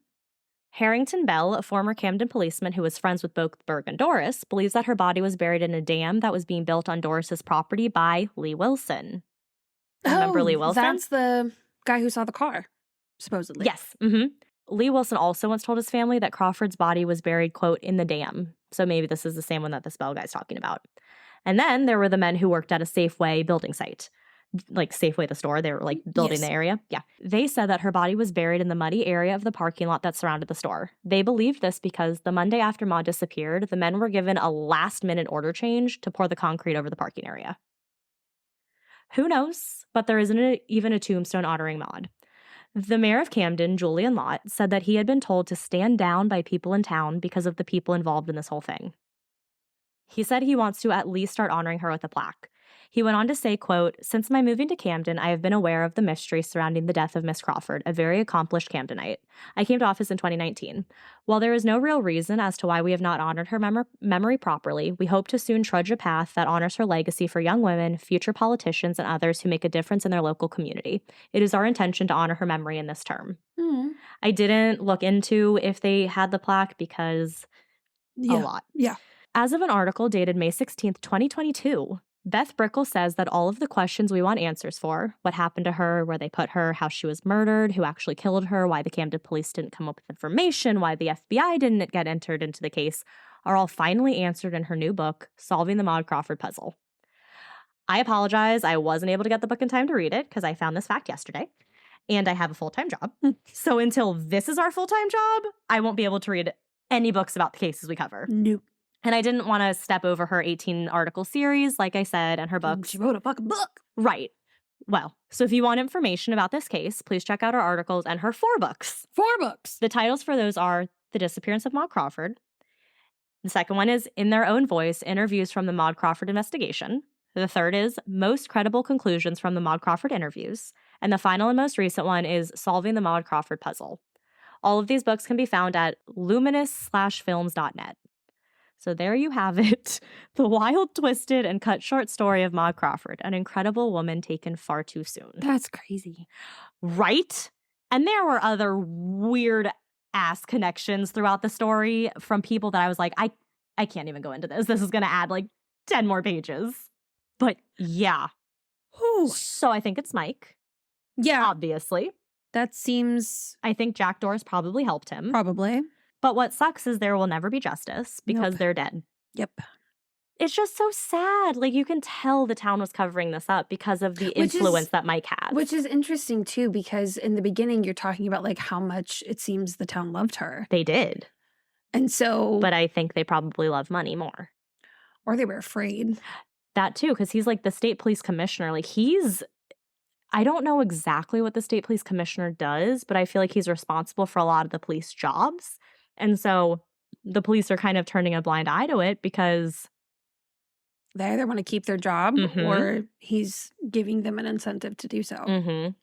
Harrington Bell, a former Camden policeman who was friends with both Berg and Doris, believes that her body was buried in a dam that was being built on Doris's property by Lee Wilson. Remember Lee Wilson? That's the guy who saw the car. supposedly. Yes. Lee Wilson also once told his family that Crawford's body was buried, quote, in the dam. So maybe this is the same one that the spell guy's talking about. And then there were the men who worked at a Safeway building site. Like Safeway, the store. They were like building the area. Yeah. They said that her body was buried in the muddy area of the parking lot that surrounded the store. They believed this because the Monday after Maud disappeared, the men were given a last-minute order change to pour the concrete over the parking area. Who knows? But there isn't even a tombstone honoring Maud. The mayor of Camden, Julian Lott, said that he had been told to stand down by people in town because of the people involved in this whole thing. He said he wants to at least start honoring her with a plaque. He went on to say, quote, "Since my moving to Camden, I have been aware of the mystery surrounding the death of Miss Crawford, a very accomplished Camdenite. I came to office in 2019. While there is no real reason as to why we have not honored her memory properly, we hope to soon trudge a path that honors her legacy for young women, future politicians, and others who make a difference in their local community. It is our intention to honor her memory in this term." I didn't look into if they had the plaque because a lot. Yeah. As of an article dated May 16th, 2022, Beth Brickell says that all of the questions we want answers for, what happened to her, where they put her, how she was murdered, who actually killed her, why the Camden police didn't come up with information, why the FBI didn't get entered into the case, are all finally answered in her new book, Solving the Maud Crawford Puzzle. I apologize, I wasn't able to get the book in time to read it because I found this fact yesterday, and I have a full-time job. So until this is our full-time job, I won't be able to read any books about the cases we cover. Nope. And I didn't want to step over her 18-article series, like I said, and her books. She wrote a fucking book. Right. Well, so if you want information about this case, please check out her articles and her 4 books. 4 books. The titles for those are The Disappearance of Maud Crawford. The second one is In Their Own Voice, Interviews from the Maud Crawford Investigation. The third is Most Credible Conclusions from the Maud Crawford Interviews. And the final and most recent one is Solving the Maud Crawford Puzzle. All of these books can be found at luminous/films.net. So there you have it. The wild, twisted, and cut short story of Maud Crawford, an incredible woman taken far too soon. That's crazy. Right? And there were other weird-ass connections throughout the story from people that I was like, I can't even go into this. This is going to add like 10 more pages. But yeah. Whew. So I think it's Mike. Yeah. Obviously. That seems... I think Jack Doris probably helped him. Probably. But what sucks is there will never be justice because they're dead. Yep. It's just so sad. Like, you can tell the town was covering this up because of the influence that Mike had. Which is interesting, too, because in the beginning, you're talking about, like, how much it seems the town loved her. They did. And so... But I think they probably love money more. Or they were afraid. That, too, because he's, like, the state police commissioner. Like, he's... I don't know exactly what the state police commissioner does, but I feel like he's responsible for a lot of the police jobs. And so the police are kind of turning a blind eye to it because they either want to keep their job or he's giving them an incentive to do so.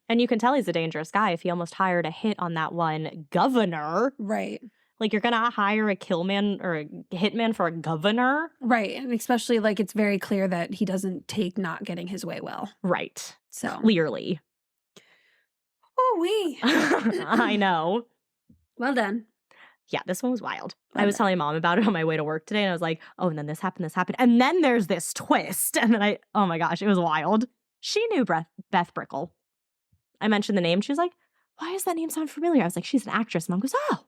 And you can tell he's a dangerous guy if he almost hired a hit on that one governor. Right. Like, you're going to hire a killman or a hitman for a governor? Right. And especially, like, it's very clear that he doesn't take not getting his way well. Right. So. Clearly. Oh-wee. I know. Well done. Yeah, this one was wild. I was telling Mom about it on my way to work today, and I was like, oh, and then this happened, and then there's this twist. And then oh my gosh, it was wild. She knew Beth Brickell. I mentioned the name. She was like, why does that name sound familiar? I was like, she's an actress. Mom goes, oh.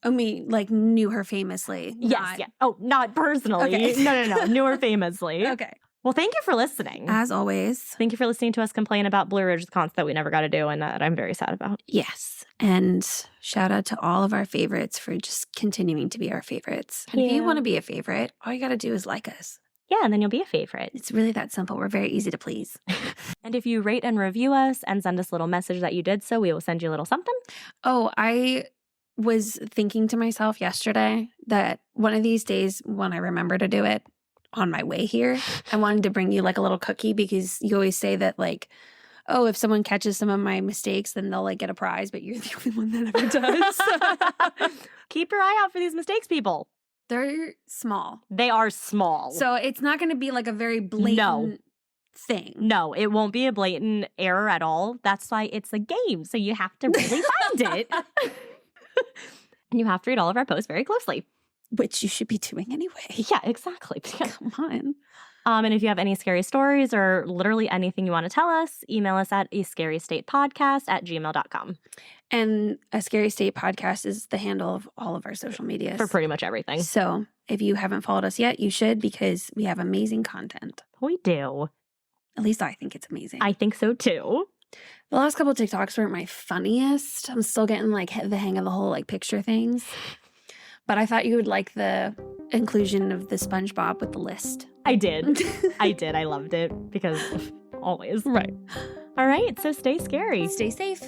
I mean, like, knew her famously. Yes, yeah. Oh, not personally. Okay. No. Knew her famously. Okay. Well, thank you for listening. As always. Thank you for listening to us complain about Blue Ridge, the concert that we never got to do and that I'm very sad about. Yes. And shout out to all of our favorites for just continuing to be our favorites. And if you want to be a favorite, all you got to do is like us. Yeah, and then you'll be a favorite. It's really that simple. We're very easy to please. And if you rate and review us and send us a little message that you did so, we will send you a little something. Oh, I was thinking to myself yesterday that one of these days when I remember to do it, on my way here, I wanted to bring you like a little cookie because you always say that like, oh, if someone catches some of my mistakes, then they'll like get a prize, but you're the only one that ever does. Keep your eye out for these mistakes, people. They're small. They are small. So it's not going to be like a very blatant thing. No, it won't be a blatant error at all. That's why it's a game. So you have to really find it. And you have to read all of our posts very closely. Which you should be doing anyway. Yeah, exactly. Come on. And if you have any scary stories or literally anything you want to tell us, email us at ascarystatepodcast@gmail.com. And A Scary State Podcast is the handle of all of our social medias. For pretty much everything. So if you haven't followed us yet, you should, because we have amazing content. We do. At least I think it's amazing. I think so too. The last couple of TikToks weren't my funniest. I'm still getting like the hang of the whole like picture things. But I thought you would like the inclusion of the SpongeBob with the list. I did. I did. I loved it because always. Right. All right. So stay scary. Stay safe.